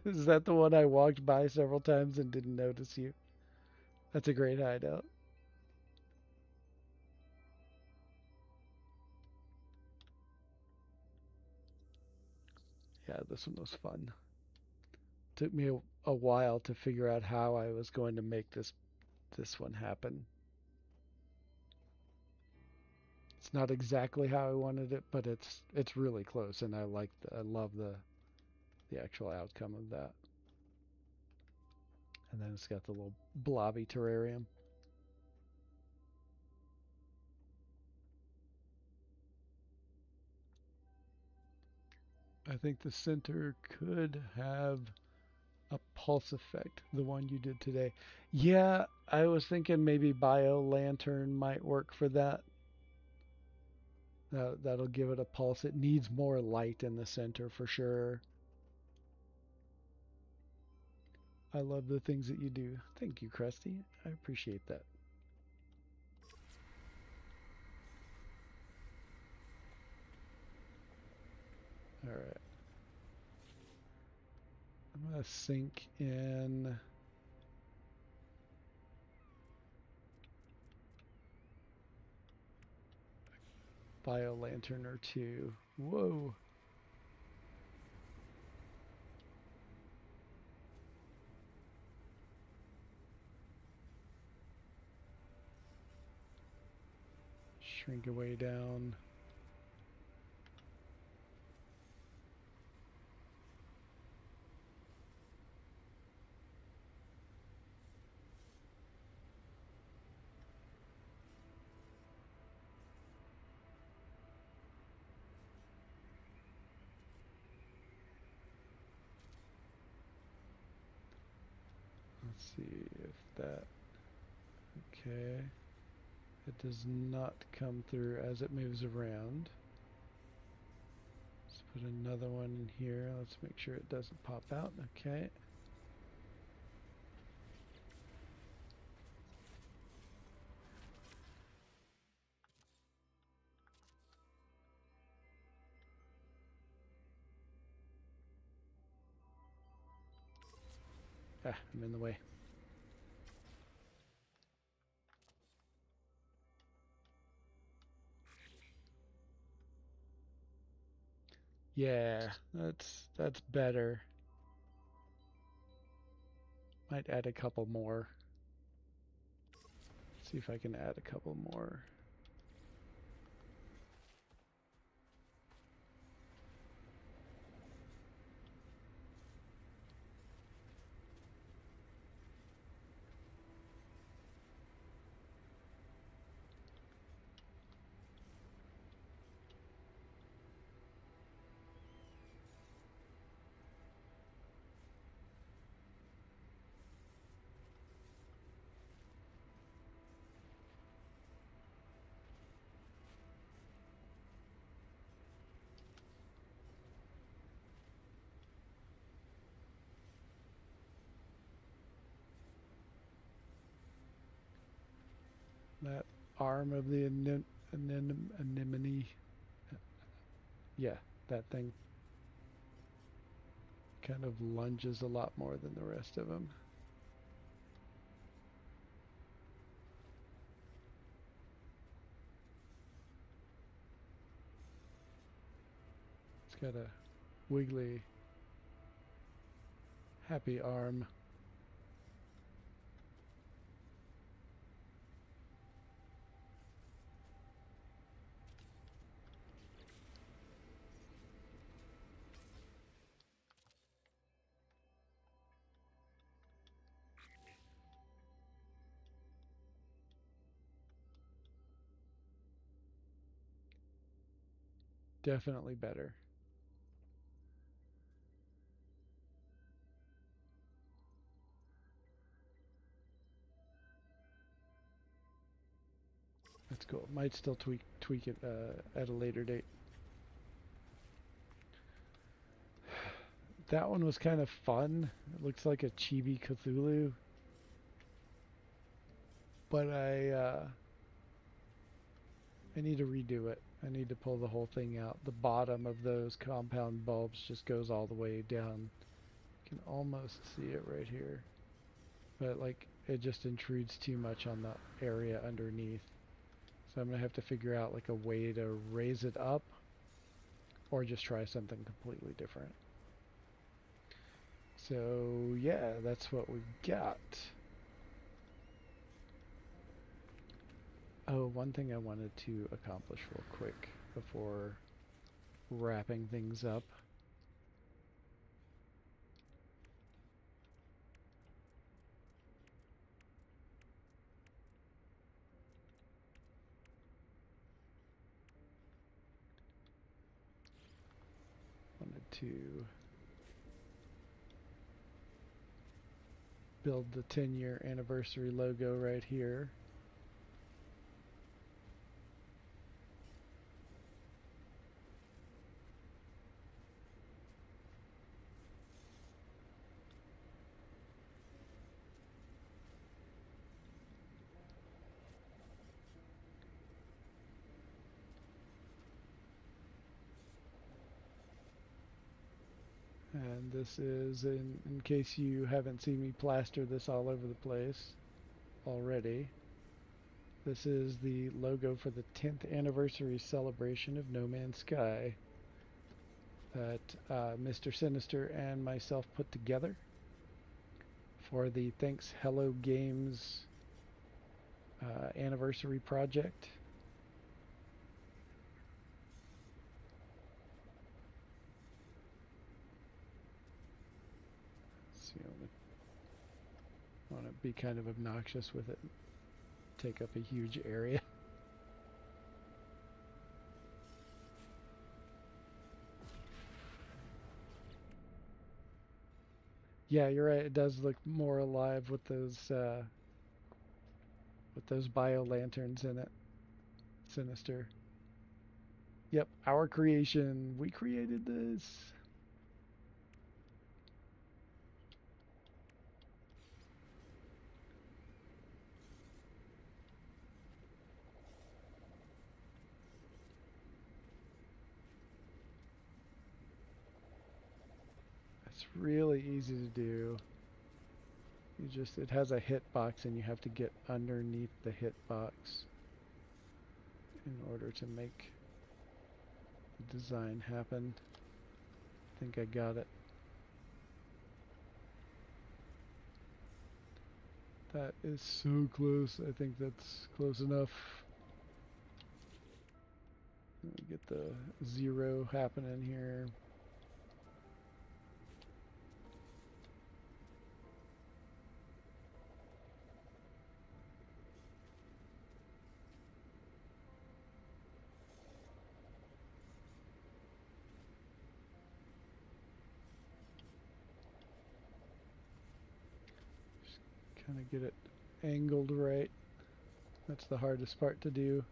Is that the one I walked by several times and didn't notice you? That's a great hideout. Yeah, this one was fun. Took me a while to figure out how I was going to make this one happen. It's not exactly how I wanted it, but it's really close, and I love the actual outcome of that. And then it's got the little blobby terrarium. I think the center could have a pulse effect, the one you did today. Yeah, I was thinking maybe Bio Lantern might work for that. That'll give it a pulse. It needs more light in the center for sure. I love the things that you do. Thank you, Krusty. I appreciate that. All right. I'm going to sink in Bio Lantern or two. Whoa. Shrink it way down. Let's see if that... Okay. It does not come through as it moves around. Let's put another one in here. Let's make sure it doesn't pop out. Okay. Ah, I'm in the way. Yeah, that's better. Might add a couple more. Let's see if I can add a couple more. That arm of the anemone. Yeah, that thing kind of lunges a lot more than the rest of them. It's got a wiggly, happy arm. Definitely better. That's cool. Might still tweak it at a later date. That one was kind of fun. It looks like a chibi Cthulhu, but I need to redo it. I need to pull the whole thing out. The bottom of those compound bulbs just goes all the way down. You can almost see it right here, but like it just intrudes too much on the area underneath. So I'm gonna have to figure out like a way to raise it up, or just try something completely different. So yeah, that's what we got. Oh, one thing I wanted to accomplish real quick before wrapping things up. Wanted to build the 10-year anniversary logo right here. And this is, in case you haven't seen me plaster this all over the place already, this is the logo for the 10th anniversary celebration of No Man's Sky that Mr. Sinister and myself put together for the Thanks Hello Games anniversary project. So I want to be kind of obnoxious with it, take up a huge area. Yeah, you're right. It does look more alive with those bio lanterns in it. Sinister. Yep, our creation. We created this. It's really easy to do. It has a hitbox and you have to get underneath the hitbox in order to make the design happen. I think I got it. That is so close. I think that's close enough. Let me get the 0 happening here. Kind of get it angled right. That's the hardest part to do.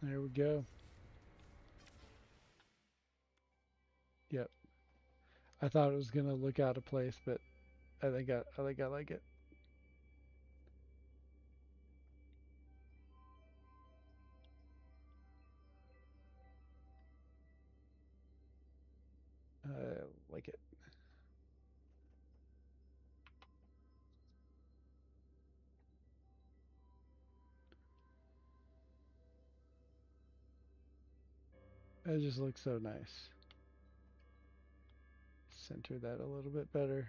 There we go. Yep. I thought it was gonna look out of place, but I think I like it. I like it. It just looks so nice. Center that a little bit better.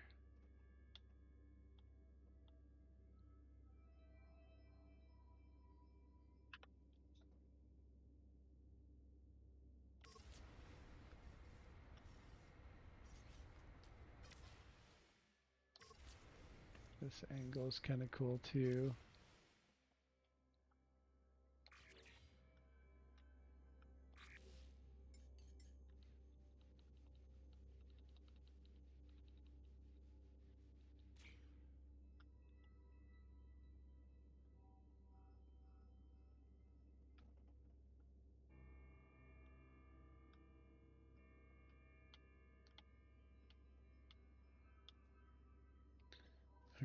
This angle is kind of cool too.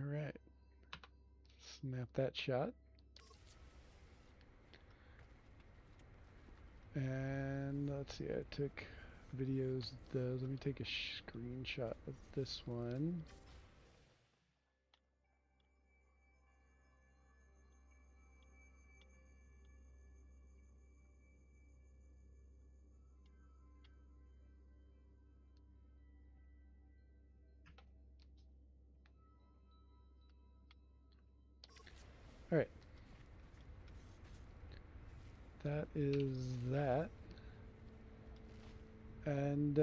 All right, snap that shot. And let's see, I took videos of those. Let me take a screenshot of this one. All right, that is that. And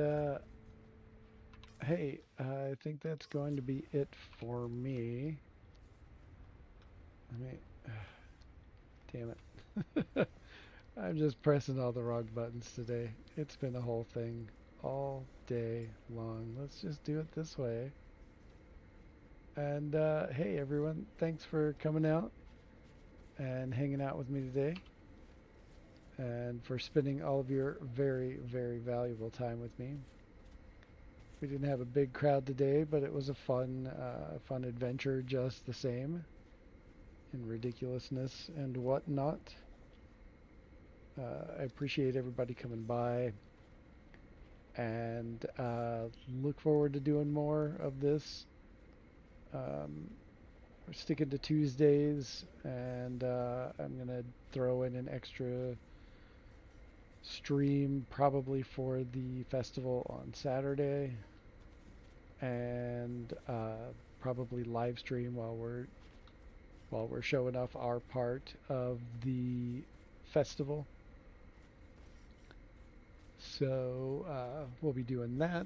hey, I think that's going to be it for me. I mean, damn it. I'm just pressing all the wrong buttons today. It's been a whole thing all day long. Let's just do it this way. And hey, everyone, thanks for coming out and hanging out with me today, and for spending all of your very, very valuable time with me. We didn't have a big crowd today, but it was a fun adventure just the same, in ridiculousness and whatnot. I appreciate everybody coming by, and look forward to doing more of this. We're sticking to Tuesdays, and I'm gonna throw in an extra stream probably for the festival on Saturday, and probably live stream while we're showing off our part of the festival. So we'll be doing that.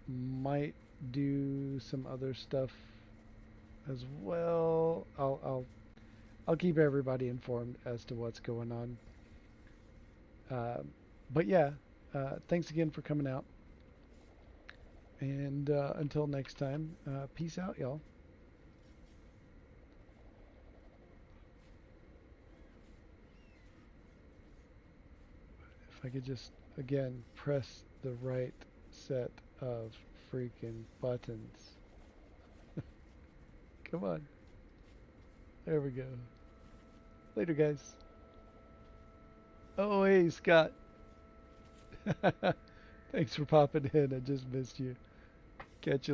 Might do some other stuff as well. I'll keep everybody informed as to what's going on. But yeah, thanks again for coming out. And until next time, peace out, y'all. If I could just, again, press the right set of freaking buttons. Come on. There we go. Later, guys. Oh, hey, Scott. Thanks for popping in. I just missed you. Catch you later.